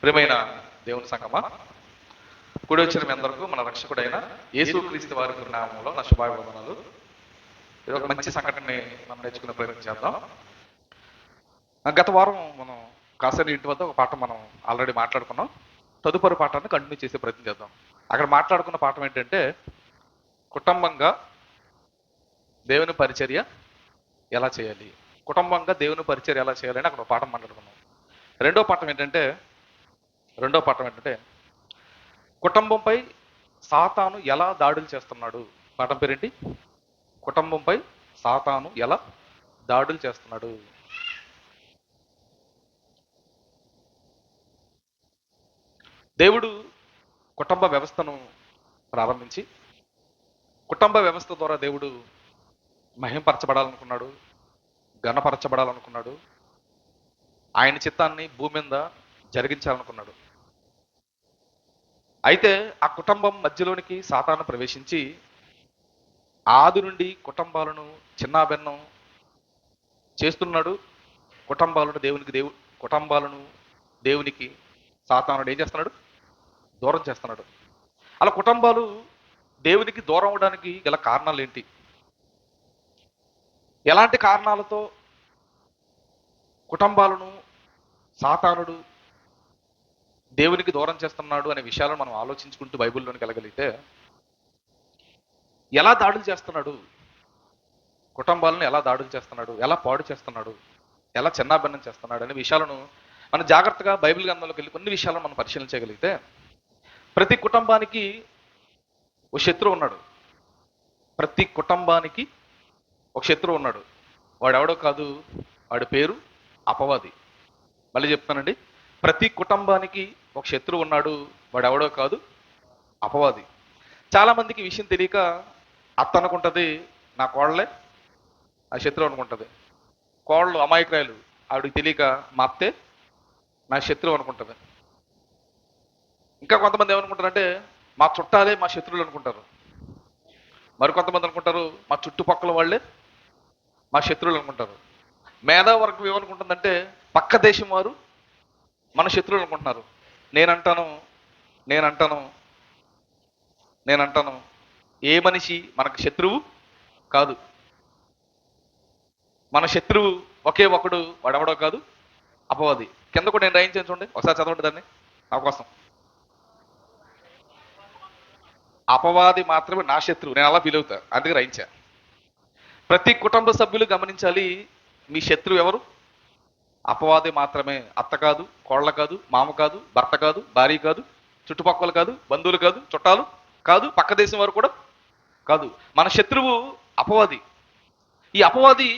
ప్రియమైన దేవుని సంగమా, కూడి వచ్చిన మీ అందరికీ మన రక్షకుడైన యేసుక్రీస్తు వారి నామములో నా శుభాభివందనాలు. ఇది ఒక మంచి సంఘటనని మనం నేర్చుకునే ప్రయత్నం చేద్దాం. గత వారం మనం కాసేపు ఇంటి వద్ద ఒక పాఠం మనం ఆల్రెడీ మాట్లాడుకున్నాం. తదుపరి పాఠాన్ని కంటిన్యూ చేసే ప్రయత్నం చేద్దాం. అక్కడ మాట్లాడుకున్న పాఠం ఏంటంటే, కుటుంబంగా దేవుని పరిచర్య ఎలా చేయాలి, కుటుంబంగా దేవుని పరిచర్య ఎలా చేయాలని అక్కడ ఒక పాఠం మాట్లాడుకున్నాం. రెండో పాఠం ఏంటంటే కుటుంబంపై సాతాను ఎలా దాడులు చేస్తున్నాడు. పాఠం పేరేంటి? కుటుంబంపై సాతాను ఎలా దాడులు చేస్తున్నాడు. దేవుడు కుటుంబ వ్యవస్థను ప్రారంభించి, కుటుంబ వ్యవస్థ ద్వారా దేవుడు మహింపరచబడాలనుకున్నాడు, ఘనపరచబడాలనుకున్నాడు, ఆయన చిత్తాన్ని భూమి మీద జరిగించాలనుకున్నాడు. అయితే ఆ కుటుంబం మధ్యలోనికి సాతాను ప్రవేశించి ఆది నుండి కుటుంబాలను చిన్నాభిన్నం చేస్తున్నాడు. కుటుంబాలను దేవునికి సాతానుడు ఏం చేస్తున్నాడు? దూరం చేస్తున్నాడు. అలా కుటుంబాలు దేవునికి దూరం అవడానికి గల కారణాలు ఏంటి, ఎలాంటి కారణాలతో కుటుంబాలను సాతానుడు దేవునికి దూరం చేస్తున్నాడు అనే విషయాలను మనం ఆలోచించుకుంటూ బైబిల్లోనికి వెళ్ళగలిగితే, ఎలా దాడులు చేస్తున్నాడు, కుటుంబాలను ఎలా దాడులు చేస్తున్నాడు, ఎలా పాడు చేస్తున్నాడు, ఎలా చిన్నాభిన్నం చేస్తున్నాడు అనే విషయాలను మనం జాగ్రత్తగా బైబిల్ గ్రంథంలోకి వెళ్ళి కొన్ని విషయాలను మనం పరిశీలించగలిగితే, ప్రతి కుటుంబానికి ఒక శత్రువు ఉన్నాడు. ప్రతి కుటుంబానికి ఒక శత్రువు ఉన్నాడు. వాడెవడో కాదు, వాడి పేరు అపవాది. మళ్ళీ చెప్తానండి, ప్రతి కుటుంబానికి ఒక శత్రువు ఉన్నాడు. వాడెవడో కాదు, అపవాది. చాలా మందికి విషయం తెలియక అత్త అనుకుంటుంది నా కోడలే ఆ శత్రువు అనుకుంటుంది. కోడలు అమాయకురాయలు, ఆవిడకి తెలియక మా అత్తే నా శత్రువు అనుకుంటుంది. ఇంకా కొంతమంది ఏమనుకుంటారంటే మా చుట్టాలే మా శత్రువులు అనుకుంటారు. మరికొంతమంది అనుకుంటారు మా చుట్టుపక్కల వాళ్ళే మా శత్రువులు అనుకుంటారు. మేధావర్గం ఏమనుకుంటుందంటే పక్క దేశం వారు మన శత్రువులు అనుకుంటున్నారు. నేనంటాను నేనంటాను నేనంటాను ఏ మనిషి మనకు శత్రువు కాదు. మన శత్రువు ఒకే ఒకడు, వాడెవడో కాదు, అపవాది. కింద కూడా నేను రాయించాను చూడండి, ఒకసారి చదవండి దాన్ని నా కోసం. అపవాది మాత్రమే నా శత్రువు, నేను అలా ఫీల్ అవుతా, అందుకే రాయించా. ప్రతి కుటుంబ సభ్యులు గమనించాలి, మీ శత్రువు ఎవరు? అపవాది మాత్రమే. అత్త కాదు, కోళ్ళ కాదు, మామ కాదు, భర్త కాదు, భార్య కాదు, చుట్టుపక్కల కాదు, బంధువులు కాదు, చుట్టాలు కాదు, పక్క దేశం వారు కూడా కాదు. మన శత్రువు అపవాది. ఈ అపవాది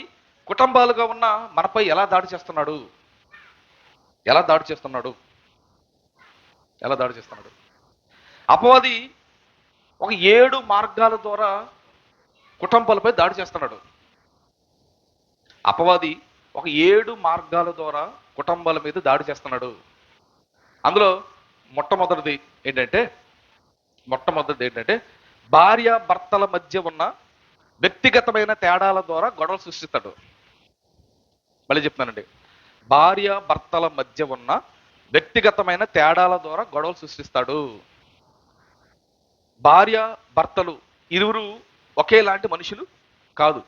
కుటుంబాలుగా ఉన్న మనపై ఎలా దాడి చేస్తున్నాడు, ఎలా దాడి చేస్తున్నాడు, ఎలా దాడి చేస్తున్నాడు? అపవాది ఒక 7 మార్గాల ద్వారా కుటుంబాలపై దాడి చేస్తున్నాడు. అపవాది ఒక 7 మార్గాల ద్వారా కుటుంబాల మీద దాడి చేస్తున్నాడు. అందులో మొట్టమొదటిది ఏంటంటే భార్య భర్తల మధ్య ఉన్న వ్యక్తిగతమైన తేడాల ద్వారా గొడవలు సృష్టిస్తాడు. మళ్ళీ చెప్తున్నానండి, భార్య భర్తల మధ్య ఉన్న వ్యక్తిగతమైన తేడాల ద్వారా గొడవలు సృష్టిస్తాడు. భార్య భర్తలు ఇరువురు ఒకేలాంటి మనుషులు కాదు.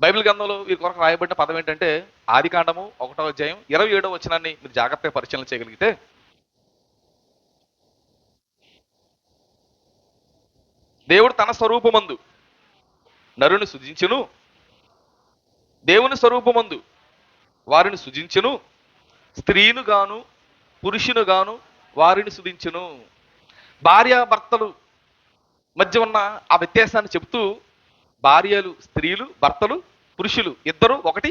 బైబిల్ గ్రంథంలో వీరి కొరకు రాయబడిన పదం ఏంటంటే, ఆదికాండము 1వ అధ్యాయం 27వ వచనాన్ని మీరు జాగ్రత్తగా పరిశీలన చేయగలిగితే, దేవుడు తన స్వరూపమందు నరుని సృజించును, దేవుని స్వరూపమందు వారిని సృజించును, స్త్రీను గాను పురుషును గాను వారిని సృజించును. భార్య భర్తలు మధ్య ఉన్న ఆ వ్యత్యాసాన్ని చెబుతూ, భార్యలు స్త్రీలు, భర్తలు పురుషులు ఇద్దరు ఒకటి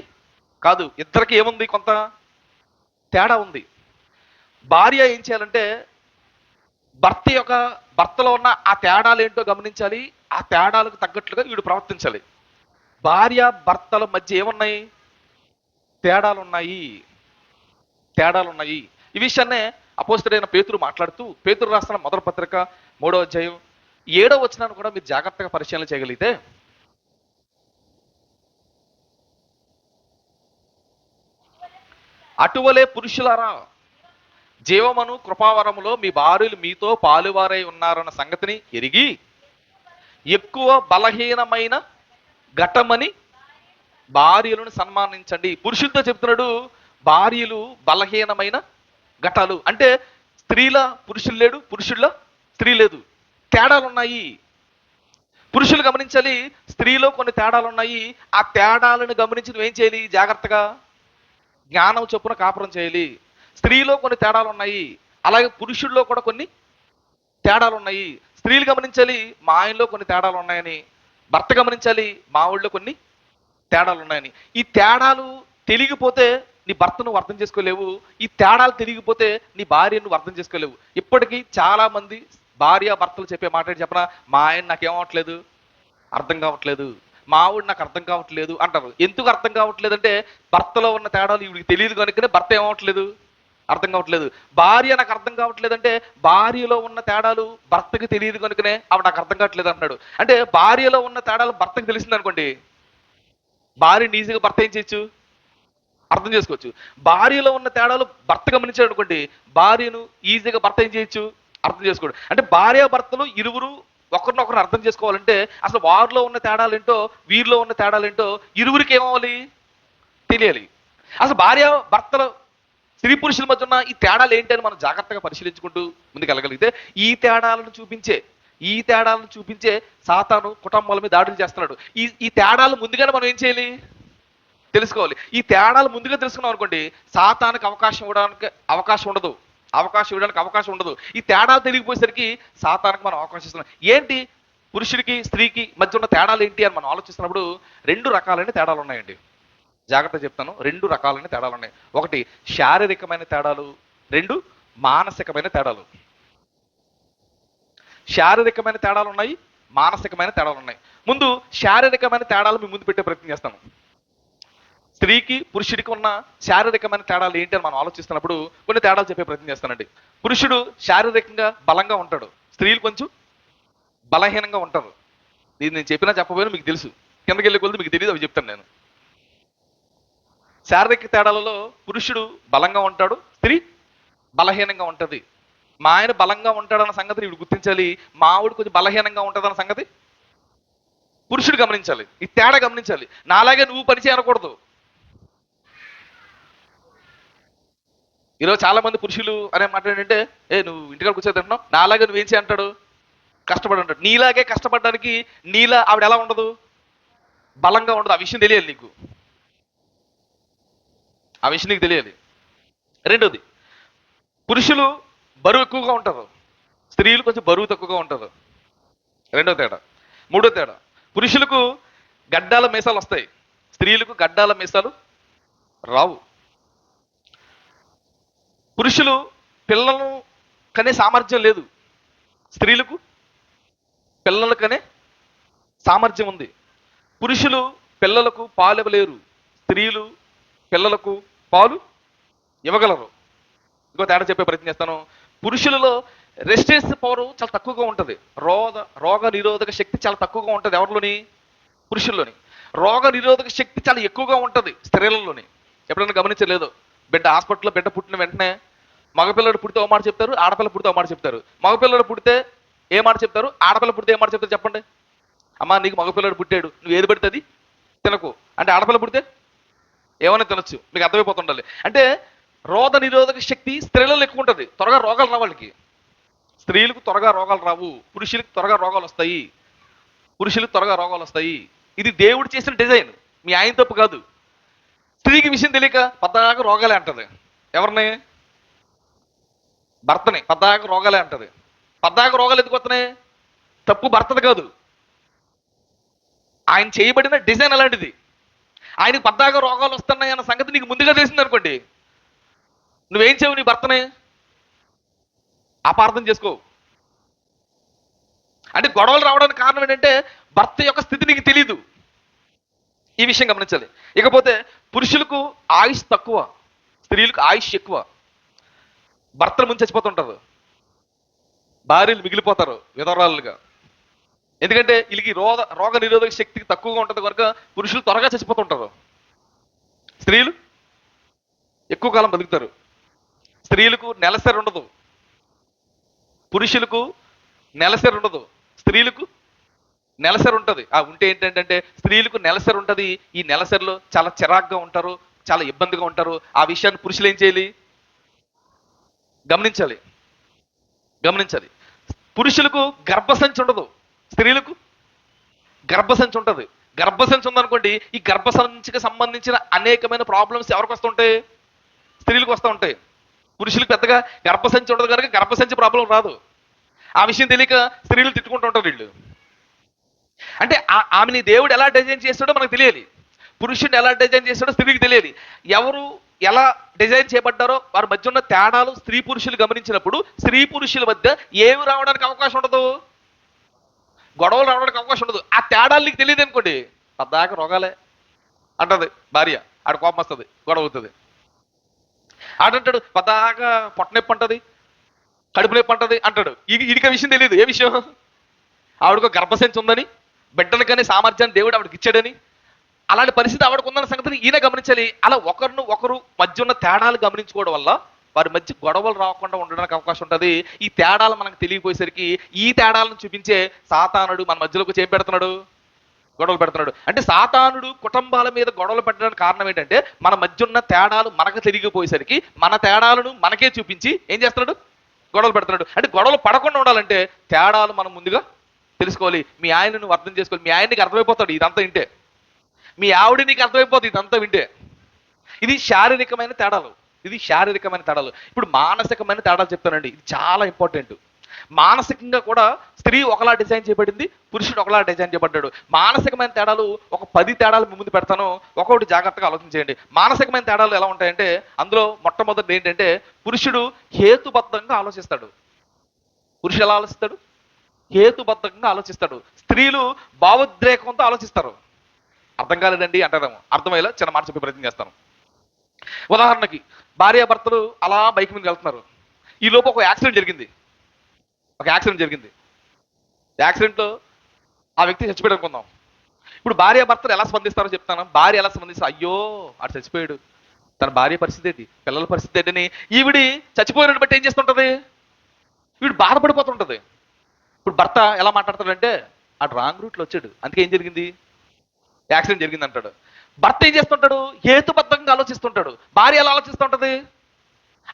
కాదు. ఇద్దరికి ఏముంది? కొంత తేడా ఉంది. భార్య ఏం చేయాలంటే భర్తలో ఉన్న ఆ తేడాలు ఏంటో గమనించాలి. ఆ తేడాలకు తగ్గట్లుగా వీడు ప్రవర్తించాలి. భార్య భర్తల మధ్య ఏమున్నాయి? తేడాలున్నాయి. ఈ విషయాన్నే అపోస్తలుడైన పేతురు మాట్లాడుతూ, పేతురు రాసిన మొదటి పత్రిక 3వ అధ్యాయం 7వ వచనాన్ని కూడా మీరు జాగ్రత్తగా పరిశీలన చేయగలిగితే, అటువలే పురుషులారా జీవమను కృపావరములో మీ భార్యలు మీతో పాలువారై ఉన్నారన్న సంగతిని ఎరిగి ఎక్కువ బలహీనమైన ఘటమని భార్యలను సన్మానించండి. పురుషులతో చెప్తున్నాడు, భార్యలు బలహీనమైన ఘటాలు అంటే స్త్రీల పురుషులు లేడు, పురుషుల్లో స్త్రీ లేదు, తేడాలు ఉన్నాయి. పురుషులు గమనించాలి, స్త్రీలో కొన్ని తేడాలు ఉన్నాయి. ఆ తేడాలను గమనించి నువ్వేం చేయాలి? జాగ్రత్తగా జ్ఞానం చొప్పున కాపురం చేయాలి. స్త్రీలో కొన్ని తేడాలు ఉన్నాయి, అలాగే పురుషుల్లో కూడా కొన్ని తేడాలు ఉన్నాయి. స్త్రీలు గమనించాలి, మా ఆయనలో కొన్ని తేడాలు ఉన్నాయని. భర్త గమనించాలి, మా ఊళ్ళో కొన్ని తేడాలు ఉన్నాయని. ఈ తేడాలు తెలియకపోతే నీ భర్త నువ్వు అర్థం చేసుకోలేవు. ఈ తేడాలు తెలియకపోతే నీ భార్య నువ్వు అర్థం చేసుకోలేవు. ఇప్పటికీ చాలా మంది భార్య భర్తలు చెప్పే మాట ఏంటి చెప్పనా? మా ఆయన నాకేమవట్లేదు, అర్థం కావట్లేదు, మా ఆవిడ నాకు అర్థం కావట్లేదు అంటారు. ఎందుకు అర్థం కావట్లేదు అంటే భర్తలో ఉన్న తేడాలు ఈవిడికి తెలియదు కనుకనే భర్త ఏమవట్లేదు, అర్థం కావట్లేదు. భార్య నాకు అర్థం కావట్లేదు అంటే భార్యలో ఉన్న తేడాలు భర్తకి తెలియదు కనుకనే ఆవిడ నాకు అర్థం కావట్లేదు అంటున్నాడు. అంటే భార్యలో ఉన్న తేడాలు భర్తకి తెలిసింది అనుకోండి, భార్యని ఈజీగా భర్త ఏం చేయొచ్చు, అర్థం చేసుకోవచ్చు. భార్యలో ఉన్న తేడాలు భర్త గమనించాడు అనుకోండి, భార్యను ఈజీగా భర్త ఏం చేయొచ్చు, అర్థం చేసుకోడు. అంటే భార్య భర్తలు ఇరువురు ఒకరినొకరు అర్థం చేసుకోవాలంటే అసలు వారిలో ఉన్న తేడాలు ఏంటో, వీరిలో ఉన్న తేడాలు ఏంటో ఇరువురికి ఏమవ్వాలి, తెలియాలి. అసలు భార్య భర్తలు, స్త్రీ పురుషుల మధ్య ఉన్న ఈ తేడాలు ఏంటి అని మనం జాగ్రత్తగా పరిశీలించుకుంటూ ముందుకెళ్ళగలిగితే ఈ తేడాలను చూపించే సాతాను కుటుంబాల మీద దాడులు చేస్తున్నాడు. ఈ తేడాలు ముందుగానే మనం ఏం చేయాలి, తెలుసుకోవాలి. ఈ తేడాలు ముందుగా తెలుసుకున్నాం అనుకోండి, సాతానికి అవకాశం ఇవ్వడానికి అవకాశం ఉండదు. ఈ తేడాలు తెలియకపోయేసరికి సాతానికి మనం అవకాశం ఇస్తున్నాం. ఏంటి పురుషుడికి స్త్రీకి మధ్య ఉన్న తేడాలు ఏంటి అని మనం ఆలోచిస్తున్నప్పుడు 2 రకాలైన తేడాలు ఉన్నాయండి. జాగ్రత్త చెప్తాను, 2 రకాలైన తేడాలు ఉన్నాయి. ఒకటి శారీరకమైన తేడాలు, 2 మానసికమైన తేడాలు. శారీరకమైన తేడాలు ఉన్నాయి, మానసికమైన తేడాలు ఉన్నాయి. ముందు శారీరకమైన తేడాలు మీ ముందు పెట్టే ప్రయత్నం చేస్తాను. స్త్రీకి పురుషుడికి ఉన్న శారీరకమైన తేడాలు ఏంటి అని మనం ఆలోచిస్తున్నప్పుడు కొన్ని తేడాలు చెప్పే ప్రయత్నం చేస్తానండి. పురుషుడు శారీరకంగా బలంగా ఉంటాడు, స్త్రీలు కొంచెం బలహీనంగా ఉంటారు. ఇది నేను చెప్పినా చెప్పబోయినా మీకు తెలుసు, కిందకి వెళ్ళే కొద్ది మీకు తెలియదు, అవి చెప్తాను నేను. శారీరక తేడాలలో పురుషుడు బలంగా ఉంటాడు, స్త్రీ బలహీనంగా ఉంటుంది. మా ఆయన బలంగా ఉంటాడన్న సంగతిని ఇప్పుడు గుర్తించాలి, మా ఆవిడ కొంచెం బలహీనంగా ఉంటుందన్న సంగతి పురుషుడు గమనించాలి. ఈ తేడా గమనించాలి. నాలాగే నువ్వు పని చేయనకూడదు. ఈరోజు చాలా మంది పురుషులు అనే మాట ఏంటంటే, నువ్వు ఇంటికాడ కూర్చొని తింటున్నావు, నాలాగే నువ్వేం చేయి అంటాడు, కష్టపడి అంటాడు. నీలాగే కష్టపడడానికి నీలా ఆవిడ ఎలా ఉండదు, బలంగా ఉండదు. ఆ విషయం తెలియాలి నీకు, ఆ విషయం నీకు తెలియాలి. రెండోది, పురుషులు బరువు ఎక్కువగా ఉంటారు, స్త్రీలు కొంచెం బరువు తక్కువగా ఉంటారు. రెండో తేడా. మూడో తేడా, పురుషులకు గడ్డాల మీసాలు వస్తాయి, స్త్రీలకు గడ్డాల మీసాలు రావు. పురుషులు పిల్లలను కనే సామర్థ్యం లేదు, స్త్రీలకు పిల్లలు కనే సామర్థ్యం ఉంది. పురుషులు పిల్లలకు పాలు ఇవ్వలేరు, స్త్రీలు పిల్లలకు పాలు ఇవ్వగలరు. ఇంకో తేడా చెప్పే ప్రయత్నం చేస్తాను. పురుషులలో రెసిస్టెన్స్ పవర్ చాలా తక్కువగా ఉంటుంది, రోగ నిరోధక శక్తి చాలా తక్కువగా ఉంటుంది. ఎవరిలోని? పురుషుల్లోని. రోగ నిరోధక శక్తి చాలా ఎక్కువగా ఉంటుంది స్త్రీలలోని. ఎప్పుడైనా గమనించలేదు, బిడ్డ హాస్పిటల్లో బిడ్డ పుట్టిన వెంటనే మగపిల్లడు పుడితే ఓ మాట చెప్తారు, ఆడపిల్ల పుడితే ఓ మాట చెప్తారు. మగపిల్లడు పుడితే ఏ మాట చెప్తారు, ఆడపిల్ల పుడితే ఏ మాట చెప్తారు చెప్పండి. అమ్మా నీకు మగపిల్లడు పుట్టాడు, నువ్వు ఏది పడితే అది తినకు అంటే, ఆడపిల్ల పుడితే ఏమైనా తినొచ్చు. మీకు అర్థమైపోతుండాలి. అంటే రోగ నిరోధక శక్తి స్త్రీలలో ఎక్కువ ఉంటుంది, త్వరగా రోగాలు రావు వాళ్ళకి. స్త్రీలకు త్వరగా రోగాలు రావు, పురుషులకు త్వరగా రోగాలు వస్తాయి. పురుషులకు త్వరగా రోగాలు వస్తాయి. ఇది దేవుడు చేసిన డిజైన్, మీ ఆయన తప్పు కాదు. స్త్రీకి విషయం తెలియక పద్దాక రోగాలే అంటది. ఎవరిని? భర్తని. పద్దాక రోగాలే అంటది. పద్దాక రోగాలు ఎందుకు వస్తున్నాయి? తప్పు భర్తది కాదు, ఆయన చేయబడిన డిజైన్ అలాంటిది. ఆయనకు పద్దాక రోగాలు వస్తున్నాయి అన్న సంగతి నీకు ముందుగా తెలిసింది అనుకోండి, నువ్వేం చేయవు, నీ భర్తని అపార్థం చేసుకో. అంటే గొడవలు రావడానికి కారణం ఏంటంటే భర్త యొక్క స్థితి నీకు తెలియదు. ఈ విషయం గమనించాలి. ఇకపోతే పురుషులకు ఆయుష్ తక్కువ, స్త్రీలకు ఆయుష్ ఎక్కువ. భర్తలు ముందు చచ్చిపోతుంటారు, భార్యలు మిగిలిపోతారు విధవరాలుగా. ఎందుకంటే వీళ్ళకి రోగ నిరోధక శక్తి తక్కువగా ఉంటుంది కనుక పురుషులు త్వరగా చచ్చిపోతుంటారు, స్త్రీలు ఎక్కువ కాలం బతుకుతారు. స్త్రీలకు నెలసరి ఉండదు, పురుషులకు నెలసరి ఉండదు, స్త్రీలకు నెలసరి ఉంటుంది. ఆ ఉంటే ఏంటంటే స్త్రీలకు నెలసరి ఉంటుంది. ఈ నెలసరిలో చాలా చిరాగ్గా ఉంటారు, చాలా ఇబ్బందిగా ఉంటారు. ఆ విషయాన్ని పురుషులు ఏం చేయాలి? గమనించాలి, గమనించాలి. పురుషులకు గర్భసంచి ఉండదు, స్త్రీలకు గర్భసంచి ఉంటుంది. గర్భసంచి ఉందనుకోండి, ఈ గర్భసంచికి సంబంధించిన అనేకమైన ప్రాబ్లమ్స్ ఎవరికి వస్తుంటాయి? స్త్రీలకు వస్తూ ఉంటాయి. పురుషులకు పెద్దగా గర్భసంచి ఉండదు కనుక గర్భసంచి ప్రాబ్లం రాదు. ఆ విషయం తెలియక స్త్రీలు తిట్టుకుంటూ ఉంటారు వీళ్ళు. అంటే ఆమెని దేవుడు ఎలా డిజైన్ చేస్తాడో మనకు తెలియాలి, పురుషుడిని ఎలా డిజైన్ చేస్తాడో స్త్రీకి తెలియాలి. ఎవరు ఎలా డిజైన్ చేయబడ్డారో వారి మధ్య ఉన్న తేడాలు స్త్రీ పురుషులు గమనించినప్పుడు స్త్రీ పురుషుల మధ్య ఏమి రావడానికి అవకాశం ఉండదు? గొడవలు రావడానికి అవకాశం ఉండదు. ఆ తేడాలు నీకు తెలియదు అనుకోండి, పద్దాక రోగాలే అంటది భార్య, ఆడ కోపం వస్తుంది, గొడవ అవుతుంది. ఆడంటాడు పద్దాక పొట్ట నొప్పి అంటది, కడుపు నొప్పి అంటది అంటాడు. ఇదిక విషయం తెలియదు. ఏ విషయం? ఆవిడకు గర్భసంచి ఉందని, బిడ్డలు కానీ సామర్థ్యాన్ని దేవుడు ఆవిడకి ఇచ్చాడని, అలాంటి పరిస్థితి ఆవిడకు ఉందన్న సంగతిని ఈయన గమనించాలి. అలా ఒకరిని ఒకరు మధ్య ఉన్న తేడాలు గమనించుకోవడం వల్ల వారి మధ్య గొడవలు రాకుండా ఉండడానికి అవకాశం ఉంటుంది. ఈ తేడాలు మనకు తెలియపోయేసరికి ఈ తేడాలను చూపించే సాతానుడు మన మధ్యలోకి చేయం పెడుతున్నాడు, గొడవలు పెడుతున్నాడు. అంటే సాతానుడు కుటుంబాల మీద గొడవలు పెట్టడానికి కారణం ఏంటంటే మన మధ్య ఉన్న తేడాలు మనకు తెలియకపోయేసరికి మన తేడాలను మనకే చూపించి ఏం చేస్తున్నాడు? గొడవలు పెడుతున్నాడు. అంటే గొడవలు పడకుండా ఉండాలంటే తేడాలు మనం ముందుగా తెలుసుకోవాలి. మీ ఆయన నువ్వు అర్థం చేసుకోవాలి. మీ ఆయన నీకు అర్థమైపోతాడు ఇదంతా వింటే, మీ ఆవిడ నీకు అర్థమైపోతుంది ఇదంతా వింటే. ఇది శారీరకమైన తేడాలు, ఇది శారీరకమైన తేడాలు. ఇప్పుడు మానసికమైన తేడాలు చెప్తానండి, ఇది చాలా ఇంపార్టెంట్. మానసికంగా కూడా స్త్రీ ఒకలా డిజైన్ చేయబడింది, పురుషుడు ఒకలా డిజైన్ చేయబడ్డాడు. మానసికమైన తేడాలు ఒక 10 తేడాలు మీ ముందు పెడతాను, ఒక్కొక్కటి జాగ్రత్తగా ఆలోచించేయండి. మానసికమైన తేడాలు ఎలా ఉంటాయంటే అందులో మొట్టమొదటి ఏంటంటే పురుషుడు హేతుబద్ధంగా ఆలోచిస్తాడు. పురుషుడు ఎలా ఆలోచిస్తాడు? హేతుబద్ధంగా ఆలోచిస్తాడు. స్త్రీలు భావోద్రేకంతో ఆలోచిస్తారు. అర్థం కాలేదండి అంటారేమో, అర్థమయ్యేలా చిన్న మాట చెప్పే ప్రయత్నం చేస్తాను. ఉదాహరణకి భార్యాభర్తలు అలా బైక్ మీద వెళ్తున్నారు. ఈ లోపు ఒక యాక్సిడెంట్ జరిగింది. యాక్సిడెంట్లో ఆ వ్యక్తి చచ్చిపోయాడు అనుకుందాం. ఇప్పుడు భార్యాభర్తలు ఎలా స్పందిస్తారో చెప్తాను. భార్య ఎలా స్పందిస్తారు? అయ్యో ఆడు చచ్చిపోయాడు, తన భార్య పరిస్థితి ఏంటి, పిల్లల పరిస్థితి ఏంటని ఈవిడి చచ్చిపోయినట్టు బట్టి ఏం చేస్తుంటది? వీడు బాధపడిపోతుంటది. ఇప్పుడు భర్త ఎలా మాట్లాడతాడంటే ఆడు రాంగ్ రూట్లో వచ్చాడు, అందుకే ఏం జరిగింది? యాక్సిడెంట్ జరిగింది అంటాడు. భర్త ఏం చేస్తుంటాడు? హేతుబద్ధంగా ఆలోచిస్తుంటాడు. భార్య ఎలా ఆలోచిస్తుంటది?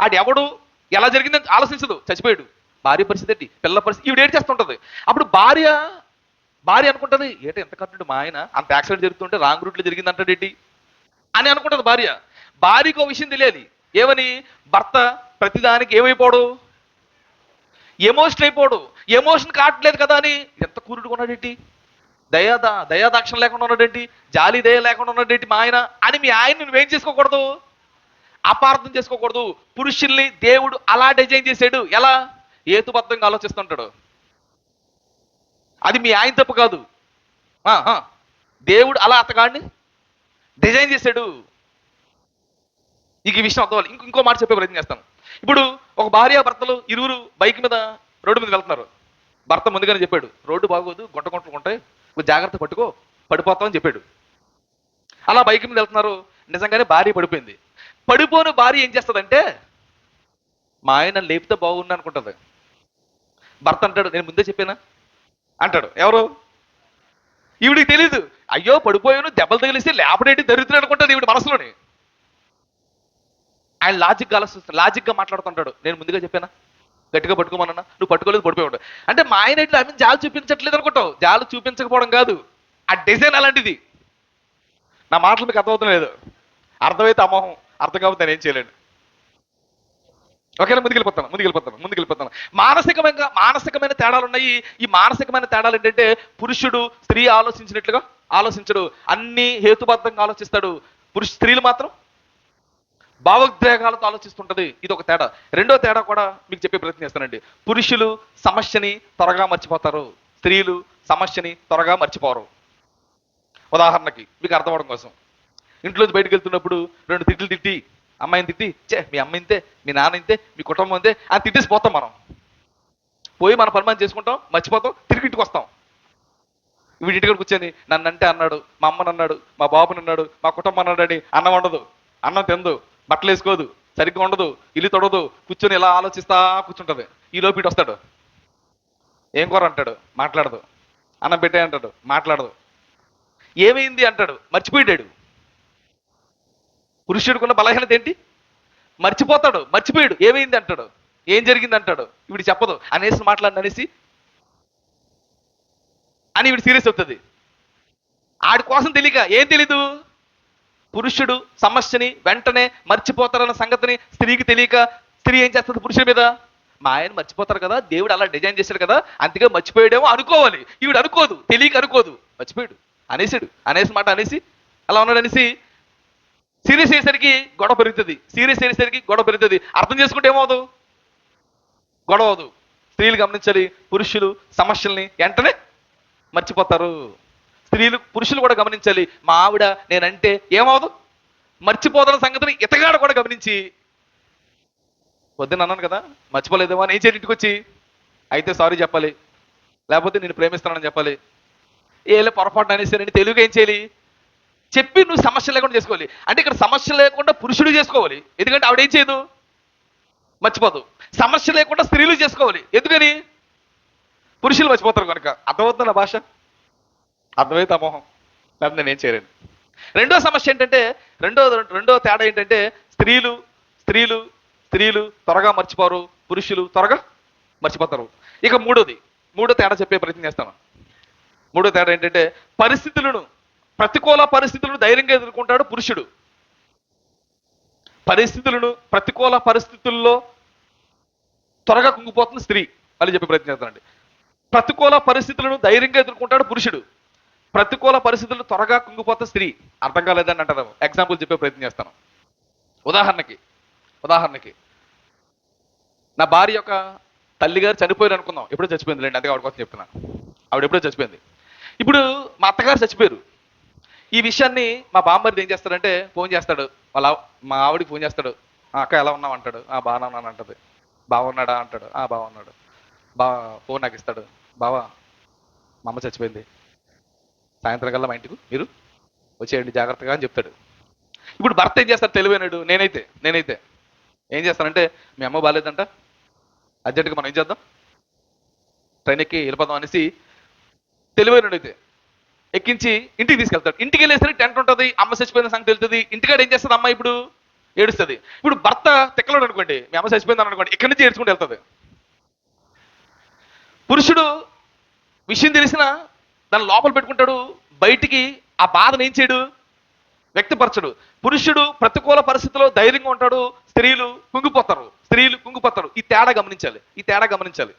ఆడు ఎవడు, ఎలా జరిగిందని ఆలోచించదు, చచ్చిపోయాడు, భార్య పరిస్థితి ఏంటి, పిల్లల పరిస్థితి, ఈవిడ ఏం చేస్తుంటది. అప్పుడు భార్య అనుకుంటది ఏంటి ఎంత కట్టినాడు మా ఆయన, అంత యాక్సిడెంట్ జరుగుతుంటే రాంగ్ రూట్లో జరిగింది అంటాడేంటి అని అనుకుంటది భార్య. భార్యకు ఒక విషయం తెలియాలి, ఏమని? భర్త ప్రతిదానికి ఏమైపోడు, ఎమోషన్ అయిపోడు. ఎమోషన్ కావట్లేదు కదా అని ఎంత కూరుడుగా ఉన్నాడేంటి, దయాదాక్షణ లేకుండా ఉన్నాడేంటి, జాలి దయ లేకుండా ఉన్నాడేంటి మా ఆయన అని మీ ఆయన్ని నువ్వేం చేసుకోకూడదు, అపార్థం చేసుకోకూడదు. పురుషుల్ని దేవుడు అలా డిజైన్ చేశాడు. ఎలా? హేతుబద్ధంగా ఆలోచిస్తుంటాడు. అది మీ ఆయన తప్పు కాదు, దేవుడు అలా అతగాడిని డిజైన్ చేశాడు. ఈ విషయం అర్థం. ఇంకో మాట చెప్పే ప్రయత్నం చేస్తాను. ఇప్పుడు ఒక భార్యాభర్తలు ఇరువురు బైక్ మీద రోడ్డు మీద వెళ్తున్నారు. భర్త ముందుగానే చెప్పాడు, రోడ్డు బాగోదు, గుంటలు ఉంటాయి, జాగ్రత్త పట్టుకో, పడిపోతామని చెప్పాడు. అలా బైక్ మీద వెళ్తున్నారు. నిజంగానే భార్య పడిపోయింది. పడిపోయిన భార్య ఏం చేస్తుందంటే మా ఆయన లేపితే బాగుంది అనుకుంటుంది. భర్త అంటాడు నేను ముందే చెప్పానా అంటాడు. ఎవరు? ఈవిడికి తెలీదు. అయ్యో పడిపోయాను, దెబ్బలు తగిలిస్తే లేపడేటి దరిద్రం అనుకుంటుంది ఈవిడ మనసులోని. ఆయన లాజిక్గా మాట్లాడుతుంటాడు, నేను ముందుగా చెప్పానా, గట్టిగా పట్టుకోమన్నా, నువ్వు పట్టుకోలేదు, పడిపోయాడు. అంటే మా ఆయన ఇట్లా ఆమె జాలు చూపించట్లేదు అనుకుంటావు. జాలు చూపించకపోవడం కాదు, ఆ డిజైన్ అలాంటిది. నా మాటలు మీకు అర్థమవుతాం లేదు, అర్థమైతే అమోహం, అర్థం కాబట్టి నేను ఏం చేయలేను. ఓకేనా? ముందుకెళ్ళిపోతాను. మానసికమైన తేడాలు ఉన్నాయి. ఈ మానసికమైన తేడాలు ఏంటంటే పురుషుడు స్త్రీ ఆలోచించినట్లుగా ఆలోచించడు, అన్ని హేతుబద్ధంగా ఆలోచిస్తాడు. స్త్రీలు మాత్రం భావోద్వేగాలతో ఆలోచిస్తుంటది. ఇది ఒక తేడా. రెండో తేడా కూడా మీకు చెప్పే ప్రయత్నం చేస్తానండి. పురుషులు సమస్యని త్వరగా మర్చిపోతారు, స్త్రీలు సమస్యని త్వరగా మర్చిపోరు. ఉదాహరణకి మీకు అర్థం అవడం కోసం, ఇంట్లోంచి బయటకు వెళ్తున్నప్పుడు 2 తిట్లు తిట్టి, అమ్మాయిని తిట్టి, మీ అమ్మ ఇంతే, మీ నాన్న ఇంతే, మీ కుటుంబం ఇంతే అని తిట్టేసి పోతాం. మనం పోయి మన పని మనం చేసుకుంటాం, మర్చిపోతాం, తిరిగి ఇంటికి వస్తాం. వీడి ఇంటికి కూర్చొని నన్ను అంటే అన్నాడు, మా అమ్మని అన్నాడు, మా బాబుని అన్నాడు, మా కుటుంబం అన్నాడు అని అన్నం ఉండదు, అన్నం తిందు, బట్టలు వేసుకోదు, సరిగ్గా ఉండదు, ఇల్లు తొడదు, కూర్చొని ఇలా ఆలోచిస్తా కూర్చుంటది. ఈ లోపు ఇటు వస్తాడు, ఏం కూర అంటాడు, మాట్లాడదు. అన్నం పెట్టే అంటాడు, మాట్లాడదు. ఏమైంది అంటాడు, మర్చిపోయాడు. పురుషుడికున్న బలహీనత ఏంటి? మర్చిపోతాడు, మర్చిపోయాడు. ఏమైంది అంటాడు, ఏం జరిగింది అంటాడు, ఇవిడు చెప్పదు. అనేసి మాట్లాడిననేసి అని ఇవిడు సీరియస్ అవుతుంది. ఆడి కోసం తెలియక, ఏం తెలీదు, పురుషుడు సమస్యని వెంటనే మర్చిపోతారన్న సంగతిని స్త్రీకి తెలియక స్త్రీ ఏం చేస్తుంది పురుషుడి మీద, మా ఆయన మర్చిపోతారు కదా, దేవుడు అలా డిజైన్ చేశాడు కదా, అందుకే మర్చిపోయాడేమో అనుకోవాలి. ఈవిడ అనుకోదు, తెలియక అనుకోదు, మర్చిపోయాడు అనేసాడు. అనేసి మాట అనేసి అలా ఉన్నాడు అనేసి సీరియస్ అయ్యేసరికి గొడవ పెరుగుతుంది. సీరియస్ అయ్యేసరికి గొడవ పెరుగుతుంది. అర్థం చేసుకుంటే ఏమవుదు, గొడవ అవదు. స్త్రీలు గమనించాలి, పురుషులు సమస్యల్ని వెంటనే మర్చిపోతారు. స్త్రీలు పురుషులు కూడా గమనించాలి, మా ఆవిడ నేనంటే ఏమవదు, మర్చిపోతున్న సంగతిని ఇతగాడు కూడా గమనించి, పొద్దున్న అన్నాను కదా మర్చిపోలేదేమో అని ఏం చేయాలి, ఇంటికి వచ్చి అయితే సారీ చెప్పాలి, లేకపోతే నేను ప్రేమిస్తున్నానని చెప్పాలి. ఏలే పొరపాటు అనేసి నేను తెలుగు ఏం చేయాలి, చెప్పి నువ్వు సమస్య లేకుండా చేసుకోవాలి. అంటే ఇక్కడ సమస్య లేకుండా పురుషుడు చేసుకోవాలి, ఎందుకంటే ఆవిడ ఏం చేయదు, మర్చిపోదు. సమస్య లేకుండా స్త్రీలు చేసుకోవాలి, ఎందుకని పురుషులు మర్చిపోతారు కనుక. అర్థమవుతుంది నా భాష, అర్థమైతే అమోహం, లేకపోతే నేనేం చేయలేను. రెండో సమస్య ఏంటంటే, రెండో తేడా ఏంటంటే స్త్రీలు స్త్రీలు స్త్రీలు త్వరగా మర్చిపోరు, పురుషులు త్వరగా మర్చిపోతారు. ఇక మూడో తేడా చెప్పే ప్రయత్నం చేస్తాను. మూడో తేడా ఏంటంటే ప్రతికూల పరిస్థితులను ధైర్యంగా ఎదుర్కొంటాడు పురుషుడు. ప్రతికూల పరిస్థితుల్లో త్వరగా కుంగిపోతుంది స్త్రీ. మళ్ళీ చెప్పే ప్రయత్నం చేస్తానండి. ప్రతికూల పరిస్థితులను ధైర్యంగా ఎదుర్కొంటాడు పురుషుడు, ప్రతికూల పరిస్థితులు త్వరగా కుంగిపోతే స్త్రీ. అర్థం కాలేదని అంటారు. ఎగ్జాంపుల్ చెప్పే ప్రయత్నం చేస్తాను. ఉదాహరణకి నా భార్య యొక్క తల్లిగారు చనిపోయారు అనుకుందాం. ఎప్పుడో చచ్చిపోయింది లేండి, అందుకే ఆవిడ కోసం చెప్తున్నా. ఆవిడ ఎప్పుడో చచ్చిపోయింది. ఇప్పుడు మా అత్తగారు చచ్చిపోయారు. ఈ విషయాన్ని మా బామ్మరిది ఏం చేస్తాడంటే ఫోన్ చేస్తాడు, మా ఆవిడికి ఫోన్ చేస్తాడు. అక్క ఎలా ఉన్నావు అంటాడు. బాగా ఉన్నాను అంటది. బాగున్నాడా అంటాడు. బాగున్నాడు. ఫోన్ నాకు ఇస్తాడు. బావా మా అమ్మ చచ్చిపోయింది, సాయంత్రం కల్లా మా ఇంటికి మీరు వచ్చేయండి జాగ్రత్తగా అని చెప్తాడు. ఇప్పుడు భర్త ఏం చేస్తాడు, తెలివైనడు. నేనైతే ఏం చేస్తానంటే, మీ అమ్మ బాగాలేదంట, అర్జెంటుగా మనం ఏం చేద్దాం, ట్రైన్ ఎక్కి వెళ్ళిపోదాం అనేసి తెలివైనడు అయితే ఎక్కించి ఇంటికి తీసుకెళ్తాడు. ఇంటికి వెళ్ళేసరికి టెంట్ ఉంటుంది, అమ్మ చచ్చిపోయిన సంగతి తెలుస్తుంది. ఇంటికాడ ఏం చేస్తుంది అమ్మ, ఇప్పుడు ఏడుస్తుంది. ఇప్పుడు భర్త తిక్కలోడు అనుకోండి, మీ అమ్మ చచ్చిపోయిందని అనుకోండి, ఇక్కడి నుంచి ఏడ్చుకుంటూ వెళ్తుంది. పురుషుడు విషయం తెలిసినా దాన్ని లోపల పెట్టుకుంటాడు, బయటికి ఆ బాధను ఏం చేయడు, వ్యక్తపరచడు. పురుషుడు ప్రతికూల పరిస్థితుల్లో ధైర్యంగా ఉంటాడు, స్త్రీలు కుంగిపోతారు. ఈ తేడా గమనించాలి.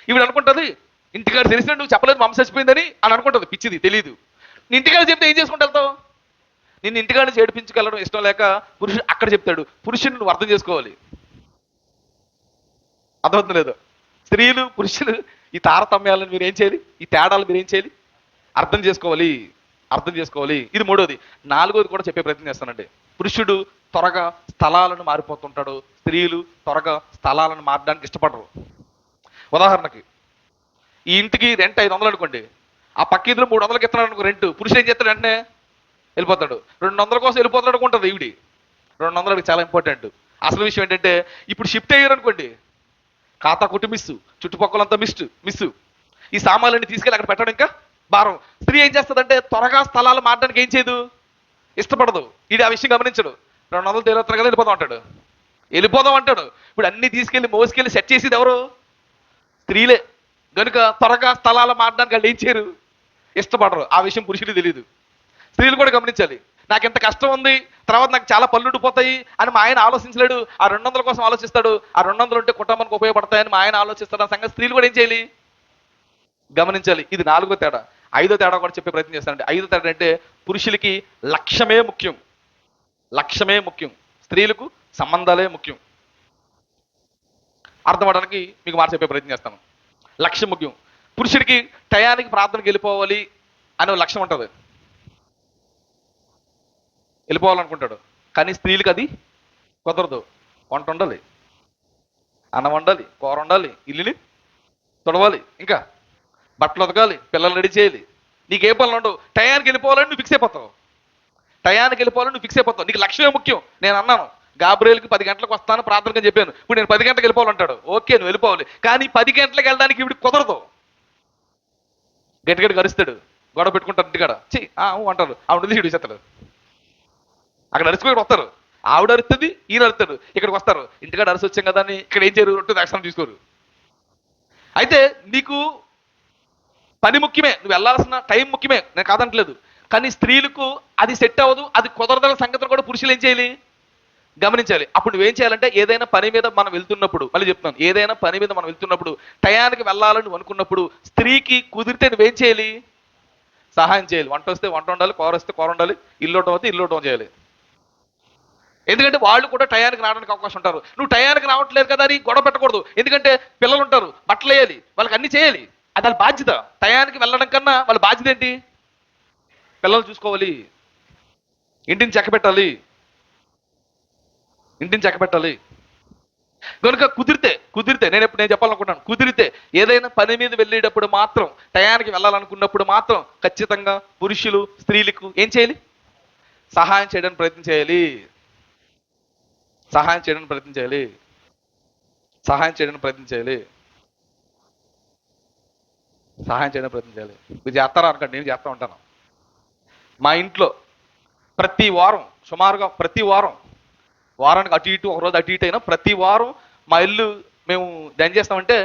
ఇవి అనుకుంటుంది, ఇంటికాడ తెలిసిన నువ్వు చెప్పలేదు మా అమ్మ చచ్చిపోయిందని అని అనుకుంటుంది. పిచ్చిది, తెలియదు. నీ ఇంటికాడ చెప్తే ఏం చేసుకుంటూ వెళ్తావు? నిన్ను ఇంటికాడ నుంచి ఏడిపించుకెళ్ళడం ఇష్టం లేక పురుషుడు అక్కడ చెప్తాడు. పురుషుడిని నువ్వు అర్థం చేసుకోవాలి. అర్థమవుతుంది లేదు? స్త్రీలు పురుషులు ఈ తారతమ్యాలను మీరు ఏం చేయాలి, ఈ తేడాలు మీరు ఏం చేయాలి, అర్థం చేసుకోవాలి. ఇది మూడోది. నాలుగోది కూడా చెప్పే ప్రయత్నం చేస్తానండి. పురుషుడు త్వరగా స్థలాలను మారిపోతుంటాడు, స్త్రీలు త్వరగా స్థలాలను మారడానికి ఇష్టపడరు. ఉదాహరణకి ఈ ఇంటికి రెంట్ 500 అనుకోండి, ఆ పక్క ఇద్దరు 300కి ఇస్తున్నాడు అనుకో రెంట్. పురుషుడు ఏం చేస్తాడు, వెంటనే వెళ్ళిపోతాడు. 200 కోసం వెళ్ళిపోతాడు అనుకుంటుంది ఈవిడి. 200 చాలా ఇంపార్టెంట్. అసలు విషయం ఏంటంటే, ఇప్పుడు షిఫ్ట్ అయ్యారు అనుకోండి, ఖాతా కుట్టు మిస్సు, చుట్టుపక్కలంతా మిస్సు. ఈ సామాన్లన్నీ తీసుకెళ్ళి అక్కడ పెట్టడం ఇంకా భారం. స్త్రీ ఏం చేస్తుందంటే త్వరగా స్థలాలు మారడానికి ఏం చేయదు, ఇష్టపడదు. ఇది ఆ విషయం గమనించడు. 200 తేలుతారు కదా, వెళ్ళిపోదాం అంటాడు. ఇప్పుడు అన్ని తీసుకెళ్లి మోసుకెళ్ళి సెట్ చేసేది ఎవరు, స్త్రీలే. కనుక త్వరగా స్థలాలు మారడానికి వాళ్ళు ఏం చేయరు, ఇష్టపడరు. ఆ విషయం పురుషుడికి తెలియదు. స్త్రీలు కూడా గమనించాలి. నాకు ఎంత కష్టం ఉంది, తర్వాత నాకు చాలా పనులు ఉండిపోతాయి అని మా ఆయన ఆలోచించలేడు. ఆ 200 కోసం ఆలోచిస్తాడు. ఆ 200 ఉంటే కుటుంబానికి ఉపయోగపడతాయని మా ఆయన ఆలోచిస్తాడు. ఆ సంగతి స్త్రీలు కూడా ఏం చేయాలి, గమనించాలి. ఇది 4వ తేడా. 5వ తేడా కూడా చెప్పే ప్రయత్నం చేస్తానండి. 5వ తేడా అంటే పురుషులకి లక్ష్యమే ముఖ్యం, స్త్రీలకు సంబంధాలే ముఖ్యం. అర్థం అవడానికి మీకు మాట చెప్పే ప్రయత్నం చేస్తాను. లక్ష్యం ముఖ్యం. పురుషుడికి టయానికి ప్రార్థనకి వెళ్ళిపోవాలి అనే లక్ష్యం ఉంటుంది, వెళ్ళిపోవాలనుకుంటాడు. కానీ స్త్రీలకు అది కుదరదు. వంట ఉండాలి, అన్నం వండాలి, కూర వండాలి, ఇల్లుని తొడవాలి, ఇంకా బట్టలు ఉతకాలి, పిల్లలు రెడీ చేయాలి. నీకు ఏ పనులు ఉండవు. టయానికి వెళ్ళిపోవాలని నువ్వు ఫిక్స్ అయిపోతావు. నీకు లక్ష్యమే ముఖ్యం. నేను అన్నాను, గాబ్రియల్కి 10 గంటలకు వస్తాను ప్రార్థనగా చెప్పాను, ఇప్పుడు నేను 10 గంటలకు వెళ్ళిపోవాలంటాడు. ఓకే, నువ్వు వెళ్ళిపోవాలి, కానీ 10 గంటలకు వెళ్ళడానికి ఇప్పుడు కుదరదు. గట్టి కరుస్తాడు, గొడవ పెట్టుకుంటారు ఇంటికాడ. అంటారు, ఆవిడ తీసి ఇడిచేస్తాడు. అక్కడ అరుచుకొని వస్తారు, ఆవిడ అరుస్తుంది, ఈయన అరుస్తాడు. ఇక్కడికి వస్తారు, ఇంటికాడ అరిసి వచ్చాం కదా అని ఇక్కడ ఏం చేయరు, రొట్టె దర్శనం తీసుకోరు. అయితే నీకు పని ముఖ్యమే, నువ్వు వెళ్ళాల్సిన టైం ముఖ్యమే, నేను కాదంటలేదు. కానీ స్త్రీలకు అది సెట్ అవ్వదు, అది కుదరదన్న సంగతిని కూడా పురుషులు ఏం చేయాలి, గమనించాలి. అప్పుడు నువ్వేం చేయాలంటే, ఏదైనా పని మీద మనం వెళ్తున్నప్పుడు, మళ్ళీ చెప్తున్నాను, ఏదైనా పని మీద మనం వెళ్తున్నప్పుడు టయానికి వెళ్ళాలని అనుకున్నప్పుడు స్త్రీకి కుదిరితే నువ్వేం చేయాలి, సహాయం చేయాలి. వంట వస్తే వంట ఉండాలి, కూర వస్తే కూర ఉండాలి, ఇల్లు వస్తే ఇల్లు చేయాలి. ఎందుకంటే వాళ్ళు కూడా టయానికి రావడానికి అవకాశం ఉంటారు. నువ్వు టయానికి రావట్లేదు కదా అని గొడవ పెట్టకూడదు. ఎందుకంటే పిల్లలు ఉంటారు, బట్టలు వేయాలి, వాళ్ళకి అన్ని చేయాలి, అది వాళ్ళ బాధ్యత. టయానికి వెళ్ళడం కన్నా వాళ్ళ బాధ్యత ఏంటి, పిల్లలు చూసుకోవాలి, ఇంటిని చక్కబెట్టాలి, ఇంటిని చక్కబెట్టాలి. కనుక కుదిరితే నేను చెప్పాలనుకుంటున్నాను, కుదిరితే ఏదైనా పని మీద వెళ్ళేటప్పుడు మాత్రం, టయానికి వెళ్ళాలనుకున్నప్పుడు మాత్రం ఖచ్చితంగా పురుషులు స్త్రీలకు ఏం చేయాలి, సహాయం చేయడానికి ప్రయత్నం చేయాలి. సహాయం చేయడానికి ప్రయత్నం చేయాలి. సహాయం చేయడానికి ప్రయత్నం చేయాలి. సహాయం చేయడానికి ప్రయత్నం చేయాలి. మీరు చేస్తారా అనుకోండి, నేను చేస్తూ ఉంటాను. మా ఇంట్లో ప్రతి వారం, సుమారుగా ప్రతి వారం, వారానికి అటు ఇటు ఒకరోజు అటు ఇటు అయినా ప్రతి వారం మా ఇల్లు మేము ఏం చేస్తామంటే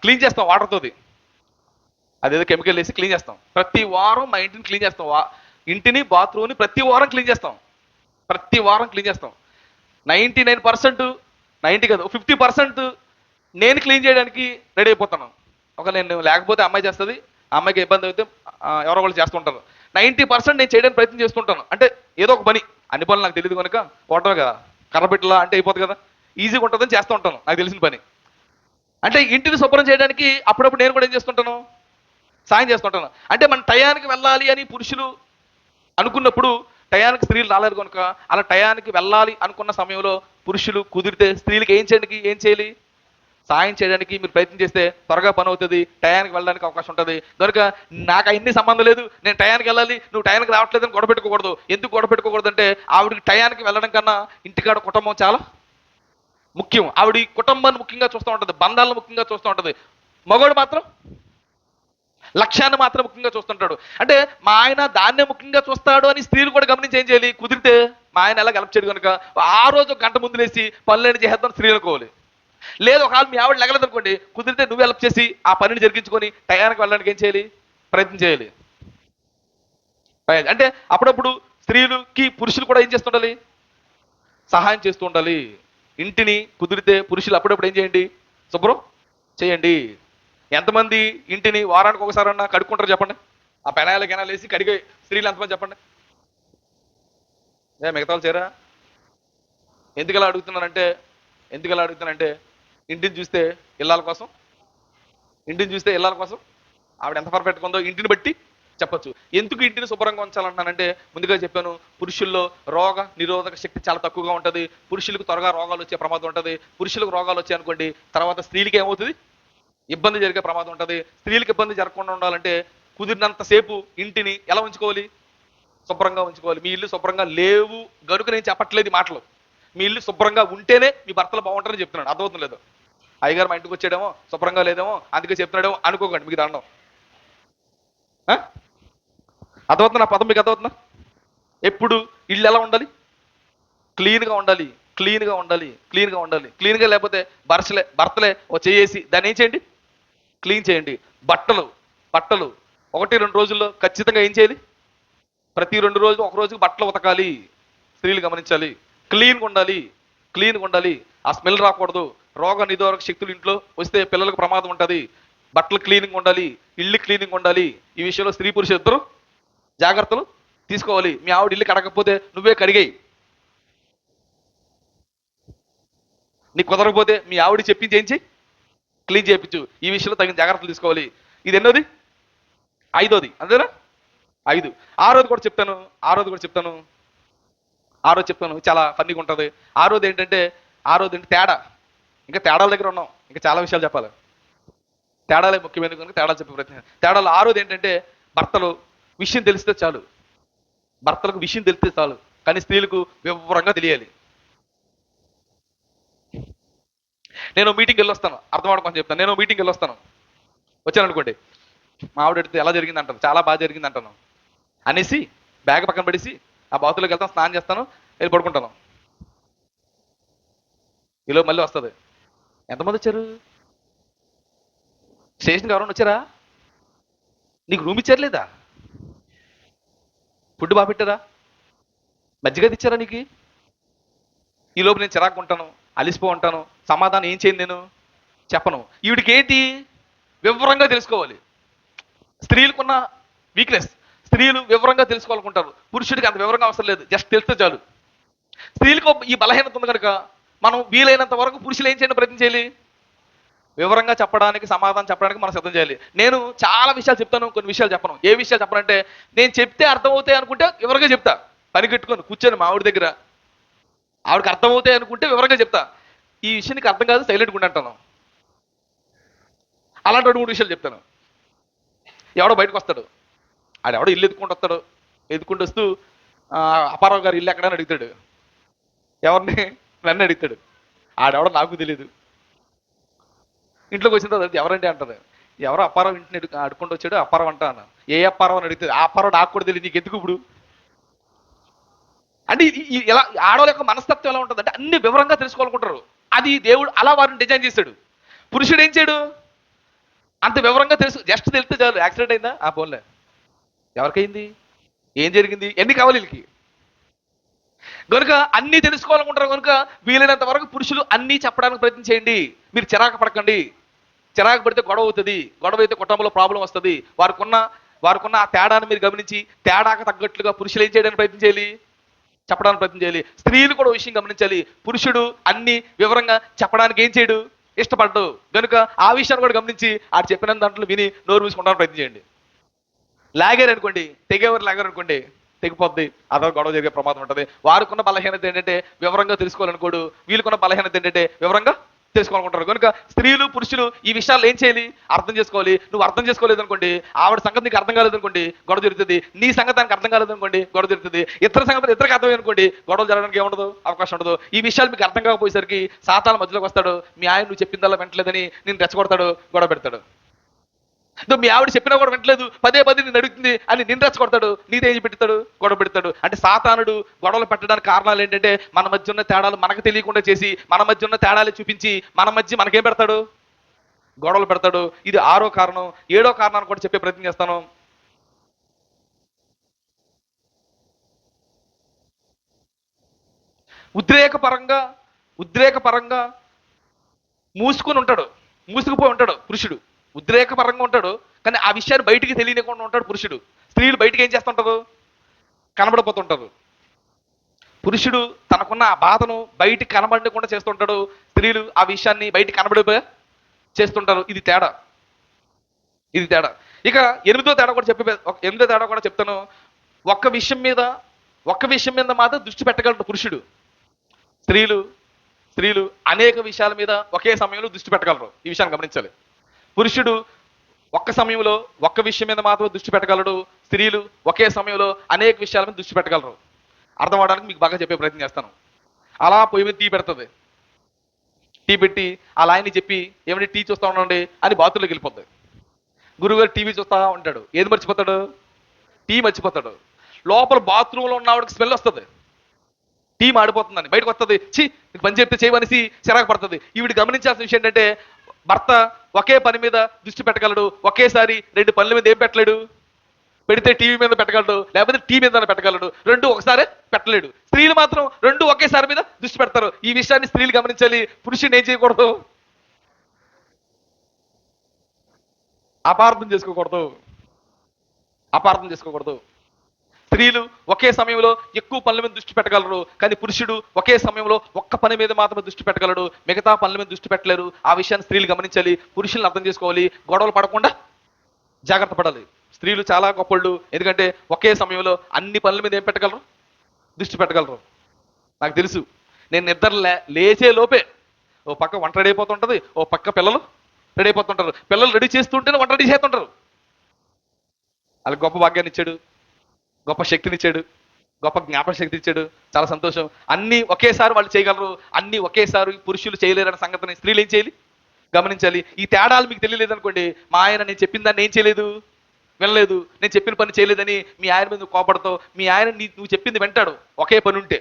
క్లీన్ చేస్తాం వాటర్తోది. అదేదో కెమికల్ వేసి క్లీన్ చేస్తాం. ప్రతి వారం మా ఇంటిని క్లీన్ చేస్తాం. ఇంటిని, బాత్రూమ్ని ప్రతి వారం క్లీన్ చేస్తాం. ప్రతి వారం క్లీన్ చేస్తాం. 99%, 90 కాదు, 50% నేను క్లీన్ చేయడానికి రెడీ అయిపోతాను. ఒక నేను లేకపోతే అమ్మాయి చేస్తుంది, ఆ అమ్మాయికి ఇబ్బంది అయితే ఎవరో వాళ్ళు చేస్తుంటారు. 90% నేను చేయడానికి ప్రయత్నం చేస్తుంటాను. అంటే ఏదో ఒక పని, అన్ని పనులు నాకు తెలియదు కనుక పోవటమే కదా, కర్రపెట్టలా అంటే అయిపోతుంది కదా, ఈజీగా ఉంటుందని చేస్తూ ఉంటాను నాకు తెలిసిన పని. అంటే ఇంటిని శుభ్రం చేయడానికి అప్పుడప్పుడు నేను కూడా ఏం చేస్తుంటాను, సాయం చేస్తుంటాను. అంటే మన టయానికి వెళ్ళాలి అని పురుషులు అనుకున్నప్పుడు టయానికి స్త్రీలు రాలేరు కనుక, అలా టయానికి వెళ్ళాలి అనుకున్న సమయంలో పురుషులు కుదిరితే స్త్రీలకు ఏం చేయాలి, సాయం చేయడానికి మీరు ప్రయత్నం చేస్తే త్వరగా పని అవుతుంది, టయానికి వెళ్ళడానికి అవకాశం ఉంటుంది. కనుక నాకు అన్ని సంబంధం లేదు, నేను టయానికి వెళ్ళాలి, నువ్వు టయానికి రావట్లేదని గొడవ పెట్టుకోకూడదు. ఎందుకు గొడవ పెట్టుకోకూడదు అంటే, ఆవిడకి టయానికి వెళ్ళడం కన్నా ఇంటికాడ కుటుంబం చాలా ముఖ్యం. ఆవిడ కుటుంబాన్ని ముఖ్యంగా చూస్తూ ఉంటుంది, బంధాలను ముఖ్యంగా చూస్తూ ఉంటుంది. మగవాడు మాత్రం లక్ష్యాన్ని మాత్రం ముఖ్యంగా చూస్తుంటాడు. అంటే మా ఆయన దాన్నే ముఖ్యంగా చూస్తాడు అని స్త్రీలు కూడా గమనించి ఏం చేయాలి, కుదిరితే మా ఆయన ఎలా గెలప చేయడు కనుక ఆ రోజు గంట ముందు లేసి పనులేని చేద్దాం స్త్రీలు అనుకోవాలి. లేదు ఒకవేళ మీ ఆవిడ లెగలేదు అనుకోండి, కుదిరితే నువ్వు హెల్ప్ చేసి ఆ పనిని జరిగించుకొని టయానికి వెళ్ళడానికి ఏం చేయాలి, ప్రయత్నం చేయాలి. అంటే అప్పుడప్పుడు స్త్రీలకి పురుషులు కూడా ఏం చేస్తుండాలి, సహాయం చేస్తూ ఉండాలి. ఇంటిని కుదిరితే పురుషులు అప్పుడప్పుడు ఏం చేయండి, శుభ్రం చేయండి. ఎంతమంది ఇంటిని వారానికి ఒకసారన్నా కడుక్కుంటారు చెప్పండి. ఆ పెనాయాల కెనాలు వేసి కడిగే స్త్రీలు ఎంతమంది చెప్పండి. మిగతా వాళ్ళు చేరా? ఎందుకు ఎలా అడుగుతున్నానంటే ఇంటిని చూస్తే ఇళ్ళాల కోసం ఆవిడ ఎంత పర్ఫెక్ట్గా ఉందో ఇంటిని బట్టి చెప్పొచ్చు. ఎందుకు ఇంటిని శుభ్రంగా ఉంచాలంటున్నానంటే, ముందుగా చెప్పాను, పురుషుల్లో రోగ నిరోధక శక్తి చాలా తక్కువగా ఉంటుంది. పురుషులకు త్వరగా రోగాలు వచ్చే ప్రమాదం ఉంటుంది. పురుషులకు రోగాలు వచ్చాయి అనుకోండి, తర్వాత స్త్రీలకి ఏమవుతుంది, ఇబ్బంది జరిగే ప్రమాదం ఉంటుంది. స్త్రీలకు ఇబ్బంది జరగకుండా ఉండాలంటే కుదిరినంత సేపు ఇంటిని ఎలా ఉంచుకోవాలి, శుభ్రంగా ఉంచుకోవాలి. మీ ఇల్లు శుభ్రంగా లేవు గనుక నేను చెప్పట్లేదు మాటలు. మీ ఇల్లు శుభ్రంగా ఉంటేనే మీ భర్తలు బాగుంటారని చెప్తున్నాడు. అర్థమవుతుంది లేదు, అయ్యగారు మా ఇంటికి వచ్చాడేమో శుభ్రంగా లేదేమో అందుకే చెప్తున్నాడేమో అనుకోకండి, మీకు దండం. అర్థమవుతున్నా పదం మీకు? అర్థమవుతున్నా? ఎప్పుడు ఇల్లు ఎలా ఉండాలి, క్లీన్గా ఉండాలి. క్లీన్గా లేకపోతే భర్తలే ఓ చేసి దాన్ని ఏం చేయండి, క్లీన్ చేయండి. బట్టలు 1-2 రోజుల్లో ఖచ్చితంగా ఏం చేయాలి, ప్రతి 2 రోజులు ఒక రోజుకి బట్టలు ఉతకాలి. స్త్రీలు గమనించాలి. క్లీన్గా ఉండాలి. ఆ స్మెల్ రాకూడదు. రోగ నిరోధక శక్తులు ఇంట్లో వస్తే పిల్లలకు ప్రమాదం ఉంటుంది. బట్టలు క్లీనింగ్ ఉండాలి, ఇల్లు క్లీనింగ్ ఉండాలి. ఈ విషయంలో స్త్రీ పురుషులు ఇద్దరు జాగ్రత్తలు తీసుకోవాలి. మీ ఆవిడ ఇల్లు కడగకపోతే నువ్వే కడిగేయి. నీకు కుదరకపోతే మీ ఆవిడ చెప్పించి ఏం చేయి, క్లీన్ చేయించు. ఈ విషయంలో తగిన జాగ్రత్తలు తీసుకోవాలి. ఇది ఎన్నోది, 5వది, అంతేనా? 5. 6వది కూడా చెప్తాను. ఆ రోజు చెప్తాను, చాలా ఫన్నీగా ఉంటుంది. ఆ రోజు ఏంటంటే తేడా. ఇంకా తేడాల దగ్గర ఉన్నాం, ఇంకా చాలా విషయాలు చెప్పాలి. తేడాలే ముఖ్యమైన కనుక తేడాలు చెప్పే ప్రయత్నం. తేడాలు ఆ రోజు ఏంటంటే, భర్తలకు విషయం తెలిస్తే చాలు, కానీ స్త్రీలకు వివరంగా తెలియాలి. నేను మీటింగ్కి వెళ్ళి వస్తాను, అర్థమవడం చెప్తాను. నేను మీటింగ్కి వెళ్ళి వస్తాను, వచ్చాను అనుకోండి, మా ఆవిడ అడిగితే ఎలా జరిగింది అంటాను, చాలా బాగా జరిగింది అంటాను అనేసి బ్యాగ్ పక్కన పడేసి ఆ బాతులోకి వెళ్తాను, స్నానం చేస్తాను, వెళ్ళి పడుకుంటాను. ఈలో మళ్ళీ వస్తుంది, ఎంతమంది వచ్చారు, స్టేషన్కి ఎవరైనా వచ్చారా, నీకు రూమ్ ఇచ్చారు లేదా, ఫుడ్ బాగా పెట్టారా, మజ్జిగ ఇచ్చారా నీకు. ఈ లోపు నేను చిరాకు ఉంటాను, అలిసిపో ఉంటాను, సమాధానం ఏం చేయండి, నేను చెప్పను. ఈవిడికి ఏంటి, వివరంగా తెలుసుకోవాలి. స్త్రీలకున్న వీక్నెస్, స్త్రీలు వివరంగా తెలుసుకోవాలనుకుంటారు, పురుషుడికి అంత వివరంగా అవసరం లేదు, జస్ట్ తెలిస్తే చాలు. స్త్రీలకు ఈ బలహీనత ఉంది కనుక మనం వీలైనంత వరకు పురుషులు ఏం చేయడం ప్రయత్నం చేయాలి, వివరంగా చెప్పడానికి, సమాధానం చెప్పడానికి మనం సిద్ధం చేయాలి. నేను చాలా విషయాలు చెప్తాను, కొన్ని విషయాలు చెప్పను. ఏ విషయాలు చెప్పనంటే, నేను చెప్తే అర్థమవుతాయి అనుకుంటే వివరంగా చెప్తా, పని కట్టుకొని కూర్చొని మా ఆవిడ దగ్గర, ఆవిడకి అర్థమవుతాయి అనుకుంటే వివరంగా చెప్తా. ఈ విషయం నీకు అర్థం కాదు, సైలెంట్గా ఉండి అంటాను. అలాంటి 2-3 విషయాలు చెప్తాను. ఎవడో బయటకు వస్తాడు, ఆడెవడో ఇల్లు ఎత్తుకుంటూ వస్తాడు, ఎత్తుకుంటూ వస్తూ అప్పారావు గారు ఇల్లు ఎక్కడని అడుగుతాడు. ఎవరిని, నన్ను అడుగుతాడు. ఆడెవడో నాకు తెలియదు. ఇంట్లోకి వచ్చిన తర్వాత ఎవరండి అంటారు. ఎవరో అప్పారావు ఇంటిని అడుక్కుంటూ వచ్చాడు, అప్పారావు అంటా అన్న. ఏ అప్పారావు అని అడుగుతుంది. ఆ అప్పారావు నాకు కూడా తెలియదు, నీకు ఎందుకు ఇప్పుడు అంటే. ఇలా ఆడవాళ్ళ యొక్క మనస్తత్వం ఎలా ఉంటుంది అంటే, అన్ని వివరంగా తెలుసుకోవాలనుకుంటారు. అది దేవుడు అలా వారిని డిజైన్ చేశాడు. పురుషుడు ఏం చేయడు, అంత వివరంగా తెలుసు, జస్ట్ తెలిస్తే చాలు. యాక్సిడెంట్ అయిందా, ఆ ఫోన్లే, ఎవరికైంది, ఏం జరిగింది, ఎన్ని కావాలి వీళ్ళకి. కనుక అన్నీ తెలుసుకోవాలనుకుంటారు కనుక వీలైనంత వరకు పురుషులు అన్నీ చెప్పడానికి ప్రయత్నం చేయండి. మీరు చిరాకు పడకండి, చిరాకు పడితే గొడవ అవుతుంది, గొడవ అయితే కుటుంబంలో ప్రాబ్లం వస్తుంది. వారికున్న ఆ తేడాన్ని మీరు గమనించి తేడాకు తగ్గట్లుగా పురుషులు ఏం చేయడానికి ప్రయత్నం చేయాలి, చెప్పడానికి ప్రయత్నం చేయాలి. స్త్రీలు కూడా విషయం గమనించాలి, పురుషుడు అన్ని వివరంగా చెప్పడానికి ఏం చేయడు, ఇష్టపడ్డు. కనుక ఆ విషయాన్ని కూడా గమనించి ఆడు చెప్పిన దాంట్లో విని నోరు మూసుకుంటానికి ప్రయత్నం చేయండి. లాగారు అనుకోండి, తెగేవారు లాగారు అనుకోండి, తెగిపోద్ది, అదో గొడవ జరిగే ప్రమాదం ఉంటుంది. వారికున్న బలహీనత ఏంటంటే వివరంగా తెలుసుకోవాలనుకోడు, వీళ్ళకున్న బలహీనత ఏంటంటే వివరంగా తెలుసుకోవాలనుకుంటారు. కనుక స్త్రీలు పురుషులు ఈ విషయాలు ఏం చేయాలి, అర్థం చేసుకోవాలి. నువ్వు అర్థం చేసుకోలేదు అనుకోండి, ఆవిడ సంగతి నీకు అర్థం కాలేదు అనుకోండి, గొడవ జరుగుతుంది. నీ సంగతి దానికి అర్థం కాలేదు అనుకోండి, గొడవ జరుగుతుంది. ఇతర సంగతి ఇతరికి అర్థం అనుకోండి, గొడవ జరగడానికి ఏముండదు, అవకాశం ఉండదు. ఈ విషయాలు మీకు అర్థం కాకపోయేసరికి సాతాను మధ్యలోకి వస్తాడు. మీ ఆయన నువ్వు చెప్పిందల్లా వెంటలేదని నేను రెచ్చగొడతాడు, గొడవ పెడతాడు. మీ ఆవిడ చెప్పినా కూడా వింటలేదు, పదే పదే నేను అడుగుతుంది అని నిన్ను రెచ్చగొడతాడు, నీదేం పెడతాడు, గొడవ పెడతాడు. అంటే సాతానుడు గొడవలు పెట్టడానికి కారణాలు ఏంటంటే, మన మధ్య ఉన్న తేడాలు మనకు తెలియకుండా చేసి, మన మధ్య ఉన్న తేడాలు చూపించి మన మధ్య మనకేం పెడతాడు, గొడవలు పెడతాడు. ఇది 6వ కారణం. 7వ కారణాన్ని కూడా చెప్పే ప్రయత్నం చేస్తాను. ఉద్రేకపరంగా మూసుకుని ఉంటాడు, మూసుకుపోయి ఉంటాడు పురుషుడు. ఉద్రేకపరంగా ఉంటాడు, కానీ ఆ విషయాన్ని బయటికి తెలియకుండా ఉంటాడు పురుషుడు. స్త్రీలు బయటికి ఏం చేస్తుంటారు, కనబడిపోతుంటారు. పురుషుడు తనకున్న ఆ బాధను బయటికి కనబడకుండా చేస్తుంటాడు, స్త్రీలు ఆ విషయాన్ని బయటికి కనబడిపోయి చేస్తుంటారు. ఇది తేడా, ఇది తేడా. ఇక 8వ తేడా కూడా చెప్తాను. ఒక్క విషయం మీద మాత్రం దృష్టి పెట్టగలడు పురుషుడు. స్త్రీలు అనేక విషయాల మీద ఒకే సమయంలో దృష్టి పెట్టగలరు. ఈ విషయాన్ని గమనించాలి. పురుషుడు ఒక్క విషయం మీద మాత్రం దృష్టి పెట్టగలడు, స్త్రీలు ఒకే సమయంలో అనేక విషయాల మీద దృష్టి పెట్టగలరు. అర్థం అవడానికి మీకు బాగా చెప్పే ప్రయత్నం చేస్తాను. అలా పొయ్యి మీద టీ పెడుతుంది, టీ పెట్టి ఆ లాయన్ని చెప్పి ఏమంటే టీ చూస్తా ఉండండి అని బాత్రూంలోకి వెళ్ళిపోద్ది. గురువుగారు టీవీ చూస్తా ఉంటాడు, ఏది మర్చిపోతాడు, టీ మర్చిపోతాడు. లోపల బాత్రూంలో ఉన్నవాడికి స్మెల్ వస్తుంది, టీ మాడిపోతుందని. బయటకు వస్తుంది, ఛీ నీకు పని చెప్తే చేయమనేసి చిరాకు పడుతుంది. ఈవిడ గమనించాల్సిన విషయం ఏంటంటే, భర్త ఒకే పని మీద దృష్టి పెట్టగలడు, ఒకేసారి 2 పనుల మీద ఏం పెట్టలేడు, పెడితే టీవీ మీద పెట్టగలడు, లేకపోతే టీవీ మీద పెట్టగలడు, 2 ఒకసారి పెట్టలేడు. స్త్రీలు మాత్రం 2 ఒకేసారి మీద దృష్టి పెడతారు. ఈ విషయాన్ని స్త్రీలు గమనించాలి. పురుషుని ఏం చేయకూడదు, అపార్థం చేసుకోకూడదు. స్త్రీలు ఒకే సమయంలో ఎక్కువ పనుల మీద దృష్టి పెట్టగలరు, కానీ పురుషుడు ఒకే సమయంలో ఒక్క పని మీద మాత్రమే దృష్టి పెట్టగలడు, మిగతా పనుల మీద దృష్టి పెట్టలేరు. ఆ విషయాన్ని స్త్రీలు గమనించాలి, పురుషులను అర్థం చేసుకోవాలి, గొడవలు పడకుండా జాగ్రత్త పడాలి. స్త్రీలు చాలా గొప్పళ్ళు, ఎందుకంటే ఒకే సమయంలో అన్ని పనుల మీద ఏం పెట్టగలరు, దృష్టి పెట్టగలరు. నాకు తెలుసు, నేను నిద్ర లేచే లోపే ఓ పక్క వంట రెడీ అయిపోతుంటది, ఓ పక్క పిల్లలు రెడీ అయిపోతుంటారు. పిల్లలు రెడీ చేస్తుంటేనే వంట రెడీ చేస్తుంటారు. వాళ్ళకి గొప్ప భాగ్యాన్ని ఇచ్చాడు, గొప్ప శక్తినిచ్చాడు. గొప్ప జ్ఞాపక శక్తి ఇచ్చాడు, చాలా సంతోషం. అన్నీ ఒకేసారి వాళ్ళు చేయగలరు, అన్నీ ఒకేసారి పురుషులు చేయలేరన్న సంగతిని స్త్రీలు ఏం చేయాలి, గమనించాలి. ఈ తేడాలు మీకు తెలియలేదు అనుకోండి, మా ఆయన నేను చెప్పిన దాన్ని ఏం చేయలేదు, వినలేదు, నేను చెప్పిన పని చేయలేదని మీ ఆయన మీద నువ్వు కోపడతావు. మీ ఆయన నువ్వు చెప్పింది వింటాడు ఒకే పని ఉంటే.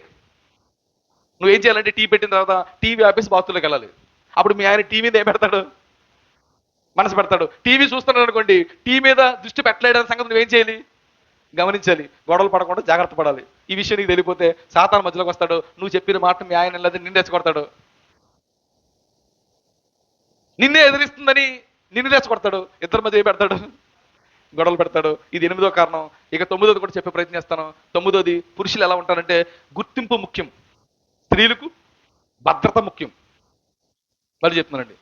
నువ్వేం చేయాలంటే టీ పెట్టిన తర్వాత టీవీ ఆపేసి బాత్రూంలోకి వెళ్ళాలి. అప్పుడు మీ ఆయన టీ మీద ఏం పెడతాడు, మనసు పెడతాడు. టీవీ చూస్తున్నాడు అనుకోండి, టీ మీద దృష్టి పెట్టలేడని సంగతి నువ్వేం చేయాలి, గమనించాలి. గొడవలు పడకుండా జాగ్రత్త పడాలి. ఈ విషయం నీకు తెలియపోతే సాతాను మధ్యలోకి వస్తాడు. నువ్వు చెప్పిన మాట మీ ఆయన లేదా నిన్ను రెచ్చగొడతాడు, నిన్నే ఎదిరిస్తుందని నిన్ను రెచ్చగొడతాడు, ఇద్దరి మధ్య పెడతాడు, గొడవలు పెడతాడు. ఇది 8వ కారణం. ఇక 9వది కూడా చెప్పే ప్రయత్నం చేస్తాను. 9వది, పురుషులు ఎలా ఉంటారంటే గుర్తింపు ముఖ్యం, స్త్రీలకు భద్రత ముఖ్యం. మళ్ళీ చెప్తున్నానండి,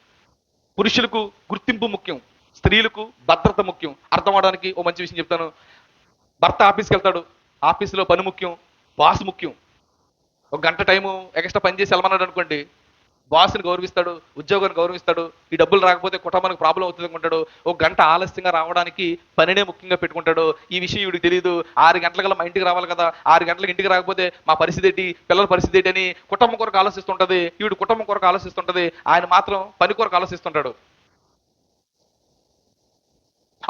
పురుషులకు గుర్తింపు ముఖ్యం, స్త్రీలకు భద్రత ముఖ్యం. అర్థం అవడానికి ఓ మంచి విషయం చెప్తాను. భర్త ఆఫీస్కి వెళ్తాడు, ఆఫీసులో పని ముఖ్యం, బాస్ ముఖ్యం. ఒక గంట టైము ఎక్స్ట్రా పని చేసి వెళ్ళమన్నాడు అనుకోండి, బాస్ని గౌరవిస్తాడు, ఉద్యోగాన్ని గౌరవిస్తాడు. ఈ డబ్బులు రాకపోతే కుటుంబానికి ప్రాబ్లం అవుతుంది అనుకుంటాడు. ఒక గంట ఆలస్యంగా రావడానికి పనినే ముఖ్యంగా పెట్టుకుంటాడు. ఈ విషయం వీడికి తెలియదు. 6 గంటలకల్లా మా ఇంటికి రావాలి కదా, 6 గంటలకు ఇంటికి రాకపోతే మా పరిస్థితి ఏంటి, పిల్లల పరిస్థితి ఏంటి అని కుటుంబం కొరకు ఆలోచిస్తుంటది. వీడు కుటుంబం కొరకు ఆలోచిస్తుంటది, ఆయన మాత్రం పని కొరకు ఆలోచిస్తుంటాడు.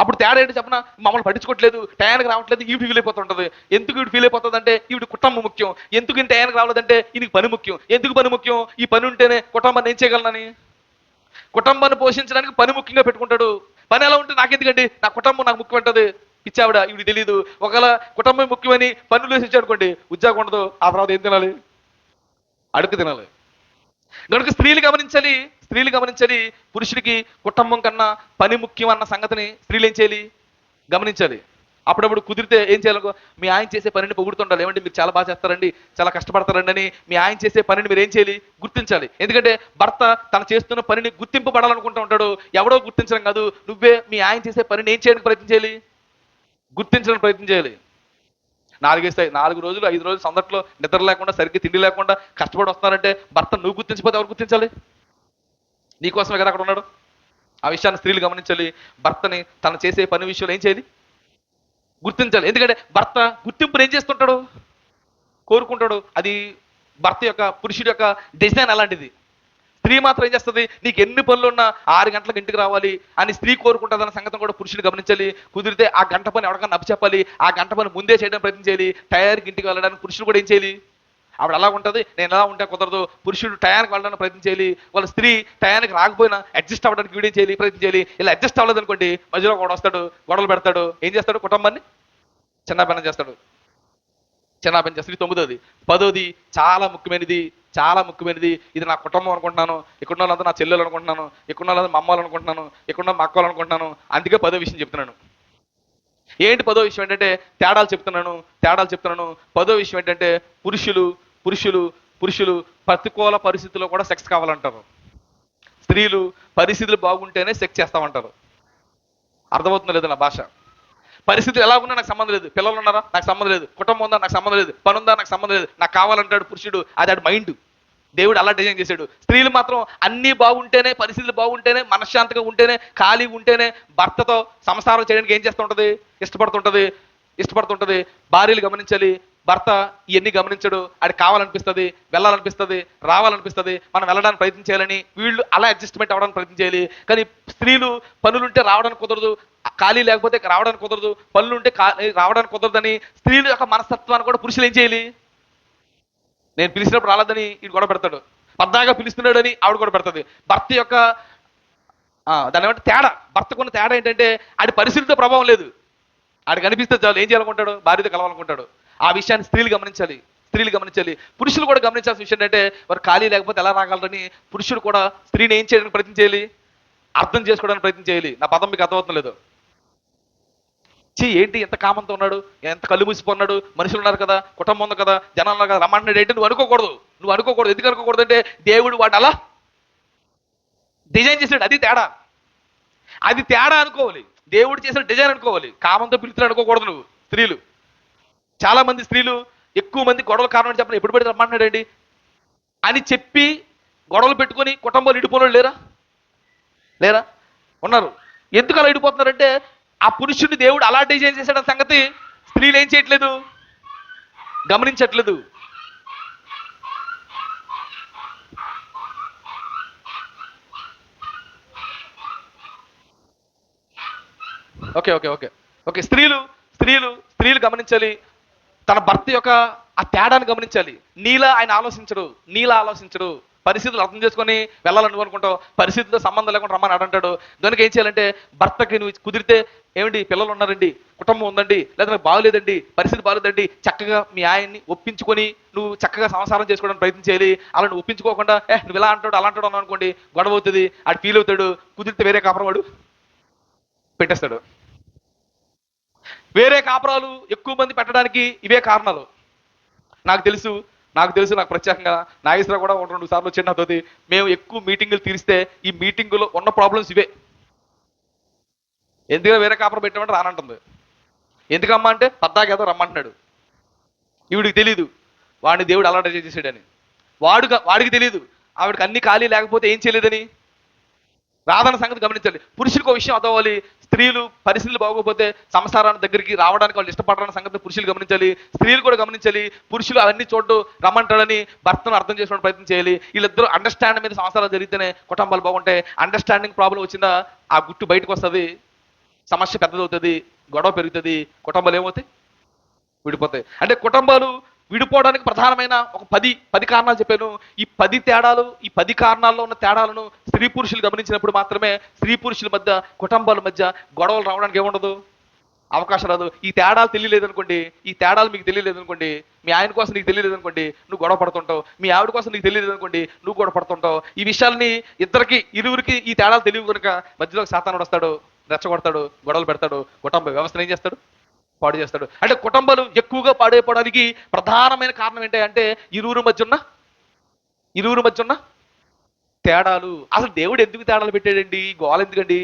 అప్పుడు తేడా ఏంటి చెప్పనా, మమ్మల్ని పట్టించుకోవట్లేదు, టయానికి రావట్లేదు, ఈవిడ ఫీల్ అయిపోతుంటది. ఎందుకు ఈవిడ ఫీల్ అయిపోతుంది అంటే ఈవిడ కుటుంబం ముఖ్యం. ఎందుకు ఇంత టయానికి రావలేదంటే ఈయనకి పని ముఖ్యం. ఎందుకు పని ముఖ్యం, ఈ పని ఉంటేనే కుటుంబాన్ని ఏం చేయగలనని, కుటుంబాన్ని పోషించడానికి పని ముఖ్యంగా పెట్టుకుంటాడు. పని ఎలా ఉంటే నాకెందుకండి, నా కుటుంబం నాకు ముఖ్యం అంటది. పిచ్చావిడ, ఈవిడ తెలియదు. ఒకవేళ కుటుంబం ముఖ్యమని పనులు వేసి ఇచ్చాడుకోండి, ఉద్యోగం ఉండదు. ఆ తర్వాత ఏం తినాలి, అడుగు తినాలి. కనుక స్త్రీలు గమనించాలి, పురుషుడికి కుటుంబం కన్నా పని ముఖ్యం అన్న సంగతిని స్త్రీలు ఏం చేయాలి, గమనించాలి. అప్పుడప్పుడు కుదిరితే ఏం చేయాలనుకో, మీ ఆయన చేసే పనిని పొగుడుతుండాలి. ఏమంటే మీరు చాలా బాగా చేస్తారండి, చాలా కష్టపడతారండి అని మీ ఆయన చేసే పనిని మీరు ఏం చేయాలి, గుర్తించాలి. ఎందుకంటే భర్త తను చేస్తున్న పనిని గుర్తింపబడాలనుకుంటూ ఉంటాడు. ఎవడో గుర్తించడం కాదు, నువ్వే మీ ఆయన చేసే పనిని ఏం చేయడానికి ప్రయత్నం చేయాలి, గుర్తించడానికి ప్రయత్నం చేయాలి. 4 రోజులు 5 రోజులు సందట్లో నిద్ర లేకుండా, సరిగ్గా తిండి లేకుండా కష్టపడి వస్తున్నారంటే భర్త నువ్వు గుర్తించిపోతే ఎవరు గుర్తించాలి, నీకోసమే కదా అక్కడ ఉన్నాడు. ఆ విషయాన్ని స్త్రీలు గమనించాలి. భర్తని తను చేసే పని విషయంలో ఏం చేయాలి, గుర్తించాలి. ఎందుకంటే భర్త గుర్తింపుని ఏం చేస్తుంటాడు, కోరుకుంటాడు. అది భర్త యొక్క, పురుషుడి యొక్క డిజైన్ అలాంటిది. స్త్రీ మాత్రం ఏం చేస్తుంది, నీకు ఎన్ని పనులు ఉన్నా 6 గంటలకు ఇంటికి రావాలి అని స్త్రీ కోరుకుంటుంది అన్న సంగతి కూడా పురుషుడు గమనించాలి. కుదిరితే ఆ గంట పని ఎవరికన్నా నచ్చచెప్పాలి, ఆ గంట పని ముందే చేయడానికి ప్రయత్నం చేయాలి. టయానికి ఇంటికి వెళ్ళడానికి పురుషుడు కూడా ఏం చేయాలి, ఆవిడ అలా ఉంటుంది, నేను ఎలా ఉంటే కుదరదు. పురుషుడు టయానికి వెళ్ళడానికి ప్రయత్నం చేయాలి. వాళ్ళ స్త్రీ టయానికి రాకపోయినా అడ్జస్ట్ అవ్వడానికి వీడియో చేయాలి, ప్రయత్నం చేయాలి. ఇలా అడ్జస్ట్ అవ్వలేదు అనుకోండి, మధ్యలో కూడా వస్తాడు, గొడవలు పెడతాడు. ఏం చేస్తాడు, కుటుంబాన్ని చిన్నపనం చేస్తాడు. 9వది. 10వది చాలా ముఖ్యమైనది, చాలా ముఖ్యమైనది. ఇది నా కుటుంబం అనుకుంటున్నాను, ఇక్కడ వాళ్ళంతా నా చెల్లెలు అనుకుంటున్నాను, ఇక్కడ వాళ్ళంతా మా అమ్మలు అనుకుంటున్నాను, ఇక్కడ మా అక్కలు అనుకుంటున్నాను. అందుకే 10వ విషయం చెప్తున్నాను. ఏంటి 10వ విషయం ఏంటంటే, తేడాలు చెప్తున్నాను. 10వ విషయం ఏంటంటే, పురుషులు ప్రతికూల పరిస్థితుల్లో కూడా సెక్స్ కావాలంటారు. స్త్రీలు పరిస్థితులు బాగుంటేనే సెక్స్ చేస్తామంటారు. అర్థమవుతుందో లేదో నా భాష. పరిస్థితులు ఎలా ఉన్నా నాకు సంబంధం లేదు, పిల్లలు ఉన్నారా నాకు సంబంధం లేదు, కుటుంబం ఉందా నాకు సంబంధం లేదు, పని ఉందా నాకు సంబంధం లేదు, నాకు కావాలంటాడు పురుషుడు. అది ఆడి మైండ్. దేవుడు అలా డిజైన్ చేశాడు. స్త్రీలు మాత్రం అన్నీ బాగుంటేనే, పరిస్థితులు బాగుంటేనే, మనశ్శాంతిగా ఉంటేనే, ఖాళీగా ఉంటేనే భర్తతో సంసారం చేయడానికి ఏం చేస్తుంటది, ఇష్టపడుతుంటది. భార్యలు గమనించాలి, భర్త ఇవన్నీ గమనించడు. అది కావాలనిపిస్తుంది, వెళ్ళాలనిపిస్తుంది, రావాలనిపిస్తుంది, మనం వెళ్ళడానికి ప్రయత్నం చేయాలని వీళ్ళు అలా అడ్జస్ట్మెంట్ అవ్వడానికి ప్రయత్నం చేయాలి. కానీ స్త్రీలు పనులుంటే రావడానికి కుదరదు, ఖాళీ లేకపోతే రావడానికి కుదరదు, పనులుంటే రావడానికి కుదరదని స్త్రీల యొక్క మనస్తత్వాన్ని కూడా పురుషులు ఏం చేయాలి, నేను పిలిచినప్పుడు రాలేదని వీడు గొడవ పెడతాడు, పద్దాగా పిలుస్తున్నాడు అని ఆవిడ కూడా పెడుతుంది. భర్త యొక్క దాని ఏమంటే తేడా, భర్తకున్న తేడా ఏంటంటే ఆడి పరిస్థితితో ప్రభావం లేదు, ఆడికి అనిపిస్తే చాలు ఏం చేయాలనుకుంటాడు, భార్యతో కలవాలనుకుంటాడు. ఆ విషయాన్ని స్త్రీలు గమనించాలి. పురుషులు కూడా గమనించాల్సిన విషయం ఏంటంటే, వారు ఖాళీ లేకపోతే ఎలా రాగలరని పురుషుడు కూడా స్త్రీని ఏం చేయడానికి ప్రయత్నం చేయాలి, అర్థం చేసుకోవడానికి ప్రయత్నం చేయాలి. నా పదం మీకు అర్థమవుతుంది లేదు? ఏంటి ఎంత కామంతో ఉన్నాడు, ఎంత కళ్ళు మూసిపోన్నాడు, మనుషులు ఉన్నారు కదా, కుటుంబం ఉంది కదా, జనాలు ఉన్నారు కదా, రమ్మంటున్నాడు ఏంటి, నువ్వు అనుకోకూడదు. ఎందుకు అనుకోకూడదు అంటే, దేవుడు వాడు అలా డిజైన్ చేశాడు. అది తేడా అనుకోవాలి, దేవుడు చేసిన డిజైన్ అనుకోవాలి. కామంతో పిలుస్తున్నాడు అనుకోకూడదు నువ్వు. స్త్రీలు, చాలా మంది స్త్రీలు ఎక్కువ మంది గొడవల కారణం చెప్పిన ఎప్పుడు పెడితే రమ్మంటున్నాడండి అని చెప్పి గొడవలు పెట్టుకొని కుటుంబాలు ఇడిపోయిన లేరా ఉన్నారు. ఎందుకు అలా ఇడిపోతున్నారంటే, ఆ పురుషుడిని దేవుడు అలా డిజైన్ చేశాడన్న సంగతి స్త్రీలు ఏం చేయట్లేదు, గమనించట్లేదు. ఓకే ఓకే ఓకే ఓకే స్త్రీలు స్త్రీలు స్త్రీలు గమనించాలి. తన భర్త యొక్క ఆ తేడాన్ని గమనించాలి. నీలా ఆయన ఆలోచించడు, నీలా ఆలోచించడు. పరిస్థితులు అర్థం చేసుకొని వెళ్ళాలని నువ్వు అనుకుంటావు, పరిస్థితులతో సంబంధం లేకుండా రమ్మని అడంటాడు. దానికి ఏం చేయాలంటే భర్తకి నువ్వు కుదిరితే, ఏమిటి పిల్లలు ఉన్నారండి, కుటుంబం ఉందండి, లేదా నాకు బాగోలేదండి, పరిస్థితి బాగోలేదండి, చక్కగా మీ ఆయన్ని ఒప్పించుకొని నువ్వు చక్కగా సంసారం చేసుకోవడానికి ప్రయత్నం చేయాలి. అలా నువ్వు ఒప్పించుకోకుండా నువ్వు ఇలా అంటాడు అలా అంటాడు అన్నావు అనుకోండి, గొడవ అవుతుంది, ఆడు ఫీల్ అవుతాడు, కుదిరితే వేరే కాపురం వాడు పెట్టేస్తాడు. వేరే కాపురాలు ఎక్కువ మంది పెట్టడానికి ఇవే కారణాలు. నాకు తెలుసు నాకు ప్రత్యేకంగా నాగేశ్వరరావు కూడా 1-2 సార్లు వచ్చిన నాతోటి, మేము ఎక్కువ మీటింగులు తీరిస్తే ఈ మీటింగులో ఉన్న ప్రాబ్లమ్స్ ఇవే. ఎందుకంటే వేరే కాపురం పెట్టామంటే రానంటుంది. ఎందుకమ్మా అంటే పద్దాకి ఏదో రమ్మంటున్నాడు. ఈవిడికి తెలీదు వాడిని దేవుడు అలర్ట్ చేసేసాడని. వాడికి తెలియదు ఆవిడకి అన్ని ఖాళీ లేకపోతే ఏం చేయలేదని. రాదన్న సంగతి గమనించాలి. పురుషులకు విషయం అదవ్వాలి. స్త్రీలు పరిస్థితులు బాగోకపోతే సంసారాన్ని దగ్గరికి రావడానికి వాళ్ళు ఇష్టపడరన్న సంగతి పురుషులు గమనించాలి, స్త్రీలు కూడా గమనించాలి. పురుషులు అవన్నీ చోటు రమ్మంటాడని భర్తను అర్థం చేసుకోవడానికి ప్రయత్నం చేయాలి. వీళ్ళిద్దరూ అండర్స్టాండ్ మీద సంసారాలు జరిగితేనే కుటుంబాలు బాగుంటాయి. అండర్స్టాండింగ్ ప్రాబ్లం వచ్చిందా ఆ గుట్టు బయటకు వస్తుంది, సమస్య పెద్దదవుతుంది, గొడవ పెరుగుతుంది, కుటుంబాలు ఏమవుతాయి, విడిపోతాయి. అంటే కుటుంబాలు విడిపోవడానికి ప్రధానమైన ఒక 10 కారణాలు చెప్పాను. ఈ 10 కారణాల్లో ఉన్న తేడాలను స్త్రీ పురుషులు గమనించినప్పుడు మాత్రమే స్త్రీ పురుషుల మధ్య, కుటుంబాల మధ్య గొడవలు రావడానికి ఏముండదు, అవకాశం రాదు. ఈ తేడాలు తెలియలేదనుకోండి, ఈ తేడాలు మీకు తెలియలేదనుకోండి, మీ ఆయన కోసం నీకు తెలియలేదనుకోండి, నువ్వు గొడవ పడుతుంటావు. మీ ఆవిడ కోసం నీకు తెలియలేదనుకోండి, నువ్వు గొడవ పడుతుంటావు. ఈ విషయాల్ని ఇరువురికి ఈ తేడాలు తెలియదు కనుక మధ్యలో సాతానుడు వస్తాడు, రెచ్చగొడతాడు, గొడవలు పెడతాడు, కుటుంబ వ్యవస్థను ఏం చేస్తాడు, పాడు చేస్తాడు. అంటే కుటుంబాలు ఎక్కువగా పాడైపోవడానికి ప్రధానమైన కారణం ఏంటంటే ఇరువురు మధ్య ఉన్న తేడాలు. అసలు దేవుడు ఎందుకు తేడాలు పెట్టాడండి, గోల ఎందుకండి,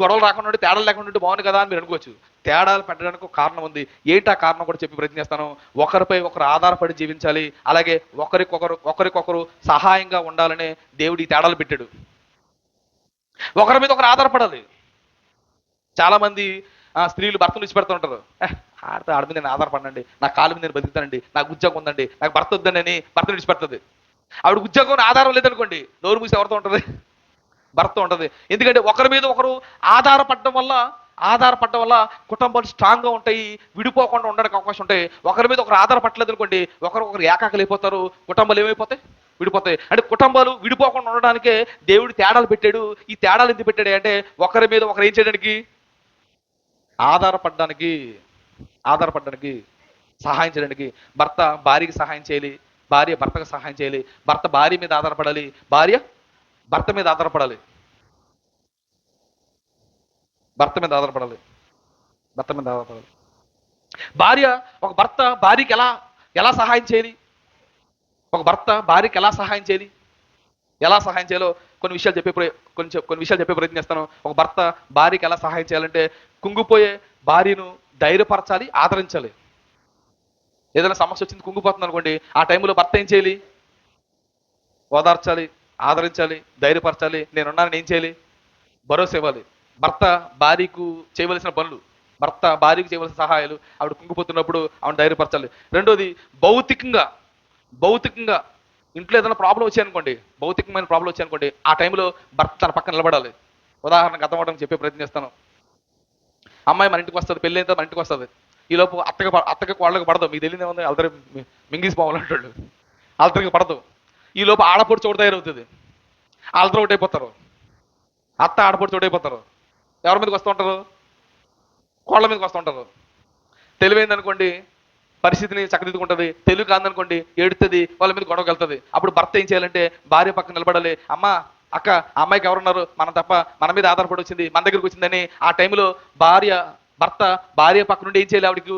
గొడవలు రాకుండా ఉంటే, తేడాలు లేకుండా ఉంటే బాగుంది కదా అని మీరు అనుకోవచ్చు. తేడాలు పెట్టడానికి ఒక కారణం ఉంది. ఏంటి ఆ కారణం కూడా చెప్పి ప్రయత్నం చేస్తాను. ఒకరిపై ఒకరు ఆధారపడి జీవించాలి, అలాగే ఒకరికొకరు సహాయంగా ఉండాలనే దేవుడు ఈ తేడాలు పెట్టాడు. ఒకరి మీద ఒకరు ఆధారపడాలి. చాలా మంది స్త్రీలు భర్తను విడిచిపెడుతుంటారు. ఆడి మీద నేను ఆధారపడండి, నా కాలు మీద నేను బతుకుతానండి, నాకు ఉద్యోగం ఉందండి, నాకు భర్త వద్దని భర్తను విడిచిపెడుతుంది. ఆవిడ ఉద్యోగం ఆధారం లేదనుకోండి, నోరు మూసి ఎవరితో ఉంటుంది, భర్త ఉంటుంది. ఎందుకంటే ఒకరి మీద ఒకరు ఆధారపడడం వల్ల కుటుంబాలు స్ట్రాంగ్గా ఉంటాయి, విడిపోకుండా ఉండడానికి అవకాశం ఉంటాయి. ఒకరి మీద ఒకరు ఆధారపడలేదు అనుకోండి, ఒకరు ఏకాకలు అయిపోతారు, కుటుంబాలు ఏమైపోతాయి, విడిపోతాయి. అంటే కుటుంబాలు విడిపోకుండా ఉండడానికే దేవుడు తేడాలు పెట్టాడు. ఈ తేడాలు ఎందుకు పెట్టాడు అంటే ఒకరి మీద ఒకరు ఏం చేయడానికి, ఆధారపడడానికి, సహాయం చేయడానికి. భర్త భార్యకి సహాయం చేయాలి, భార్య భర్తకు సహాయం చేయాలి. భర్త భార్య మీద ఆధారపడాలి, భార్య భర్త మీద ఆధారపడాలి. భార్య ఒక భర్త భార్యకి ఎలా సహాయం చేయాలి, ఎలా సహాయం చేయాలో కొన్ని విషయాలు చెప్పే ప్రయత్నం చేస్తాను. ఒక భర్త భార్యకి ఎలా సహాయం చేయాలంటే కుంగిపోయే భార్యను ధైర్యపరచాలి, ఆదరించాలి. ఏదైనా సమస్య వచ్చింది, కుంగిపోతుంది అనుకోండి, ఆ టైంలో భర్త ఏం చేయాలి, ఓదార్చాలి, ఆదరించాలి, ధైర్యపరచాలి. నేనున్నానని ఏం చేయాలి, భరోసా ఇవ్వాలి. భర్త భార్యకు చేయవలసిన పనులు, భర్త భార్యకు చేయవలసిన సహాయాలు, ఆవిడ కుంగిపోతున్నప్పుడు ఆవిడ ధైర్యపరచాలి. రెండోది భౌతికంగా ఇంట్లో ఏదైనా ప్రాబ్లం వచ్చాయనుకోండి, భౌతికమైన ప్రాబ్లం వచ్చాయనుకోండి, ఆ టైంలో భర్త తన పక్కన నిలబడాలి. ఉదాహరణకు అర్థం అవడం చెప్పే ప్రయత్నం చేస్తాను. అమ్మాయి మన ఇంటికి వస్తుంది, పెళ్ళి అయితే మన ఇంటికి వస్తుంది. ఈలోపు అత్తకి వాళ్ళకి పడదు, మీకు తెలియదు ఏముంది, అల్తరి మింగిసి పోవాలంటాడు, అల్తరికి పడదు. ఈలోపు ఆడపొడి చోటు తయారవుతుంది, అల్తరు ఒకటైపోతారు, అత్త ఆడపొడి చోటైపోతారు. ఎవరి మీదకి వస్తూ ఉంటారు, కోళ్ళ మీదకి వస్తూ ఉంటారు. తెలివైందనుకోండి పరిస్థితిని చక్కదిద్దుకుంటుంది, తెలివి కాదనుకోండి ఏడుతుంది, వాళ్ళ మీద గొడవకి వెళ్తుంది. అప్పుడు భర్త ఏం చేయాలంటే భార్య పక్కన నిలబడాలి. అమ్మ అక్క, ఆ అమ్మాయికి ఎవరున్నారు, మనం తప్ప, మన మీద ఆధారపడి వచ్చింది, మన దగ్గరికి వచ్చిందని. ఆ టైంలో భర్త భార్య పక్క నుండి ఏం చేయాలి, ఆవిడకు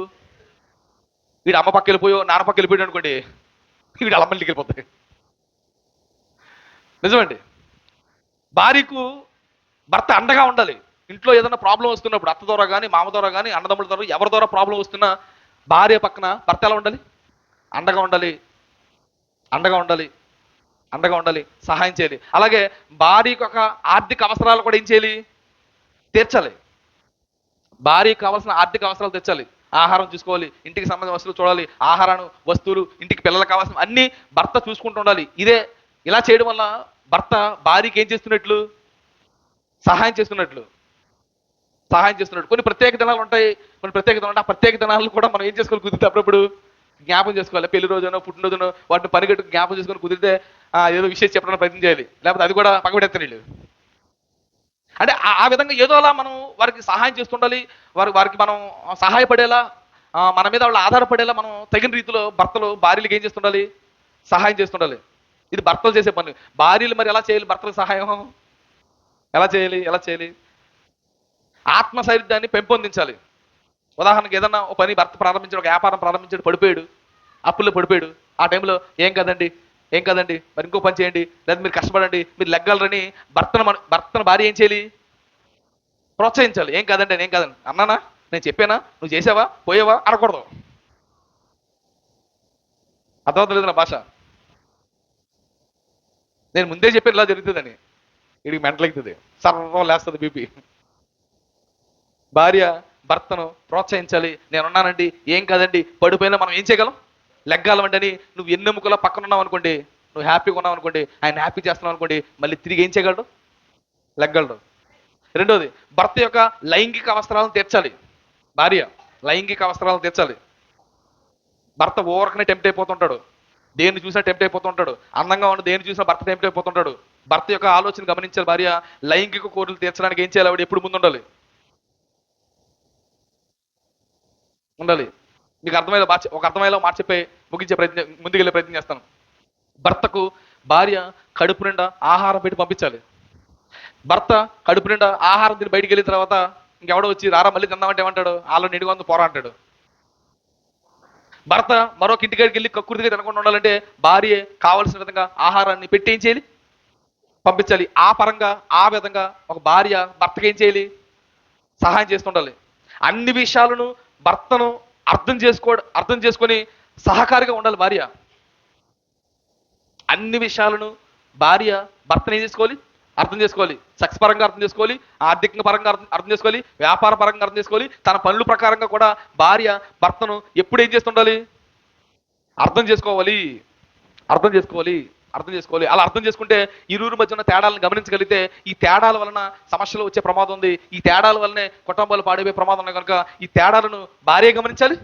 వీడు అమ్మ పక్క వెళ్ళిపోయో నాన్న పక్క వెళ్ళిపోయాడు అనుకోండి, వీడు అమ్మల్లికి వెళ్ళిపోతాయి. నిజమండి. భార్యకు భర్త అండగా ఉండాలి. ఇంట్లో ఏదైనా ప్రాబ్లం వస్తున్నప్పుడు అత్త ద్వారా కానీ, మామ ద్వారా కానీ, అన్నదమ్ముల ద్వారా, ఎవరి ద్వారా ప్రాబ్లం వస్తున్నా భార్య పక్కన భర్త ఎలా ఉండాలి, అండగా ఉండాలి, సహాయం చేయాలి. అలాగే భార్యకు ఒక ఆర్థిక అవసరాలు కూడా ఏం చేయాలి, తీర్చాలి. భార్యకు కావాల్సిన ఆర్థిక అవసరాలు తెచ్చాలి. ఆహారం చూసుకోవాలి, ఇంటికి సంబంధించిన వస్తువులు చూడాలి, ఆహారం వస్తువులు, ఇంటికి పిల్లలకు కావాల్సిన అన్ని భర్త చూసుకుంటూ ఉండాలి. ఇలా చేయడం వల్ల భర్త భార్యకి ఏం చేస్తున్నట్లు? సహాయం చేస్తున్నట్లు. కొన్ని ప్రత్యేక దినాలు ఉంటాయి, కొన్ని ప్రత్యేక దినాలు ఉంటాయి. ఆ ప్రత్యేక దినాలను కూడా మనం ఏం చేసుకోవాలి? కుదిరితే అప్పుడప్పుడు జ్ఞాపం చేసుకోవాలి. పెళ్లి రోజునో పుట్టినరోజునో వాటిని పనిగట్టు జ్ఞాపం చేసుకొని కుదిరితే ఏదో విషయం చెప్పడానికి ప్రయత్నం చేయాలి. లేకపోతే అది కూడా పక్కబెడతారు వీళ్ళు. అంటే ఆ విధంగా ఏదో అలా మనం వారికి సహాయం చేస్తుండాలి. వారికి మనం సహాయపడేలా, మన మీద వాళ్ళు ఆధారపడేలా మనం తగిన రీతిలో భర్తలు భార్యలకు ఏం చేస్తుండాలి? సహాయం చేస్తుండాలి. ఇది భర్తలు చేసే పని. భార్యలు మరి ఎలా చేయాలి భర్తలకు సహాయం? ఎలా చేయాలి? ఆత్మశైర్యాన్ని పెంపొందించాలి. ఉదాహరణకి ఏదన్నా ఒక పని భర్త ప్రారంభించాడు, ఒక వ్యాపారం పడిపోయాడు, అప్పుల్లో పడిపోయాడు. ఆ టైంలో ఏం కదండి మరి ఇంకో పని చేయండి, లేదా మీరు కష్టపడండి, మీరు లెగ్గలరని భర్తను భార్య ఏం చేయాలి? ప్రోత్సహించాలి. ఏం కాదండి అన్నానా, నేను చెప్పానా, నువ్వు చేసావా, పోయావా అనకూడదు. అర్థమవుతుంది లేదు నా భాష? నేను ముందే చెప్పాను ఇలా జరుగుతుందని. వీడికి మెంటలెక్కుతుంది, సర్వం లేస్తుంది బీపీ. భార్య భర్తను ప్రోత్సహించాలి. నేనున్నానండి, ఏం కాదండి, పడిపోయినా మనం ఏం చేయగలం? లెగ్గాలమండి అని నువ్వు ఎన్నెముకలో పక్కన ఉన్నావు అనుకోండి, నువ్వు హ్యాపీగా ఉన్నావు అనుకోండి, ఆయన హ్యాపీ చేస్తున్నావు అనుకోండి, మళ్ళీ తిరిగి ఏం చేయగలడు? లెగ్గలడు. రెండోది, భర్త యొక్క లైంగిక అవసరాలను తీర్చాలి. భార్య లైంగిక అవసరాలను తీర్చాలి. భర్త ఓవర్కనే టెంప్ట్ అయిపోతుంటాడు, దేన్ని చూసినా టెంప్ట్ అయిపోతుంటాడు, అందంగా ఉన్న దేన్ని చూసినా భర్త టెంప్ట్ అయిపోతుంటాడు. భర్త యొక్క ఆలోచన గమనించాలి భార్య. లైంగిక కోరికలు తీర్చడానికి ఏం చేయాలి? ఆవిడ ఎప్పుడు ముందుండాలి? ఉండాలి. మీకు అర్థమయ్యేలా మాట చెప్పే ముందుకెళ్ళే ప్రయత్నం చేస్తాను. భర్తకు భార్య కడుపు నిండా ఆహారం పెట్టి పంపించాలి. భర్త కడుపు నిండా ఆహారం తిని బయటికి వెళ్ళిన తర్వాత ఇంకెవడో వచ్చి రారా మళ్ళీ తిందామంటే ఏమంటాడు? ఆలో నిడిగా పోరా అంటాడు. భర్త మరొక ఇంటికాడికి వెళ్ళి కక్కుర్తిగా తినకుండా ఉండాలంటే భార్య కావలసిన విధంగా ఆహారాన్ని పెట్టి ఏం చేయాలి? పంపించాలి. ఆ విధంగా ఒక భార్య భర్తకి ఏం చేయాలి? సహాయం చేస్తుండాలి. అన్ని విషయాలను భర్తను అర్థం చేసుకొని సహకారిగా ఉండాలి భార్య. అన్ని విషయాలను భార్య భర్తను ఏం చేసుకోవాలి? అర్థం చేసుకోవాలి. సెక్స్ పరంగా అర్థం చేసుకోవాలి, ఆర్థిక పరంగా అర్థం చేసుకోవాలి, వ్యాపార పరంగా అర్థం చేసుకోవాలి. తన పనుల ప్రకారంగా కూడా భార్య భర్తను ఎప్పుడు ఏం చేస్తుండాలి? అర్థం చేసుకోవాలి. అలా అర్థం చేసుకుంటే ఇరువురి మధ్య ఉన్న తేడాలను గమనించగలిగితే ఈ తేడాల వలన సమస్యలు వచ్చే ప్రమాదం ఉంది. ఈ తేడాల వల్లనే కుటుంబాలు పాడైపోయే ప్రమాదం ఉన్నాయి. కనుక ఈ తేడాలను భార్య గమనించాలి,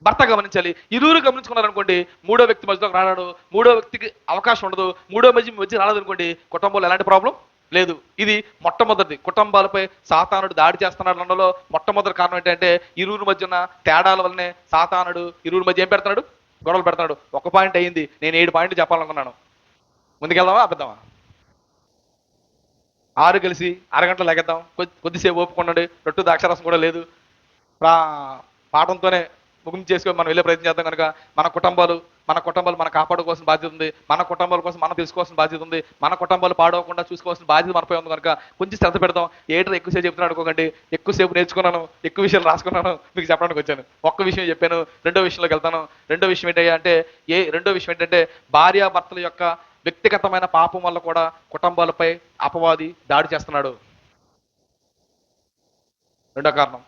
భర్త గమనించాలి. ఇరువురు గమనించుకున్నారనుకోండి, మూడో వ్యక్తి మధ్యలోకి రానాడు, మూడో వ్యక్తికి అవకాశం ఉండదు, మూడో మధ్య రాలేదు అనుకోండి, కుటుంబంలో ఎలాంటి ప్రాబ్లం లేదు. ఇది మొట్టమొదటిది. కుటుంబాలపై సాతానుడు దాడి చేస్తున్నాడు అనడంలో మొట్టమొదటి కారణం ఏంటంటే ఇరువురి మధ్య ఉన్న తేడాల వల్లనే సాతానుడు ఇరువురి మధ్య ఏం పెడుతున్నాడు? గొడవలు పెడుతున్నాడు. ఒక పాయింట్ అయ్యింది, నేను 7 పాయింట్లు చెప్పాలనుకున్నాను. ముందుకెళ్దామా అబద్దామా? 6 కలిసి అరగంటలు లెగద్దాం. కొద్దిసేపు ఓపుకుండండి, రొట్టు ద్రాక్షారసం కూడా లేదు. పాఠంతోనే ముగింపు చేసుకొని మనం వెళ్ళే ప్రయత్నం చేద్దాం. కనుక మన కుటుంబాలు మనం కాపాడుకోవాల్సిన బాధ్యత ఉంది. మన కుటుంబాల కోసం మనం తెలుసుకోవాల్సిన బాధ్యత ఉంది. మన కుటుంబాలు పాడవకుండా చూసుకోవాల్సిన బాధ్యత మనపై ఉంది. కనుక కొంచెం శ్రద్ధ పెడదాం. ఏటర్ ఎక్కువసేపు చెప్తున్నాడు అనుకోకండి, ఎక్కువసేపు నేర్చుకున్నాను, ఎక్కువ విషయాలు రాసుకున్నాను, మీకు చెప్పడానికి వచ్చాను. ఒక్క విషయం చెప్పాను, రెండో విషయంలోకి వెళ్తాను. రెండో విషయం ఏంటంటే భార్యాభర్తల యొక్క వ్యక్తిగతమైన పాపం వల్ల కూడా కుటుంబాలపై అపవాది దాడి చేస్తున్నాడు. రెండో కారణం,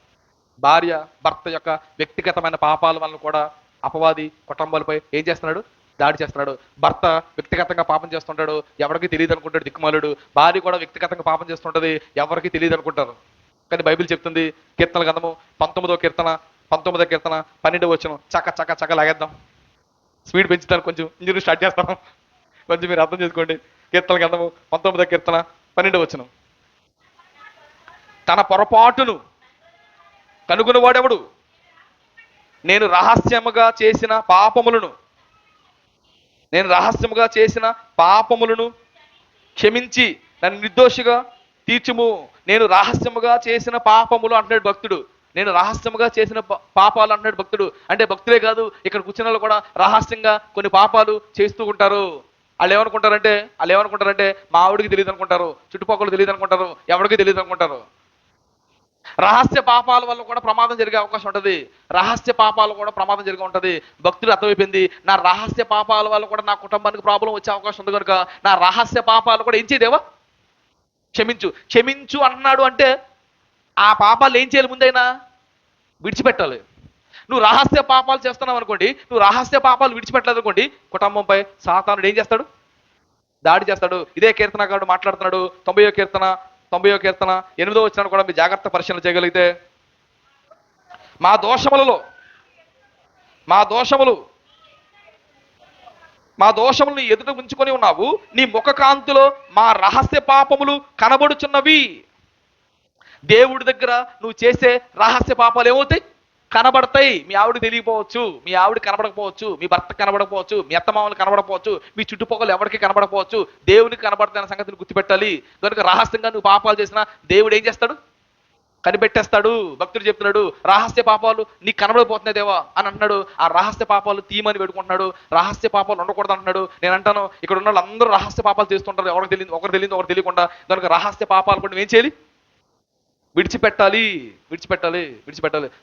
భార్య భర్త యొక్క వ్యక్తిగతమైన పాపాల వల్ల కూడా అపవాది కుటుంబాలపై ఏం చేస్తున్నాడు? దాడి చేస్తున్నాడు. భర్త వ్యక్తిగతంగా పాపం చేస్తుంటాడు, ఎవరికి తెలియదు అనుకుంటాడు దిక్కుమాలుడు. భార్య కూడా వ్యక్తిగతంగా పాపం చేస్తుంటది, ఎవరికి తెలియదు అనుకుంటారు. కానీ బైబిల్ చెప్తుంది, కీర్తనల గ్రంథము 19వ కీర్తన 12వ వచనం. చక్క లాగేద్దాం. స్పీడ్ పెంచుతాను, కొంచెం ఇంజనీర్ స్టార్ట్ చేస్తాను, కొంచెం మీరు అర్థం చేసుకోండి. కీర్తనల గ్రంథము 19వ కీర్తన 12వ వచనం. తన పొరపాటును కనుగొనవాడెవడు? నేను రహస్యముగా చేసిన పాపములను క్షమించి నన్ను నిర్దోషిగా తీర్చుము. నేను రహస్యముగా చేసిన పాపములు అంటున్నాడు భక్తుడు. నేను రహస్యముగా చేసిన పాపాలు అంటున్నాడు భక్తుడు. అంటే భక్తులే కాదు, ఇక్కడ కూర్చున్న వాళ్ళు కూడా రహస్యంగా కొన్ని పాపాలు చేస్తూ ఉంటారు. వాళ్ళు ఏమనుకుంటారంటే మా ఆవిడికి తెలియదు అనుకుంటారు, చుట్టుపక్కల తెలియదు అనుకుంటారు, ఎవరికి తెలియదు అనుకుంటారు. రహస్య పాపాల వల్ల కూడా ప్రమాదం జరిగే అవకాశం ఉంటుంది. భక్తుడు అర్థమైపోయింది, నా రహస్య పాపాల వల్ల కూడా నా కుటుంబానికి ప్రాబ్లం వచ్చే అవకాశం ఉంది. కనుక నా రహస్య పాపాలు కూడా ఏం చేయదేవా? క్షమించు అన్నాడు. అంటే ఆ పాపాలు ఏం చేయాలి? ముందైనా విడిచిపెట్టాలి. నువ్వు రహస్య పాపాలు చేస్తున్నావు అనుకోండి, నువ్వు రహస్య పాపాలు విడిచిపెట్టలేదు అనుకోండి, కుటుంబంపై సాతానుడు ఏం చేస్తాడు? దాడి చేస్తాడు. ఇదే కీర్తనకారుడు మాట్లాడుతున్నాడు. 90వ కీర్తన 8వ వచనాన్ని కూడా మీరు జాగ్రత్త పరిశీలన చేయగలిగితే, మా దోషములలో మా దోషములు మా దోషములను ఎదుట ఉంచుకొని ఉన్నావు, నీ ముఖకాంతిలో మా రహస్య పాపములు కనబడుచున్నవి. దేవుడి దగ్గర నువ్వు చేసే రహస్య పాపాలు ఏమవుతాయి? కనబడతాయి. మీ ఆవిడ తెలియకపోవచ్చు, మీ ఆవిడ కనబడకపోవచ్చు, మీ భర్త కనబడకపోవచ్చు, మీ అత్తమామలు కనబడకపోవచ్చు, మీ చుట్టుపక్కల ఎవరికి కనబడకపోవచ్చు, దేవునికి కనబడతాయన్న సంగతిని గుర్తుపెట్టాలి. కనుక రహస్యంగా నువ్వు పాపాలు చేసినా దేవుడు ఏం చేస్తాడు? కనిపెట్టేస్తాడు. భక్తుడు చెప్తున్నాడు, రహస్య పాపాలు నీకు కనబడిపోతున్నాయి దేవా అని అంటున్నాడు. ఆ రహస్య పాపాలు తీయమని పెట్టుకుంటున్నాడు. రహస్య పాపాలు ఉండకూడదు అంటున్నాడు. నేను అంటాను, ఇక్కడ ఉన్న వాళ్ళు అందరూ రహస్య పాపాలు చేస్తుంటారు, ఎవరికి తెలియదు, ఒకరు తెలియకుండా. కనుక రహస్య పాపాలు కూడా ఏం చేయాలి? విడిచిపెట్టాలి.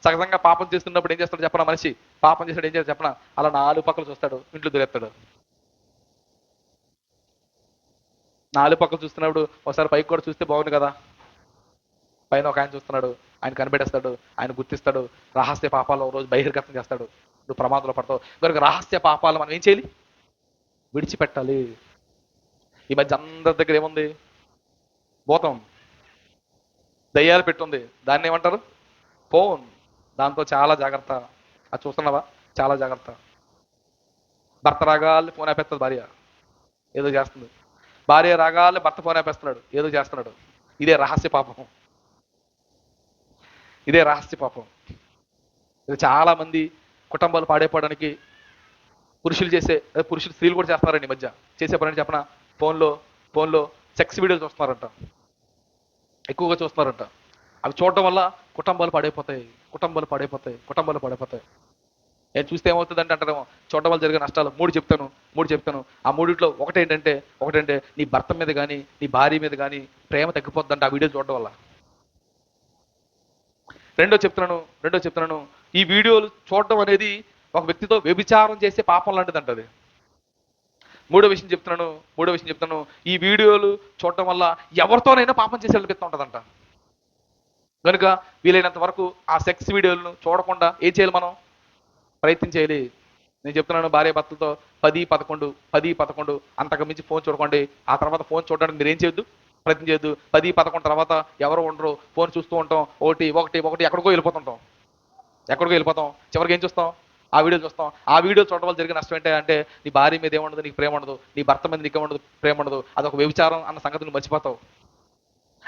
సహజంగా పాపం చేస్తున్నప్పుడు ఏం చేస్తాడు చెప్పనా? మనిషి పాపం చేస్తాడు ఏం చేస్తాడు చెప్పనా? అలా 4 పక్కలు చూస్తాడు, ఇంట్లో దొరేస్తాడు. 4 పక్కలు చూస్తున్నప్పుడు ఒకసారి పైకి కూడా చూస్తే బాగుంది కదా. పైన ఒక ఆయన చూస్తున్నాడు, ఆయన కనిపెట్టేస్తాడు, ఆయన గుర్తిస్తాడు. రహస్య పాపాలు ఒక రోజు బహిర్గతం చేస్తాడు, నువ్వు ప్రమాదంలో పడతావు. కనుక రహస్య పాపాలు మనం ఏం చేయాలి? విడిచిపెట్టాలి. ఈ మధ్య అందరి దగ్గర ఏముంది? భూతం, దయ్యాలు పెట్టుంది. దాన్ని ఏమంటారు? ఫోన్. దాంతో చాలా జాగ్రత్త. అది చూస్తున్నావా? చాలా జాగ్రత్త. భర్త రాగాలి ఫోన్ ఆపేస్తుంది భార్య, ఏదో చేస్తుంది. భార్య రాగాలి భర్త ఫోన్ ఆపేస్తున్నాడు, ఏదో చేస్తున్నాడు. ఇదే రహస్య పాపం. ఇది చాలా మంది కుటుంబాలు పాడైపోవడానికి పురుషులు స్త్రీలు కూడా చేస్తున్నారండి ఈ మధ్య. చేసే పని చెప్పనా? ఫోన్లో సెక్స్ వీడియోలు చూస్తున్నారంట, ఎక్కువగా చూస్తున్నారంట. అవి చూడటం వల్ల కుటుంబాలు పాడైపోతాయి. నేను చూస్తే ఏమవుతుందంటే అంటారేమో, చూడటం వల్ల జరిగే నష్టాలు మూడు చెప్తాను. ఆ మూడిట్లో ఒకటేంటంటే నీ భర్త మీద కానీ నీ భార్య మీద కానీ ప్రేమ తగ్గిపోద్దంట ఆ వీడియో చూడటం వల్ల. రెండో చెప్తున్నాను, ఈ వీడియోలు చూడటం అనేది ఒక వ్యక్తితో వ్యభిచారం చేసే పాపం లాంటిది అంటది. మూడో విషయం చెప్తున్నాను, ఈ వీడియోలు చూడటం వల్ల ఎవరితోనైనా పాపం చేసే అనిపిస్తూ ఉంటుందంట. కనుక వీలైనంత వరకు ఆ సెక్స్ వీడియోలను చూడకుండా ఏం చేయాలి? మనం ప్రయత్నం చేయాలి. నేను చెప్తున్నాను, భార్య భర్తలతో 10-11 అంతకు మించి ఫోన్ చూడకండి. ఆ తర్వాత ఫోన్ చూడడానికి మీరు ఏం చేయొద్దు? ప్రయత్నం చేయొద్దు. 10-11 తర్వాత ఎవరు ఉండరు, ఫోన్ చూస్తూ ఉంటాం. ఒకటి ఎక్కడికో వెళ్ళిపోతాం. చివరికి ఏం చూస్తాం? ఆ వీడియో చూస్తాం. ఆ వీడియో చూడడం వల్ల జరిగే నష్టం ఏంటంటే, నీ భార్య మీద ఏముండదు, నీకు ప్రేమ ఉండదు. నీ భర్త మీద నీకు ఏముండదు, ప్రేమ ఉండదు. అదొక వ్యభిచారం అన్న సంగతిని మర్చిపోతావు.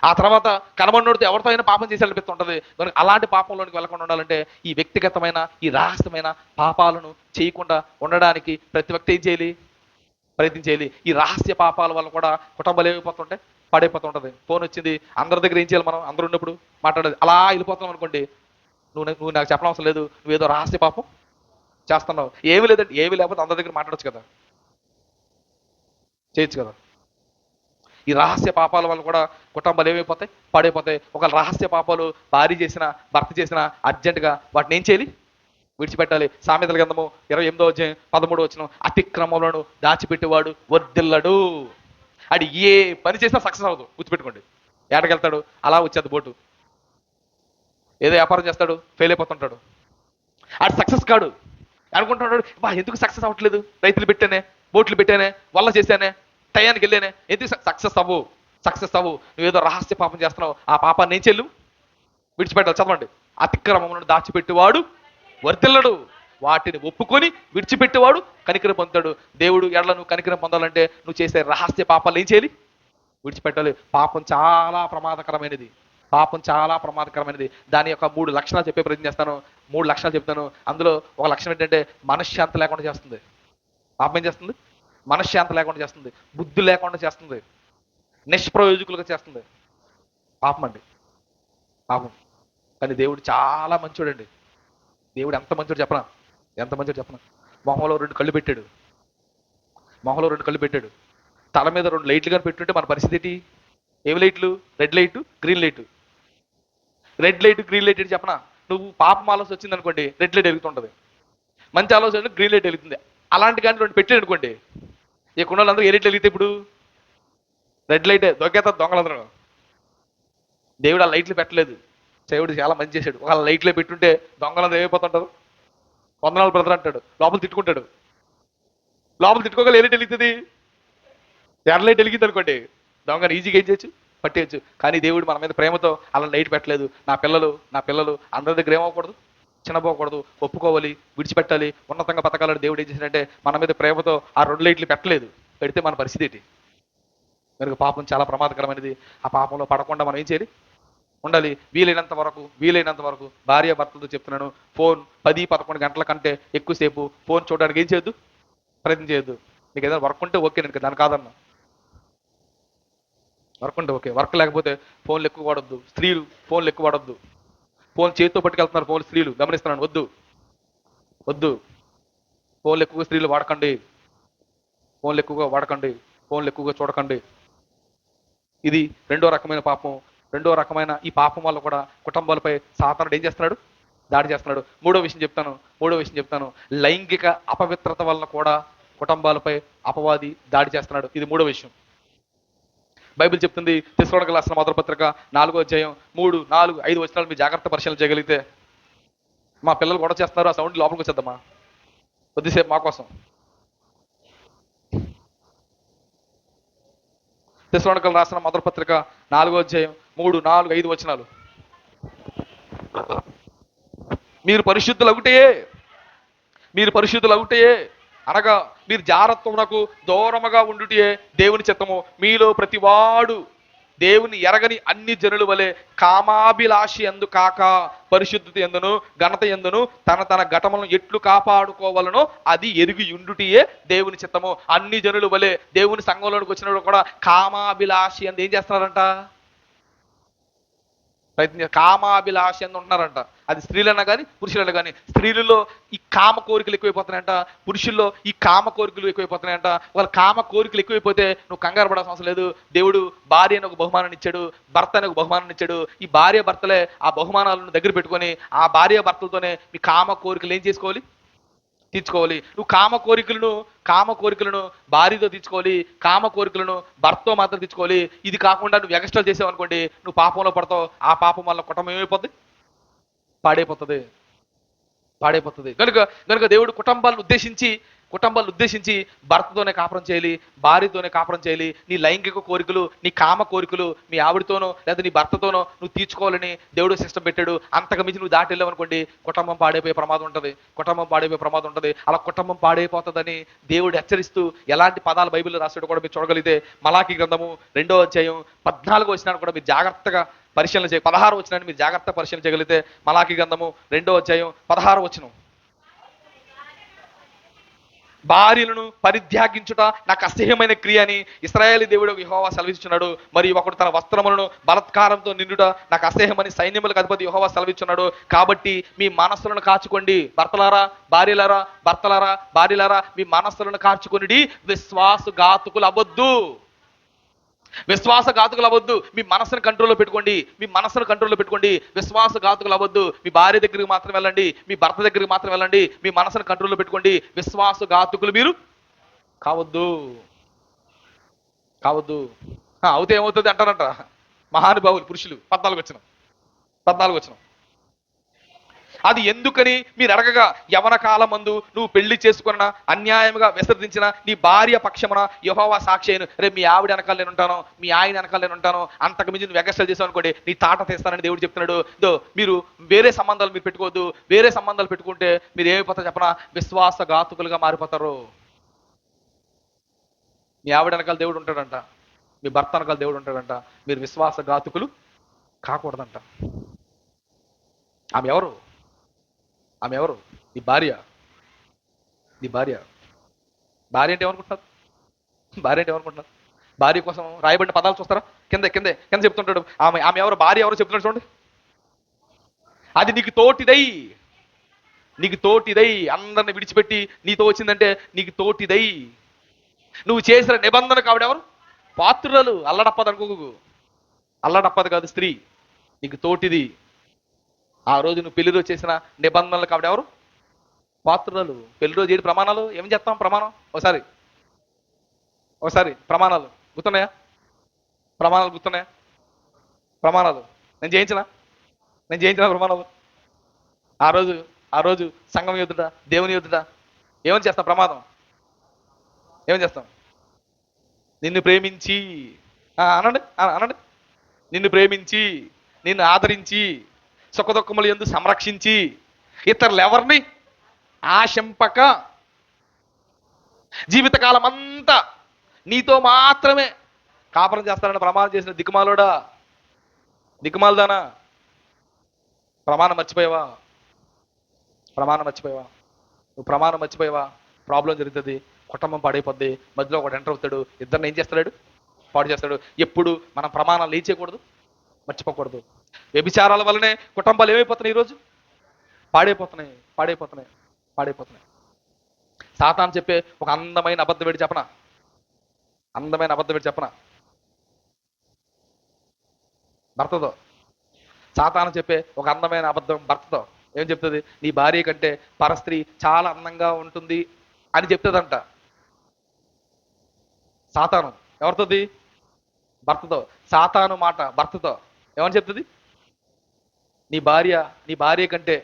ఆ తర్వాత కనబడినోడితో ఎవరితో అయినా పాపం చేసి అనిపిస్తుంటది. కనుక అలాంటి పాపంలోనికి వెళ్ళకుండా ఉండాలంటే ఈ వ్యక్తిగతమైన ఈ రహస్యమైన పాపాలను చేయకుండా ఉండడానికి ప్రతి వ్యక్తి ఏం చేయాలి? ప్రయత్నం చేయాలి. ఈ రహస్య పాపాల వల్ల కూడా కుటుంబాలు ఏమైపోతుంటాయి? పడైపోతుంటది. ఫోన్ వచ్చింది, అందరి దగ్గర ఏం చేయాలి? మనం అందరూ ఉన్నప్పుడు మాట్లాడేది అలా వెళ్ళిపోతున్నాం అనుకోండి, నువ్వు నాకు చెప్పనవసరం లేదు, నువ్వేదో రహస్య పాపం చేస్తున్నావు. ఏమి లేకపోతే అందరి దగ్గర మాట్లాడచ్చు కదా, చేయొచ్చు కదా. ఈ రహస్య పాపాల వల్ల కూడా కుటుంబాలు ఏమైపోతాయి? పడైపోతాయి. ఒక రహస్య పాపాలు భార్య చేసిన భర్త చేసిన అర్జెంటుగా వాటిని ఏం చేయాలి? విడిచిపెట్టాలి. సామెతల గ్రంథము 28-13 అతిక్రమములను దాచిపెట్టేవాడు వర్ధిల్లడు. అది ఏ పని చేసినా సక్సెస్ అవ్వదు, గుర్తుపెట్టుకోండి. ఏటకెళ్తాడు? అలా వచ్చేది బోటు. ఏదో వ్యాపారం చేస్తాడు, ఫెయిల్ అయిపోతుంటాడు. అది సక్సెస్ కాడు. అనుకుంటున్నాడు, ఎందుకు సక్సెస్ అవ్వట్లేదు? రైతులు పెట్టానే, బోట్లు పెట్టానే, వల్ల చేశానే, టయానికి వెళ్ళానే, ఎందుకు సక్సెస్ అవ్వు? నువ్వేదో రహస్య పాపం చేస్తున్నావు. ఆ పాపాన్ని ఏం చెల్లు? విడిచిపెట్టాలి. చదవండి. అతిక్రమములను దాచిపెట్టేవాడు వర్ధిల్లడు, వాటిని ఒప్పుకొని విడిచిపెట్టేవాడు కనికరం పొందుతాడు. దేవుడు ఎడల నువ్వు కనికరం పొందాలంటే నువ్వు చేసే రహస్య పాపాలు ఏం చేయాలి? విడిచిపెట్టాలి. పాపం చాలా ప్రమాదకరమైనది. దాని యొక్క 3 లక్షణాలు చెప్పే ప్రయత్నం చేస్తాను. 3 లక్షణాలు చెప్తాను. అందులో ఒక లక్షణం ఏంటంటే మనశ్శాంతి లేకుండా చేస్తుంది. పాపం ఏం చేస్తుంది? మనశ్శాంతి లేకుండా చేస్తుంది, బుద్ధి లేకుండా చేస్తుంది, నిష్ప్రయోజకులుగా చేస్తుంది. పాపం. కానీ దేవుడు చాలా మంచోడండి. దేవుడు ఎంత మంచోడు చెప్పనా? మొహంలో 2 కళ్ళు పెట్టాడు. తల మీద 2 లైట్లు కానీ పెట్టుంటే మన పరిస్థితి ఏంటి? ఏమి లైట్లు? Red light, green light. Green light ఏంటి చెప్పనా? నువ్వు పాపం ఆలోచన వచ్చింది అనుకోండి, రెడ్ లైట్ వెలుగుతుంటది. మంచి ఆలోచన గ్రీన్ లైట్ వెలుగుతుంది. అలాంటి కానీ 2 పెట్టాడు అనుకోండి, ఈ కుండలందరూ ఏ లైట్లు వెలిగితే ఇప్పుడు రెడ్ లైటే, దొంగేస్తారు దొంగలందరూ. దేవుడు ఆ లైట్లు పెట్టలేదు. దేవుడు చాలా మంచి చేశాడు. ఒక లైట్లో పెట్టుంటే దొంగలందరూ ఏమైపోతుంటారు? వందనాలు బ్రదర్ అంటాడు, లోపల తిట్టుకుంటాడు. లోపల తిట్టుకోగల ఏ లైట్ వెలుగుతుంది? ఎర్ర లైట్ వెలిగింది అనుకోండి, దొంగని ఈజీగా ఏం చేయొచ్చు, పట్టేయచ్చు. కానీ దేవుడు మన మీద ప్రేమతో అలా లైట్ పెట్టలేదు. నా పిల్లలు అందరి దగ్గర ఏమవ్వకూడదు, చిన్నపోకూడదు, ఒప్పుకోవాలి, విడిచిపెట్టాలి, ఉన్నతంగా బతకాలని దేవుడు ఏం చేసినట్టే మన మీద ప్రేమతో ఆ 2 లైట్లు పెట్టలేదు. పెడితే మన పరిస్థితి ఏంటి? కనుక పాపం చాలా ప్రమాదకరమైనది. ఆ పాపంలో పడకుండా మనం ఏం చేయాలి? ఉండాలి. వీలైనంత వరకు భార్య భర్తలతో చెప్తున్నాను, ఫోన్ 10-11 గంటల కంటే ఎక్కువసేపు ఫోన్ చూడడానికి ఏం చేయొద్దు, ప్రయత్నం చేయొద్దు. మీకు ఏదైనా వర్క్ ఉంటే ఓకే, నేను దాని కాదన్నా. వర్క్ ఉంటే ఓకే, వర్క్ లేకపోతే ఫోన్లు ఎక్కువ వాడొద్దు. స్త్రీలు ఫోన్లు ఎక్కువ వాడొద్దు. ఫోన్ చేతితో పట్టుకెళ్తున్నారు ఫోన్ స్త్రీలు, గమనిస్తున్నాను. వద్దు వద్దు, ఫోన్లు ఎక్కువగా స్త్రీలు వాడకండి. ఫోన్లు ఎక్కువగా వాడకండి, ఫోన్లు ఎక్కువగా చూడకండి. ఇది రెండో రకమైన పాపం. రెండో రకమైన ఈ పాపం వల్ల కూడా కుటుంబాలపై సాతానుడు ఏం చేస్తున్నాడు? దాడి చేస్తున్నాడు. మూడో విషయం చెప్తాను. లైంగిక అపవిత్రత వలన కూడా కుటుంబాలపై అపవాది దాడి చేస్తున్నాడు. ఇది మూడో విషయం. బైబిల్ చెప్తుంది, తెస్సలోనికీయులకు రాసిన మొదటి పత్రిక 4వ అధ్యాయం 3, 4, 5 వచనాలు మీరు జాగ్రత్త పరిశీలన చేయగలిగితే, మా పిల్లలు గొడవ చేస్తున్నారు, ఆ సౌండ్ లోపలికి వచ్చేద్దామా కొద్దిసేపు మా కోసం. తెస్సలోనికీయులకు రాసిన మొదటి పత్రిక 4వ అధ్యాయం 3, 4, 5 వచనాలు. మీరు పరిశుద్ధులగుటే అనగా మీరు జారత్వమునకు దూరముగా ఉండుటే దేవుని చిత్తము. మీలో ప్రతివాడు దేవుని ఎరగని అన్ని జనుల వలె కామాభిలాషి ఎందు కాక పరిశుద్ధత ఎందును ఘనత ఎందును తన ఘటములను ఎట్లు కాపాడుకోవాలనో అది ఎరిగి ఉండుటియే దేవుని చిత్తము. అన్ని జనుల వలె దేవుని సంఘంలోనికి వచ్చినప్పుడు కూడా కామాభిలాషి ఎందు ఏం చేస్తున్నారంట? కామాభిలాష అని ఉంటున్నారంట. అది స్త్రీలన్నా కానీ పురుషులన్నా కానీ. స్త్రీలలో ఈ కామ కోరికలు ఎక్కువైపోతున్నాయంట, పురుషుల్లో ఈ కామ కోరికలు ఎక్కువైపోతున్నాయంట. వాళ్ళ కామ కోరికలు ఎక్కువైపోతే నువ్వు కంగారు పడాల్సిన అవసరం లేదు. దేవుడు భార్య అని ఒక బహుమానాన్ని ఇచ్చాడు, భర్త అని ఒక బహుమానాన్ని ఇచ్చాడు. ఈ భార్య భర్తలే ఆ బహుమానాలను దగ్గర పెట్టుకొని ఆ భార్య భర్తలతోనే మీ కామ కోరికలు ఏం చేసుకోవాలి? తీర్చుకోవాలి. నువ్వు కామ కోరికలను భార్యతో తీర్చుకోవాలి, కామ కోరికలను భర్తతో మాత్రం తీర్చుకోవాలి. ఇది కాకుండా నువ్వు ఎక్స్ట్రా చేసావు అనుకోండి, నువ్వు పాపంలో పడతావు. ఆ పాపం వల్ల కుటుంబం ఏమైపోద్ది? పాడైపోతుంది. కనుక దేవుడు కుటుంబాలను ఉద్దేశించి భర్తతోనే కాపురం చేయాలి, భార్యతోనే కాపురం చేయాలి. నీ లైంగిక కోరికలు, నీ కామ కోరికలు మీ ఆవిడతోనో లేదా నీ భర్తతోనో నువ్వు తీర్చుకోవాలని దేవుడు సిస్టం పెట్టాడు. అంతకు మించి నువ్వు దాటి వెళ్ళావు అనుకోండి, కుటుంబం పాడైపోయే ప్రమాదం ఉంటుంది. అలా కుటుంబం పాడైపోతుందని దేవుడు హెచ్చరిస్తూ ఎలాంటి పదాలు బైబిల్లో రాసాడో కూడా మీరు చూడగలిగితే, మలాకి గ్రంథము 2వ అధ్యాయం 14 వచనాన్ని కూడా మీరు జాగ్రత్తగా పరిశీలన 16 వచనాన్ని మీరు జాగ్రత్త పరిశీలన చేయగలిగితే, మలాకి గ్రంథము 2వ అధ్యాయం 16 వచనం. భార్యలను పరిత్యాగించుట నాకు అసహ్యమైన క్రియ అని ఇశ్రాయేలు దేవుడు యెహోవా సెలవిస్తున్నాడు. మరియు ఒకడు తన వస్త్రములను బలత్కారంతో నిండుట నాకు అసహ్యమని సైన్యములకు అధిపతి యెహోవా సెలవిస్తున్నాడు. కాబట్టి మీ మనస్సులను కాచుకోండి, భార్యలారా మీ మనస్సులను కాచుకొనిడి, విశ్వాసఘాతుకులు అవ్వద్దు. మీ మనసును కంట్రోల్లో పెట్టుకోండి. విశ్వాసఘాతుకులు అవ్వద్దు. మీ భార్య దగ్గరికి మాత్రం వెళ్ళండి, మీ భర్త దగ్గరికి మాత్రం వెళ్ళండి. మీ మనసును కంట్రోల్లో పెట్టుకోండి. విశ్వాసఘాతుకులు మీరు కావద్దు. అవుతే ఏమవుతుంది అంటారంట మహానుభావులు పురుషులు. 14 వచనం. అది ఎందుకని మీరు అడగగా, యవన కాలమందు నువ్వు పెళ్లి చేసుకున్న అన్యాయముగా విసర్జించిన నీ భార్య పక్షమున యెహోవా సాక్షి అయిన. రేపు మీ ఆవిడ వెనకాల నేను ఉంటాను, మీ ఆయన వెనకాల నేను ఉంటాను. అంతకు మించి నువ్వు ఎగస్ట్రా చేసావు అనుకోండి, నీ తాట తీస్తానని దేవుడు చెప్తున్నాడు. మీరు వేరే సంబంధాలు మీరు పెట్టుకోవద్దు. వేరే సంబంధాలు పెట్టుకుంటే మీరు ఏమైపోతారో చెప్పనా? విశ్వాసఘాతుకులుగా మారిపోతారు. మీ ఆవిడ వెనకాల దేవుడు ఉంటాడంట, మీ భర్త వెనకాల దేవుడు ఉంటాడంట. మీరు విశ్వాసఘాతుకులు కాకూడదంట. ఆమె ఎవరు? నీ భార్య. భార్య అంటే ఏమనుకుంటున్నారు? భార్య కోసం రాయబడిన పదాలు చూస్తారా? కింద చెప్తుంటాడు. ఆమె ఎవరు, భార్య ఎవరో చెప్తున్నాడు చూడండి. అది నీకు తోటిదై అందరిని విడిచిపెట్టి నీతో వచ్చిందంటే నీకు తోటిదై. నువ్వు చేసిన నిబంధనకు ఆవిడెవరు? పాత్రురాలు. అల్లడప్పదు అనుకోకు, అల్లడప్పదు కాదు స్త్రీ, నీకు తోటిది. ఆ రోజు నువ్వు పెళ్లి రోజు చేసిన నిబంధనలకు ఆవిడెవరు? పాత్రురాలు. పెళ్లి రోజు ఏంటి ప్రమాణాలు? ఏం చేస్తాం ప్రమాణం? ఒకసారి ప్రమాణాలు గుర్తున్నాయా? ప్రమాణాలు నేను చేయించిన ప్రమాణాలు. ఆ రోజు ఆ రోజు సంఘం ఎదుట, దేవుని ఎదుట ఏమని చేస్తాం? ప్రమాదం ఏమని చేస్తాం? నిన్ను ప్రేమించి, అనండి, అనండి. నిన్ను ప్రేమించి, నిన్ను ఆదరించి, సుఖదుఖములు యందు సంరక్షించి, ఇతరులు ఎవరిని ఆశింపక జీవితకాలం అంతా నీతో మాత్రమే కాపురం చేస్తానని ప్రమాణం చేసిన దిక్కుమాలోడా, దిక్కుమాలదానా, ప్రమాణం మర్చిపోయావా? ప్రమాణం మర్చిపోయావా? నువ్వు ప్రమాణం మర్చిపోయావా? ప్రాబ్లం జరుగుతుంది, కుటుంబం పాడైపోద్ది, మధ్యలో ఒకటి ఎంటర్ అవుతాడు, ఇద్దరిని ఏం చేస్తాడు? పాడు చేస్తాడు. ఎప్పుడు మనం ప్రమాణాలు లేచేయకూడదు, మర్చిపోకూడదు. వ్యభిచారాల వల్లనే కుటుంబాలు ఏమైపోతున్నాయి ఈరోజు? పాడైపోతున్నాయి, పాడైపోతున్నాయి, పాడైపోతున్నాయి. సాతాను చెప్పే ఒక అందమైన అబద్ధం ఏంటి చెప్పనా? అందమైన అబద్ధం ఏంటి చెప్పనా? భర్తతో సాతాను చెప్పే ఒక అందమైన అబద్ధం భర్తతో ఏం చెప్తుంది? నీ భార్య కంటే పరస్త్రీ చాలా అందంగా ఉంటుంది అని చెప్తుందంట సాతాను. ఎవరితోది? భర్తతో. సాతాను మాట భర్తతో ఏమని చెప్తుంది? నీ భార్య కంటే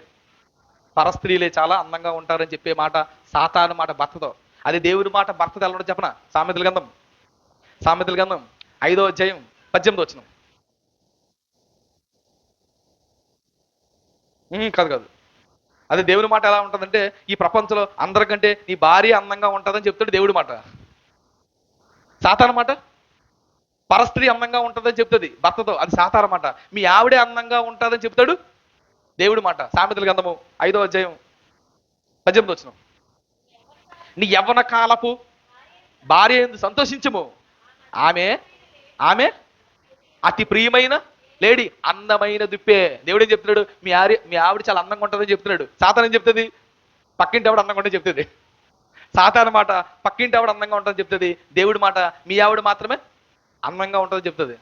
పరస్త్రీలే చాలా అందంగా ఉంటారని చెప్పే మాట సాతాను మాట భర్తతో. అది దేవుని మాట భర్తతో ఎలా ఉండదు చెప్పనా? సామెతల గ్రంథం 5వ అధ్యాయం 18వ వచనం. కాదు. అది దేవుని మాట ఎలా ఉంటుందంటే, ఈ ప్రపంచంలో అందరికంటే నీ భార్య అందంగా ఉంటుందని చెప్తాడు దేవుడి మాట. సాతాను మాట పరస్త్రీ అందంగా ఉంటుందని చెప్తుంది భర్తతో, అది సాతాను మాట. మీ ఆవిడే అందంగా ఉంటుందని చెప్తాడు దేవుడి మాట. సామెతల గ్రంథము 5వ అధ్యాయం 18వ వచనం. నీ యవ్వన కాలపు భార్య యందు సంతోషించము, ఆమె ఆమె అతి ప్రియమైన లేడీ, అందమైన దుప్పే. దేవుడు ఏం చెప్తున్నాడు? మీ ఆవిడ చాలా అందంగా ఉంటుందని చెప్తున్నాడు. సాతాను ఏం చెప్తుంది? పక్కింటి ఆవిడ అందంగా ఉంటుందని చెప్తుంది. సాతాను మాట పక్కింటి ఆవిడ అందంగా ఉంటుందని చెప్తుంది. దేవుడి మాట మీ ఆవిడ మాత్రమే అందంగా ఉంటుందని చెప్తుంది.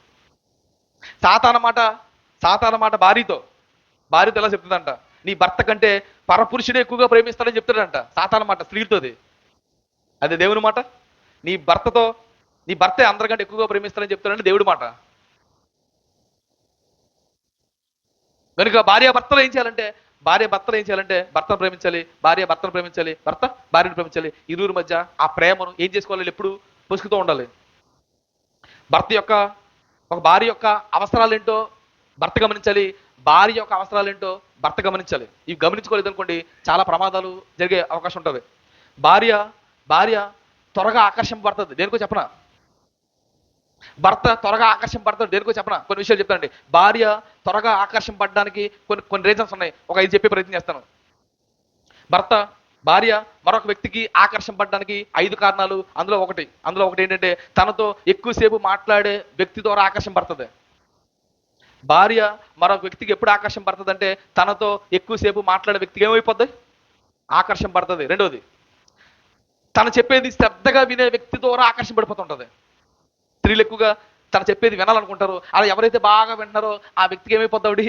సాతాను మాట భార్యతో ఎలా చెప్తుందంట? నీ భర్త కంటే పరపురుషుడే ఎక్కువగా ప్రేమిస్తాడని చెప్తాడంట సాతాను మాట స్త్రీలతోది. అదే దేవుని మాట. నీ భర్తే అందరికంటే ఎక్కువగా ప్రేమిస్తాడని చెప్తాడంటే దేవుడి మాట. కనుక భార్య భర్తలు ఏం చేయాలంటే భర్తను ప్రేమించాలి, భార్య భర్తను ప్రేమించాలి, భర్త భార్యను ప్రేమించాలి. ఇరువురి మధ్య ఆ ప్రేమను ఏం చేసుకోవాలి? ఎప్పుడు పొసుకుతూ ఉండాలి. ఒక భార్య యొక్క అవసరాలు ఏంటో భర్త గమనించాలి, భార్య యొక్క అవసరాలు ఏంటో భర్త గమనించాలి. ఇవి గమనించుకోలేదు అనుకోండి, చాలా ప్రమాదాలు జరిగే అవకాశం ఉంటుంది. భార్య త్వరగా ఆకర్షింపబడుతుంది. దేనికో చెప్పనా? భర్త త్వరగా ఆకర్షింపబడతాడు. దేనికో చెప్పనా? కొన్ని విషయాలు చెప్తానండి. భార్య త్వరగా ఆకర్షింపబడడానికి కొన్ని రీజన్స్ ఉన్నాయి. ఒక 5 చెప్పే ప్రయత్నం చేస్తాను. భార్య మరొక వ్యక్తికి ఆకర్షింపబడడానికి 5 కారణాలు. అందులో ఒకటి ఏంటంటే, తనతో ఎక్కువసేపు మాట్లాడే వ్యక్తి ద్వారా ఆకర్షింపబడుతుంది. భార్య మరొక వ్యక్తికి ఎప్పుడు ఆకర్షింపబడుతుంది అంటే, తనతో ఎక్కువసేపు మాట్లాడే వ్యక్తికి ఏమైపోద్ది? ఆకర్షింపబడుతుంది. రెండోది, తను చెప్పేది శ్రద్ధగా వినే వ్యక్తి ద్వారా ఆకర్షింపబడిపోతుంటది. స్త్రీలు ఎక్కువగా తను చెప్పేది వినాలనుకుంటారు. అలా ఎవరైతే బాగా వింటున్నారో ఆ వ్యక్తికి ఏమైపోద్దావిడి?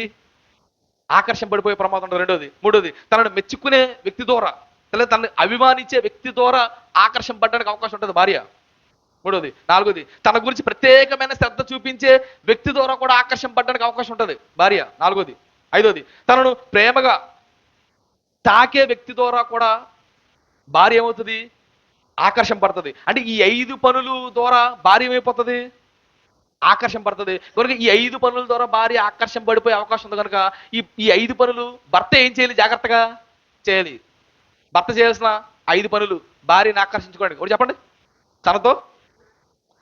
ఆకర్షింపబడిపోయే ప్రమాదం ఉంటుంది. మూడోది, తనను మెచ్చుకునే వ్యక్తి ద్వారా, లేదా తనని అభిమానించే వ్యక్తి ద్వారా ఆకర్షింపబడడానికి అవకాశం ఉంటుంది భార్య. నాలుగోది, తన గురించి ప్రత్యేకమైన శ్రద్ధ చూపించే వ్యక్తి ద్వారా కూడా ఆకర్షింపబడడానికి అవకాశం ఉంటుంది భార్య. ఐదోది, తనను ప్రేమగా తాకే వ్యక్తి ద్వారా కూడా భార్య ఏమవుతుంది? ఆకర్షింపబడుతుంది. అంటే ఈ 5 పనులు ద్వారా భార్య ఏమైపోతుంది? ఆకర్షింపబడుతుంది. కనుక ఈ 5 పనుల ద్వారా భార్య ఆకర్షింపబడిపోయే అవకాశం ఉంది. కనుక ఈ 5 పనులు భర్త ఏం చేయాలి? జాగ్రత్తగా చేయాలి. భర్త చేయాల్సిన 5 పనులు భార్యని ఆకర్షించుకోండి. ఒకటి చెప్పండి. తనతో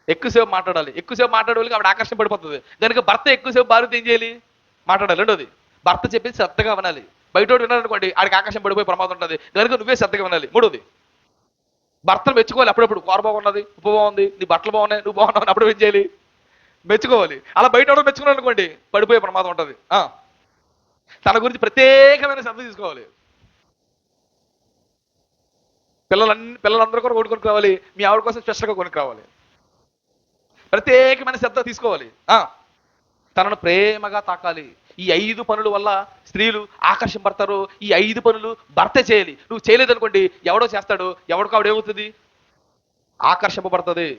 ఎక్కువసేపు మాట్లాడాలి. ఎక్కువసేపు మాట్లాడే వాళ్ళకి ఆవిడ ఆకర్షింపబడిపోతుంది. కనుక భర్త ఎక్కువసేపు భార్యతో ఏం చేయాలి? మాట్లాడాలి. రెండోది, భర్త చెప్పేసి శ్రద్ధగా వినాలి. బయటోడు వినాలనుకోండి, ఆడికి ఆకర్షింపబడిపోయే ప్రమాదం ఉంటుంది. కనుక నువ్వే శ్రద్ధగా వినాలి. మూడోది, భర్తను మెచ్చుకోవాలి. అప్పుడప్పుడు కూర బాగున్నది, ఉప్పు బాగుంది, నీ బట్టలు బాగున్నాయి, నువ్వు బాగున్నావు, అప్పుడు ఏం చేయాలి? మెచ్చుకోవాలి. అలా బయట ఎవడో మెచ్చుకున్నాను అనుకోండి, పడిపోయే ప్రమాదం ఉంటుంది. తన గురించి ప్రత్యేకమైన శ్రద్ధ తీసుకోవాలి. పిల్లలందరూ కూడా కొనుక్కొని రావాలి, మీ ఆవిడ కోసం స్పెషల్గా కొనుక్కు రావాలి. ప్రత్యేకమైన శ్రద్ధ తీసుకోవాలి. తనను ప్రేమగా తాకాలి. ఈ 5 పనుల వల్ల స్త్రీలు ఆకర్షింపడతారు. ఈ 5 పనులు భర్త చేయాలి. నువ్వు చేయలేదనుకోండి, ఎవడో చేస్తాడు, ఎవడికో ఆవిడ ఏమవుతుంది? ఆకర్షింపబడుతుంది.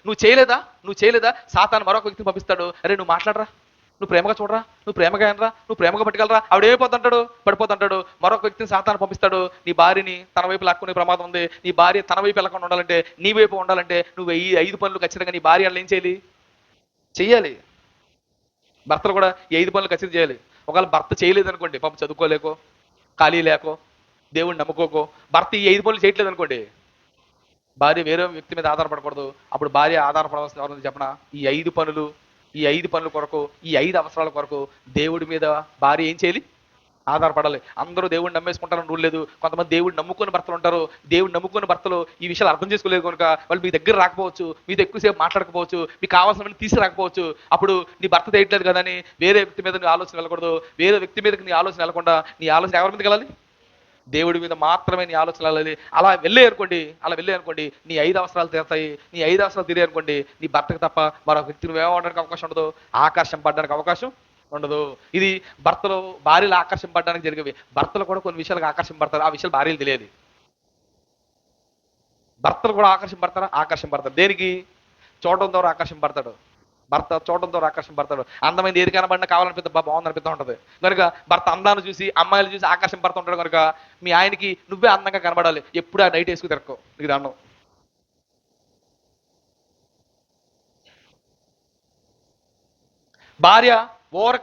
నువ్వు చేయలేదా సాతాను మరొక వ్యక్తిని పంపిస్తాడు. అరే నువ్వు మాట్లాడరా, నువ్వు ప్రేమగా చూడరా, నువ్వు ప్రేమగా అనరా, నువ్వు ప్రేమగా పట్టుకెళ్ళరా, ఆవిడేమైపోతుంటాడు, పడిపోతుంటాడు. మరొక వ్యక్తిని సాతాను పంపిస్తాడు. నీ భార్యని తన వైపు లాక్కునే ప్రమాదం ఉంది. నీ భార్య తన వైపు వెళ్ళకుండా ఉండాలంటే, నీ వైపు ఉండాలంటే నువ్వు ఈ 5 పనులు ఖచ్చితంగా నీ భార్య ఏం చేయాలి, చెయ్యాలి. భర్తలు కూడా ఈ 5 పనులు ఖచ్చితంగా చేయాలి. ఒకవేళ భర్త చేయలేదు అనుకోండి, పాపం చదువుకోలేకో, ఖాళీ లేకో, దేవుడిని నమ్ముకోకో, భర్త ఈ 5 పనులు చేయట్లేదు అనుకోండి, భార్య వేరే వ్యక్తి మీద ఆధారపడకూడదు. అప్పుడు భార్య ఆధారపడవలసిన ఎవరు చెప్పనా, ఈ ఐదు పనుల కొరకు, ఈ 5 అవసరాల కొరకు దేవుడి మీద భార్య ఏం చేయాలి, ఆధారపడాలి. అందరూ దేవుడిని నమ్మేసుకుంటారని రూల్ లేదు. కొంతమంది దేవుడిని నమ్ముకుని భర్తలు ఉంటారు. దేవుడిని నమ్ముకుని భర్తలు ఈ విషయాలు అర్థం చేసుకోలేదు కనుక వాళ్ళు మీ దగ్గర రాకపోవచ్చు, మీతో ఎక్కువసేపు మాట్లాడకపోవచ్చు, మీకు కావాల్సినవన్నీ తీసుకురాకపోవచ్చు. అప్పుడు నీ భర్త చేయట్లేదు కదా అని వేరే వ్యక్తి మీద నీ ఆలోచన వెళ్ళకూడదు. వేరే వ్యక్తి మీదకి నీ ఆలోచన వెళ్ళకుండా నీ ఆలోచన ఎవరి మీదకి వెళ్ళాలి, దేవుడి మీద మాత్రమే నీ ఆలోచన వెళ్ళాలి. అలా వెళ్ళే అనుకోండి నీ 5 అవసరాలు తీరుతాయి. నీ 5 అవసరాలు తీరే అనుకోండి, నీ భర్తకు తప్ప మరొక వ్యక్తిని ఏమవడానికి అవకాశం ఉండదు, ఆకర్షింపడడానికి అవకాశం ఉండదు. ఇది భర్తలు భార్యలు ఆకర్షింపడడానికి జరిగేవి. భర్తలు కూడా కొన్ని విషయాలకు ఆకర్షింపడతారు, ఆ విషయాలు భార్యలు తెలియదు. భర్తలు కూడా ఆకర్షింపడతారు. దేనికి? చూడడం ద్వారా ఆకర్షింపడతాడు. భర్త చూడడం ద్వారా ఆకర్షింపడతాడు. అందమైంది ఏది కనబడినా కావాలనిపిద్దా, బాగుంది అనిపిస్తూ ఉంటుంది కనుక భర్త అందాన్ని చూసి అమ్మాయిలు చూసి ఆకర్షింపడుతుంటాడు కనుక మీ ఆయనకి నువ్వే అందంగా కనబడాలి. ఎప్పుడు ఆ నైట్ వేసుకు తిరక్కో, నీకు దండం.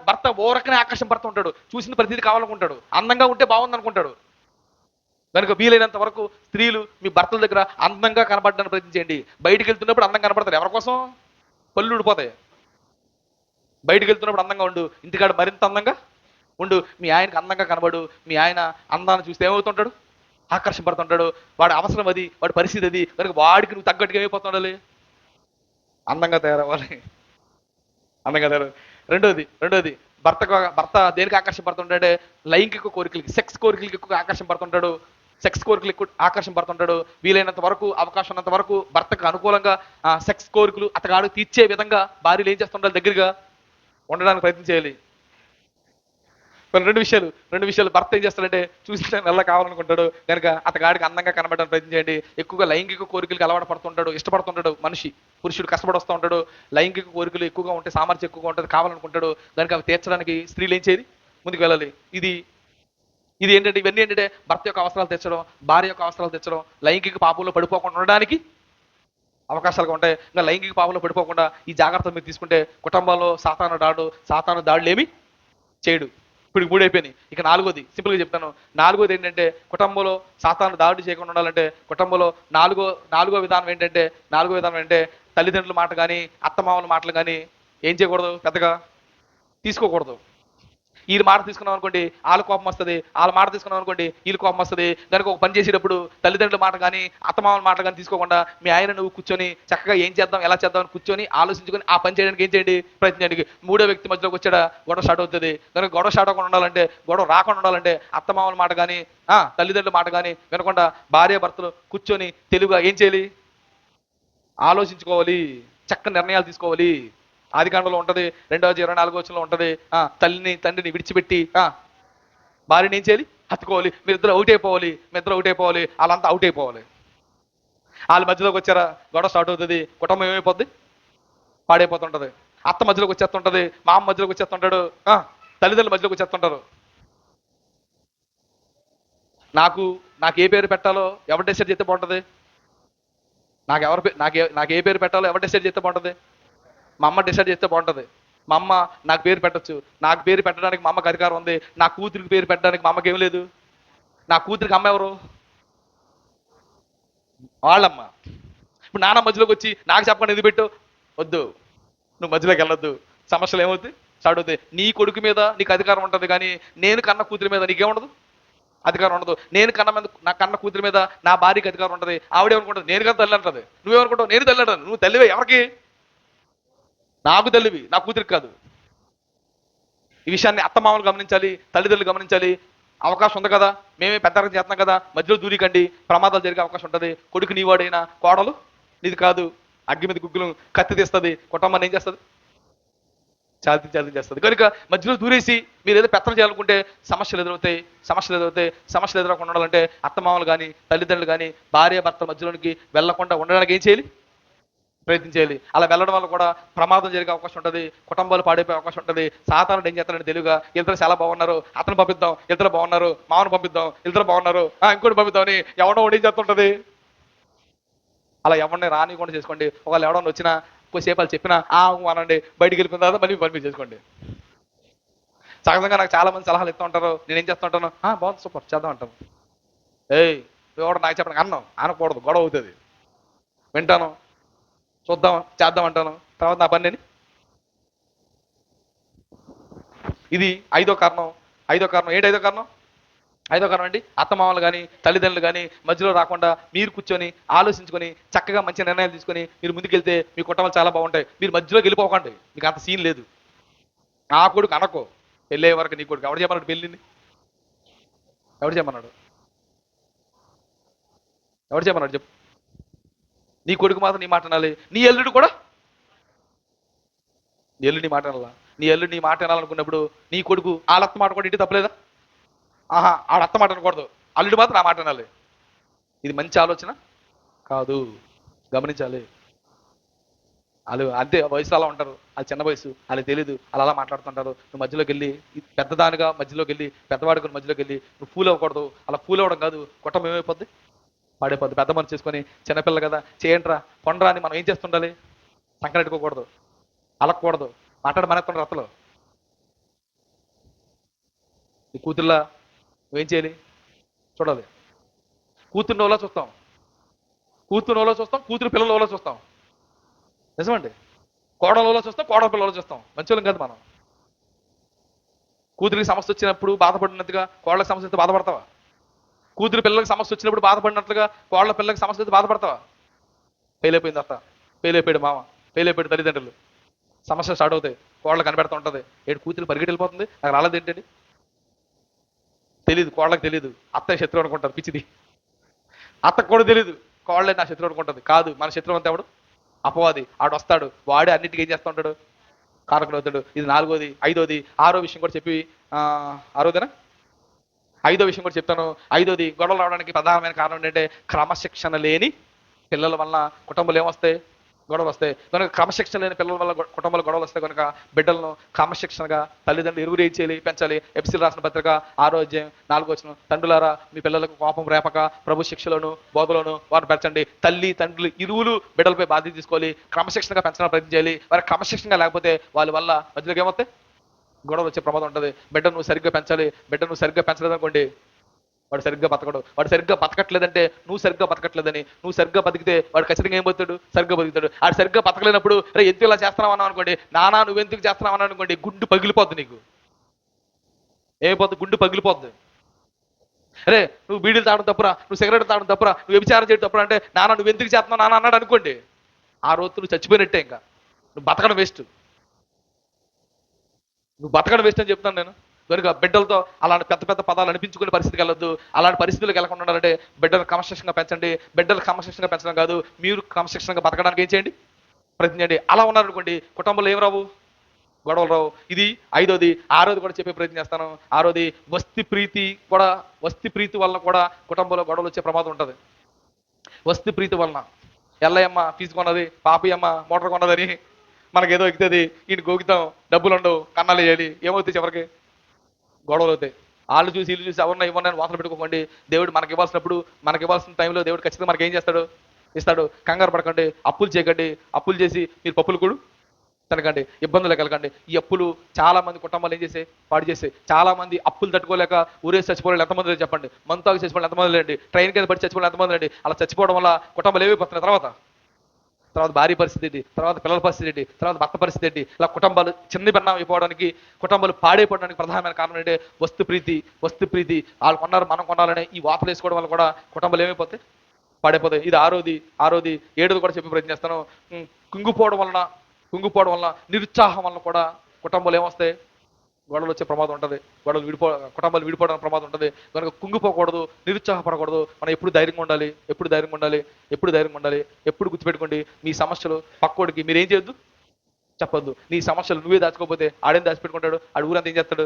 భర్త ఓరకనే ఆకర్షింపడుతుంటాడు. చూసిన ప్రతిదీ కావాలనుకుంటాడు. అందంగా ఉంటే బాగుంది అనుకుంటాడు. కనుక వీలైనంత వరకు స్త్రీలు మీ భర్తల దగ్గర అందంగా కనబడడానికి ప్రయత్నించండి. బయటికి వెళ్తున్నప్పుడు అందంగా కనబడతారు. ఎవరి కోసం? పళ్ళు ఊడిపోతాయి. బయటికి వెళ్తున్నప్పుడు అందంగా ఉండు, ఇంటికాడ మరింత అందంగా ఉండు. మీ ఆయనకు అందంగా కనబడు. మీ ఆయన అందాన్ని చూస్తే ఏమవుతుంటాడు, ఆకర్షింపడుతుంటాడు. వాడి అవసరం అది, వాడి పరిస్థితి అది కనుక వాడికి నువ్వు తగ్గట్టుగా ఏమైపోతుండాలి, అందంగా తయారవ్వాలి. అందంగా తయారవ్వాలి. రెండోది భర్త దేనికి ఆకర్షింపడుతుంటాడే, లైంగిక కోరికలకి, సెక్స్ కోరికలకి ఎక్కువ ఆకర్షింపడుతుంటాడు. సెక్స్ కోరికలు ఎక్కువ ఆకర్షింపడుతుంటాడు. వీలైనంత వరకు, అవకాశం ఉన్నంత వరకు భర్తకు అనుకూలంగా సెక్స్ కోరికలు అతగాడు తీర్చే విధంగా భార్యలు ఏం చేస్తుంటారు, దగ్గరగా ఉండడానికి ప్రయత్నం చేయాలి. రెండు విషయాలు భర్త ఏం చేస్తాడంటే చూసిన నెల కావాలనుకుంటాడు కనుక అతగాడికి అందంగా కనబడడానికి ప్రయత్నం చేయండి. ఎక్కువగా లైంగిక కోరికలకు అలవాటు పడుతుంటాడు, ఇష్టపడుతుంటాడు. పురుషుడు కష్టపడి వస్తూ ఉంటాడు. లైంగిక కోరికలు ఎక్కువగా ఉంటే సామర్థ్యం ఎక్కువగా ఉంటుంది, కావాలనుకుంటాడు. కనుక అవి తీర్చడానికి స్త్రీలు ఏం చేయాలి, ముందుకు వెళ్ళాలి. ఇది ఇవన్నీ ఏంటంటే భర్త యొక్క అవసరాలు తెచ్చడం, భార్య యొక్క అవసరాలు తెచ్చడం, లైంగిక పాపంలో పడిపోకుండా ఉండడానికి అవకాశాలుగా ఉంటాయి. ఇంకా లైంగిక పాపంలో పడిపోకుండా ఈ జాగ్రత్తలు మీరు తీసుకుంటే కుటుంబంలో సాతాను దాడులు ఏమి చేయడు. ఇప్పుడు 3 అయిపోయినాయి. ఇక 4వది సింపుల్గా చెప్తాను. 4వది ఏంటంటే కుటుంబంలో సాతాను దాడి చేయకుండా ఉండాలంటే కుటుంబంలో నాలుగో విధానం ఏంటంటే తల్లిదండ్రుల మాట కానీ అత్తమామల మాటలు కానీ ఏం చేయకూడదు, పెద్దగా తీసుకోకూడదు. వీళ్ళ మాట తీసుకున్నాం అనుకోండి వాళ్ళ కోపం వస్తుంది, వాళ్ళ మాట తీసుకున్నాం అనుకోండి వీళ్ళ కోపం వస్తుంది. కనుక ఒక పని చేసేటప్పుడు తల్లిదండ్రుల మాట కానీ అత్తమామల మాట కానీ తీసుకోకుండా మీ ఆయన నువ్వు కూర్చొని చక్కగా ఏం చేద్దాం, ఎలా చేద్దాం అని కూర్చొని ఆలోచించుకొని ఆ పని చేయడానికి ఏం చేయండి, ప్రయత్నించండి. 3వ వ్యక్తి మధ్యలోకి వచ్చాడా గొడవ స్టార్ట్ అవుతుంది. కనుక గొడవ స్టార్ట్ అవ్వకుండా ఉండాలంటే, గొడవ రాకుండా ఉండాలంటే అత్తమామల మాట కానీ తల్లిదండ్రుల మాట కానీ వినకుండా భార్య భర్తలు కూర్చొని తెలుగుగా ఏం చేయాలి, ఆలోచించుకోవాలి, చక్కని నిర్ణయాలు తీసుకోవాలి. ఆదికాండంలో ఉంటది, 2వ-24వ ఉంటది. తండ్రిని విడిచిపెట్టి భార్యని ఏం చేయాలి, హత్తుకోవాలి. మీరిద్దరు అవుట్ అయిపోవాలి. వాళ్ళంతా అవుట్ అయిపోవాలి. వాళ్ళ మధ్యలోకి వచ్చారా గొడవ స్టార్ట్ అవుతుంది. కుటుంబం ఏమైపోద్ది, పాడైపోతుంటది. అత్త మధ్యలోకి వచ్చేస్తుంటది, మామ మధ్యలోకి వచ్చేస్తుంటాడు, తల్లిదండ్రుల మధ్యలోకి వచ్చేస్తుంటారు. నాకు ఏ పేరు పెట్టాలో ఎవరు డిసైడ్ చేస్తే బాగుంటుంది, నాకు ఏ పేరు పెట్టాలో ఎవరు డిసైడ్ చేస్తే బాగుంటుంది, మా అమ్మ డిసైడ్ చేస్తే బాగుంటుంది. మా అమ్మ నాకు పేరు పెట్టచ్చు. నాకు పేరు పెట్టడానికి మా అమ్మకి అధికారం ఉంది. నా కూతురికి పేరు పెట్టడానికి మా అమ్మకి ఏం లేదు. నా కూతురికి అమ్మ ఎవరు, వాళ్ళమ్మ. ఇప్పుడు నాన్న మధ్యలోకి వచ్చి నాకు చెప్పకుండా ఇది పెట్టు, వద్దు, నువ్వు మధ్యలోకి వెళ్ళొద్దు, సమస్యలు ఏమవుతాయి, స్టార్ట్ అవుతాయి. నీ కొడుకు మీద నీకు అధికారం ఉంటుంది కానీ నేను కన్న కూతురి మీద నీకేముండదు, అధికారం ఉండదు. నా కన్న కూతురి మీద నా భార్యకి అధికారం ఉంటుంది. ఆవిడేమనుకుంటుంది, నేను కదా తల్లి అంటది. నువ్వేమనుకుంటావు, నేను తల్లి అంటాను. నువ్వు తల్లివే ఎవరికి, నాకు తల్లివి, నా కూతురికి కాదు. ఈ విషయాన్ని అత్తమామలు గమనించాలి, తల్లిదండ్రులు గమనించాలి. అవకాశం ఉంది కదా, మేమే పెద్దగా చేస్తున్నాం కదా, మధ్యలో దూరికండి, ప్రమాదాలు జరిగే అవకాశం ఉంటుంది. కొడుకు నీవాడైనా కోడలు నీది కాదు. అగ్గి మీద గుగ్గులు కత్తి తీస్తుంది, కుటుంబాన్ని ఏం చేస్తుంది, చాతి చేస్తుంది. కనుక మధ్యలో దూరేసి మీరు ఏదో పెత్తనం చేయాలనుకుంటే సమస్యలు ఎదురకుండా ఉండాలంటే అత్తమామలు కానీ తల్లిదండ్రులు కానీ భార్య భర్త మధ్యలోనికి వెళ్లకుండా ఉండడానికి ఏం చేయాలి, ప్రయత్నం చేయాలి. అలా వెళ్ళడం వల్ల కూడా ప్రమాదం జరిగే అవకాశం ఉంటుంది, కుటుంబాలు పాడైపోయే అవకాశం ఉంటుంది. సాతానుడు ఏం చేస్తాడంటే తెలివిగా ఇద్దరు చాలా బాగున్నారు, అతను పంపిద్దాం, ఇద్దరు బాగున్నారు, మామను పంపిద్దాం, ఇద్దరు బాగున్నారు, ఇంకోటి పంపిద్దాం అని ఎవడో ఒకటి ఏం చేస్తుంటది. అలా ఎవరిని రానివ్వకుండా చేసుకోండి. ఒకవేళ ఎవడన్నా వచ్చినా కొద్దిసేపు వాళ్ళు చెప్పినా అనండి, బయటికి వెళ్ళిపోయిన తర్వాత మళ్ళీ పని చేసుకోండి. సహజంగా నాకు చాలా మంది సలహాలు ఇస్తూ ఉంటారు, నేనేం చేస్తూ ఉంటాను, బాగుంది సూపర్ చేద్దాం అంటాను. ఏయ్ ఎవడు నాకు చెప్పడానికి అన్నం అనకూడదు, గొడవ అవుతుంది. వింటాను, చూద్దాం చేద్దాం అంటాను, తర్వాత నా పని నేను. ఇది ఐదో కారణం. ఏంటి ఐదో కారణం? అండి అత్తమామలు కానీ తల్లిదండ్రులు కానీ మధ్యలో రాకుండా మీరు కూర్చొని ఆలోచించుకొని చక్కగా మంచి నిర్ణయాలు తీసుకొని మీరు ముందుకెళ్తే మీ కుటుంబాలు చాలా బాగుంటాయి. మీరు మధ్యలోకి వెళ్ళిపోకండి, మీకు అంత సీన్ లేదు. నా కొడుకు అనకో, పెళ్ళే వరకు నీ కొడుకు ఎవడు చెప్పన్నాడు పెళ్ళిని? ఎవడు చెప్పన్నాడు? చెప్పు. నీ కొడుకు మాత్రం నీ మాట అనాలి, నీ ఎల్లుడు కూడా నీ ఎల్లుడు నీ మాట అనాలా. నీ ఎల్లుడు నీ మాట అనాలనుకున్నప్పుడు నీ కొడుకు ఆలత్త మాట కూడా ఇంటి తప్పలేదా? ఆడత్త మాట అనకూడదు, అల్లుడు మాత్రం నా మాట అనాలి. ఇది మంచి ఆలోచన కాదు, గమనించాలి. వాళ్ళు అంతే వయసులో అలా ఉంటారు, అది చిన్న వయసు, వాళ్ళకి తెలీదు, అలా మాట్లాడుతుంటారు. నువ్వు మధ్యలోకి వెళ్ళి పెద్దదానిగా మధ్యలోకి వెళ్ళి పెద్దవాడికి మధ్యలోకి వెళ్ళి నువ్వు ఫూల్ అవ్వకూడదు. అలా ఫూల్ అవ్వడం కాదు, కుటుంబం ఏమైపోద్ది, పాడైపోద్ది. పెద్ద మనసు చేసుకొని చిన్నపిల్ల కదా చేయంట్రా కొండరా అని మనం ఏం చేస్తుండాలి? సంకరెట్టుకోకూడదు, అలక్కూడదు, మానేస్తుండ రత్తలో. నీ కూతుర్లా నువ్వేం చేయాలి? చూడాలి. కూతురు నోలో చూస్తాం, కూతురు పిల్లలలో చూస్తాం. నిజమండి. కోడలలో చూస్తాం, కోడల పిల్లలు చూస్తాం. మంచోళ్ళం కాదు మనం. కూతురికి సమస్య వచ్చినప్పుడు బాధపడినట్టుగా కోళ్ళకి సమస్య వస్తే బాధపడతావా? కూతురు పిల్లలకి సమస్య వచ్చినప్పుడు బాధపడినట్లుగా కోళ్ళ పిల్లలకి సమస్య వస్తే బాధపడతావా? ఫెయిల్ అయిపోయింది అత్త, ఫెయిల్ అయిపోయాడు మామ, ఫెయిల్ అయిపోయాడు తల్లిదండ్రులు, సమస్య స్టార్ట్ అవుతాయి. కోళ్ళకి కనిపెడుతూ ఉంటుంది, ఏడు కూతురు పరిగెట్టి వెళ్ళిపోతుంది, నాకు రాలేదు ఏంటండి తెలియదు. కోళ్ళకి తెలియదు అత్త శత్రువు అనుకుంటారు, పిచ్చిది. అత్తకు కూడా తెలియదు కోళ్ళే నా శత్రువు అనుకుంటుంది. కాదు, మన శత్రువు అంతా ఎవడు? అపవాది. ఆడు వస్తాడు, వాడే అన్నిటికీ ఏం చేస్తూ ఉంటాడు? కారకులు అవుతాడు. ఇది 4వది. 5వది 6వ విషయం కూడా చెప్పి 6వదేనా 5వ విషయం కూడా చెప్తాను. 5వది గొడవలు రావడానికి ప్రధానమైన కారణం ఏంటంటే క్రమశిక్షణ లేని పిల్లల వలన కుటుంబాలు ఏమొస్తాయి? గొడవలు వస్తాయి. కనుక క్రమశిక్షణ లేని పిల్లల వల్ల కుటుంబాలు గొడవలు వస్తాయి. కనుక బిడ్డలను క్రమశిక్షణగా తల్లిదండ్రులు ఇరువురు ఏం చేయాలి? పెంచాలి. ఎఫ్ఎస్సీలు రాసిన పత్రిక 6వ అధ్యాయం 4వ వచనం, తండ్రులారా మీ పిల్లలకు కోపం రేపక ప్రభు శిక్షలను బోధలను వారు పెంచండి. తల్లి తండ్రులు ఇరువులు బిడ్డలపై బాధ్యత తీసుకోవాలి, క్రమశిక్షణగా పెంచడానికి ప్రయత్నం చేయాలి. వారి క్రమశిక్షణగా లేకపోతే వాళ్ళ వల్ల మధ్యలోకి ఏమవుతాయి? గొడవలు వచ్చే ప్రమాదం ఉంటుంది. బిడ్డ నువ్వు సరిగ్గా పెంచాలి. బిడ్డ నువ్వు సరిగ్గా పెంచలేదు అనుకోండి, వాడు సరిగ్గా బతకడు. వాడు సరిగ్గా బతకట్లేదంటే నువ్వు సరిగ్గా బతకట్లేదని. నువ్వు సరిగ్గా బతికితే వాడు ఖచ్చితంగా ఏం బతుకుతాడు? సరిగ్గా బతుకుతాడు. ఆడు సరిగ్గా బతకలేనప్పుడు రే ఎందుకు ఇలా చేస్తున్నావు అన్నావు అనుకోండి, నానా నువ్వెందుకు చేస్తున్నావు అన్నావు అనుకోండి, గుండు పగిలిపోద్ది. నీకు ఏమైపోద్ది? గుండు పగిలిపోద్ది. అరే నువ్వు బీడీలు తాగడం తప్పురా, నువ్వు సిగరెట్ తాగడం తప్పురా, నువ్వు వ్యభిచారం చేయడం తప్పురా అంటే నాన్న నువ్వు ఎందుకు చేస్తున్నావు నాన్న అన్నాడు అనుకోండి, ఆ రోజు నువ్వు చచ్చిపోయినట్టే. ఇంకా నువ్వు బతకడం వేస్ట్, అని చెప్తాను నేను. కనుక బిడ్డలతో అలాంటి పెద్ద పెద్ద పదాలు అనిపించుకునే పరిస్థితికి వెళ్ళొద్దు. అలాంటి పరిస్థితులకు వెళ్ళకుండా ఉండాలంటే బిడ్డలు క్రమశిక్షణగా పెంచండి. బిడ్డలు క్రమశిక్షణగా పెంచడం కాదు, మీరు క్రమశిక్షణగా బతకడానికి ఏం చేయండి? ప్రయత్నం చేయండి. అలా ఉన్నారనుకోండి కుటుంబంలో ఏం రావు? గొడవలు రావు. ఇది 5వది. 6వది కూడా చెప్పే ప్రయత్నం చేస్తాను. 6వది వస్తి ప్రీతి వలన కూడా కుటుంబంలో గొడవలు వచ్చే ప్రమాదం ఉంటుంది. వస్తి ప్రీతి వలన ఎల్లయ్యమ్మ ఫీజు కొన్నది, పాపయ్యమ్మ మోటార్ కొన్నదని మనకేదో ఎక్కితుంది, ఈయన గోగితాం, డబ్బులు ఉండవు, కన్నాలు వేయాలి, ఏమవుతాయి? చివరికి గొడవలు అవుతాయి. వాళ్ళు చూసి వీళ్ళు చూసి ఎవరన్నా ఇవ్వని వాసన పెట్టుకోకండి. దేవుడు మనకి ఇవ్వాల్సినప్పుడు, మనకి ఇవ్వాల్సిన టైంలో దేవుడు ఖచ్చితంగా మనకి ఏం చేస్తాడు? ఇస్తాడు. కంగారు పడకండి, అప్పులు చేయకండి. అప్పులు చేసి మీరు పప్పులు కూడా తినకండి, ఇబ్బందులు కలగండి. ఈ అప్పులు చాలా మంది కుటుంబాలు ఏం చేసే పాడు చేసే. చాలా మంది అప్పులు తట్టుకోలేక ఊరేసి చచ్చిపోవాలి. ఎంతమంది చెప్పండి? మంతాకు చచ్చిపోవాలి ఎంతమంది లేండి? ట్రైన్ కింద పడి చచ్చిపోవాలి ఎంతమంది లేండి? అలా చచ్చిపోవడం వల్ల కుటుంబాలు ఏమైపోతున్నాయి? తర్వాత భార్య పరిస్థితి ఏంటి? తర్వాత పిల్లల పరిస్థితి ఏంటి? తర్వాత భర్త పరిస్థితి ఏంటి? ఇలా కుటుంబాలు చిన్న భిన్నం అయిపోవడానికి, కుటుంబాలు పాడైపోవడానికి ప్రధానమైన కారణం ఏంటంటే వస్తు ప్రీతి. వాళ్ళు కొన్నారు, మనం కొనాలనే ఈ వాతలు వేసుకోవడం వల్ల కూడా కుటుంబాలు ఏమైపోతాయి? పాడైపోతాయి. ఇది 6వది. 7వది కూడా చెప్పి ప్రయత్నం చేస్తాను. కుంగిపోవడం వలన నిరుత్సాహం వలన కూడా కుటుంబాలు ఏమొస్తాయి? గొడవలు వచ్చే ప్రమాదం ఉంటుంది. కుటుంబాలు విడిపోవడానికి ప్రమాదం ఉంటుంది. కనుక కుంగిపోకూడదు, నిరుత్సాహపడకూడదు. మనం ఎప్పుడు ధైర్యంగా ఉండాలి. ఎప్పుడు గుర్తుపెట్టుకోండి, మీ సమస్యలు పక్కోడికి మీరేం చేయొద్దు, చెప్పొద్దు. నీ సమస్యలు నువ్వే దాచుకోకపోతే ఆడేం దాచిపెట్టుకుంటాడు? ఆడు ఊరంతా ఏం చేస్తాడు?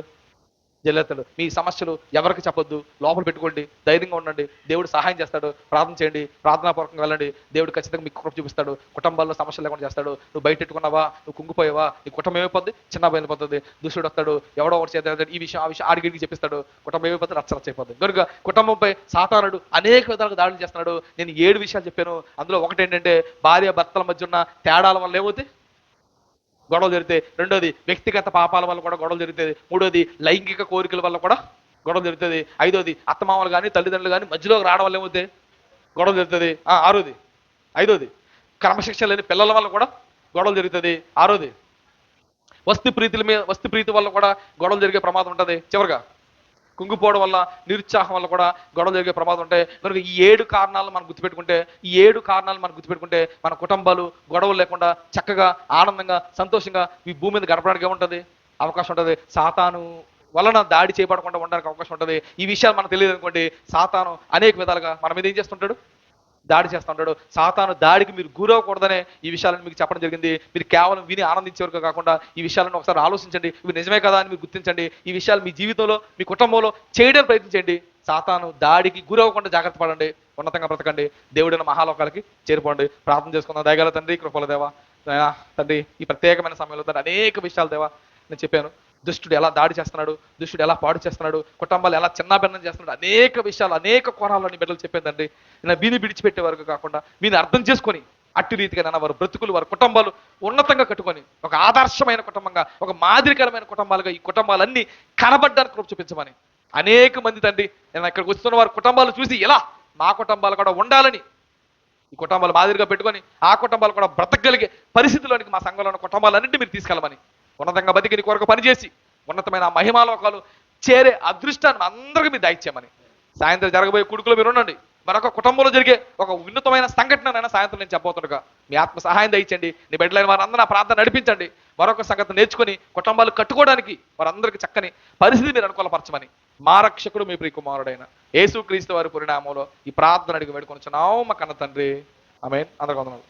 జల్లేస్తాడు. మీ సమస్యలు ఎవరికి చెప్పొద్దు, లోపల పెట్టుకోండి, ధైర్యంగా ఉండండి, దేవుడు సహాయం చేస్తాడు, ప్రార్థన చేయండి, ప్రార్థనాపూర్వకంగా వెళ్ళండి, దేవుడు ఖచ్చితంగా మీకు కృప చూపిస్తాడు, కుటుంబాల్లో సమస్యలు లేకుండా చేస్తాడు. నువ్వు బయట పెట్టుకున్నావా, నువ్వు కుంగిపోయావా, నీ కుటుంబం ఏమైపోద్ది, చిన్న వెళ్ళిపోతుంది, దుష్టుడు వస్తాడు, ఎవడో ఒకటి చేత ఈ విషయం ఆ విషయం ఆడిగిడికి చెప్పిస్తాడు, కుటుంబం ఏమైపోతుంది, రచ్చ అయిపోతుంది. కనుక కుటుంబంపై సాతానుడు అనేక విధాలుగా దాడులు చేస్తున్నాడు. నేను 7 విషయాలు చెప్పాను. అందులో ఒకటి ఏంటంటే భార్య భర్తల మధ్య ఉన్న తేడాల వల్ల ఏమవుతాయి, గొడవలు జరుగుతాయి. రెండోది వ్యక్తిగత పాపాల వల్ల కూడా గొడవలు జరుగుతుంది. మూడోది లైంగిక కోరికల వల్ల కూడా గొడవలు జరుగుతుంది. ఐదోది అత్తమామలు కానీ తల్లిదండ్రులు కానీ మధ్యలోకి రావడం వల్ల ఏమవుతాయి, గొడవలు జరుగుతుంది. ఆరోది ఐదోది క్రమశిక్షణ లేని పిల్లల వల్ల కూడా గొడవలు జరుగుతుంది. ఆరోది వస్తు ప్రీతి వల్ల కూడా గొడవలు జరిగే ప్రమాదం ఉంటుంది. చివరిగా కుంగిపోవడం వల్ల, నిరుత్సాహం వల్ల కూడా గొడవలు జరిగే ప్రమాదం ఉంటాయి. కనుక ఈ 7 కారణాలు మనం గుర్తుపెట్టుకుంటే మన కుటుంబాలు గొడవలు లేకుండా చక్కగా ఆనందంగా సంతోషంగా ఈ భూమి మీద గడపడానికి ఏముంటుంది, అవకాశం ఉంటుంది. సాతాను వలన దాడి చేయబడకుండా ఉండడానికి అవకాశం ఉంటుంది. ఈ విషయాలు మనకు తెలియదు అనుకోండి, సాతాను అనేక విధాలుగా మన మీద ఏం చేస్తుంటాడు, దాడి చేస్తూ ఉంటాడు. సాతాను దాడికి మీరు గురవకూడదనే ఈ విషయాలను మీకు చెప్పడం జరిగింది. మీరు కేవలం విని ఆనందించే వరకు కాకుండా ఈ విషయాలను ఒకసారి ఆలోచించండి, ఇవి నిజమే కదా అని మీరు గుర్తించండి. ఈ విషయాలు మీ జీవితంలో మీ కుటుంబంలో చేయడానికి ప్రయత్నించండి. సాతాను దాడికి గురవకుండా జాగ్రత్త పడండి, ఉన్నతంగా బ్రతకండి, దేవుడైన మహాలోకాలకి చేరిపోండి. ప్రార్థన చేసుకుందాం. దయగల తండ్రి, కృపల దేవా, తండ్రి ఈ ప్రత్యేకమైన సమయంలో తండ్రి అనేక విషయాలు దేవా నేను చెప్పాను. దుష్టుడు ఎలా దాడి చేస్తున్నాడు, దుష్టుడు ఎలా పాడు చేస్తున్నాడు, కుటుంబాలు ఎలా చిన్నాభిన్నం చేస్తున్నాడు, అనేక విషయాలు అనేక కోణాలని బిడ్డలు చెప్పేదండి. వీని విడిచిపెట్టే వరకు కాకుండా వీని అర్థం చేసుకొని అట్టి రీతిగా నన్న వారి బ్రతుకులు, వారి కుటుంబాలు ఉన్నతంగా కట్టుకొని ఒక ఆదర్శమైన కుటుంబంగా, ఒక మాదిరికరమైన కుటుంబాలుగా ఈ కుటుంబాలన్నీ కనబడ్డానికి కృప చూపించమని అనేక మంది తండ్రి నేను ఇక్కడికి వస్తున్న వారి కుటుంబాలు చూసి ఎలా మా కుటుంబాలు కూడా ఉండాలని ఈ కుటుంబాలు మాదిరిగా పెట్టుకొని ఆ కుటుంబాలు కూడా బ్రతకగలిగే పరిస్థితుల్లోనికి మా సంఘంలో ఉన్న కుటుంబాలన్నింటినీ మీరు తీసుకెళ్ళమని, ఉన్నతంగా బతికి నీ కొరకు పనిచేసి ఉన్నతమైన మహిమాలోకాలు చేరే అదృష్టాన్ని అందరికీ మీరు దయచేయమని, సాయంత్రం జరగబోయే కుడుకులు మీరు ఉండండి. మరొక కుటుంబంలో జరిగే ఒక ఉన్నతమైన సంఘటనైనా సాయంత్రం నేను చెప్పబోతుండగా మీ ఆత్మ సహాయం దయచండి. నీ బిడ్డలైన వారందరూ ఆ ప్రార్థన నడిపించండి. మరొక సంగతి నేర్చుకొని కుటుంబాలు కట్టుకోవడానికి వారందరికీ చక్కని పరిస్థితి మీరు అనుకూలపరచమని మా రక్షకుడు మీ ప్రియకుమారుడైన యేసుక్రీస్తు వారి పరిణామంలో ఈ ప్రార్థన అడిగి వేడుకొనుచున్నాము మా కన్న తండ్రి. ఆమేన్. అందరికీ వందనాలు.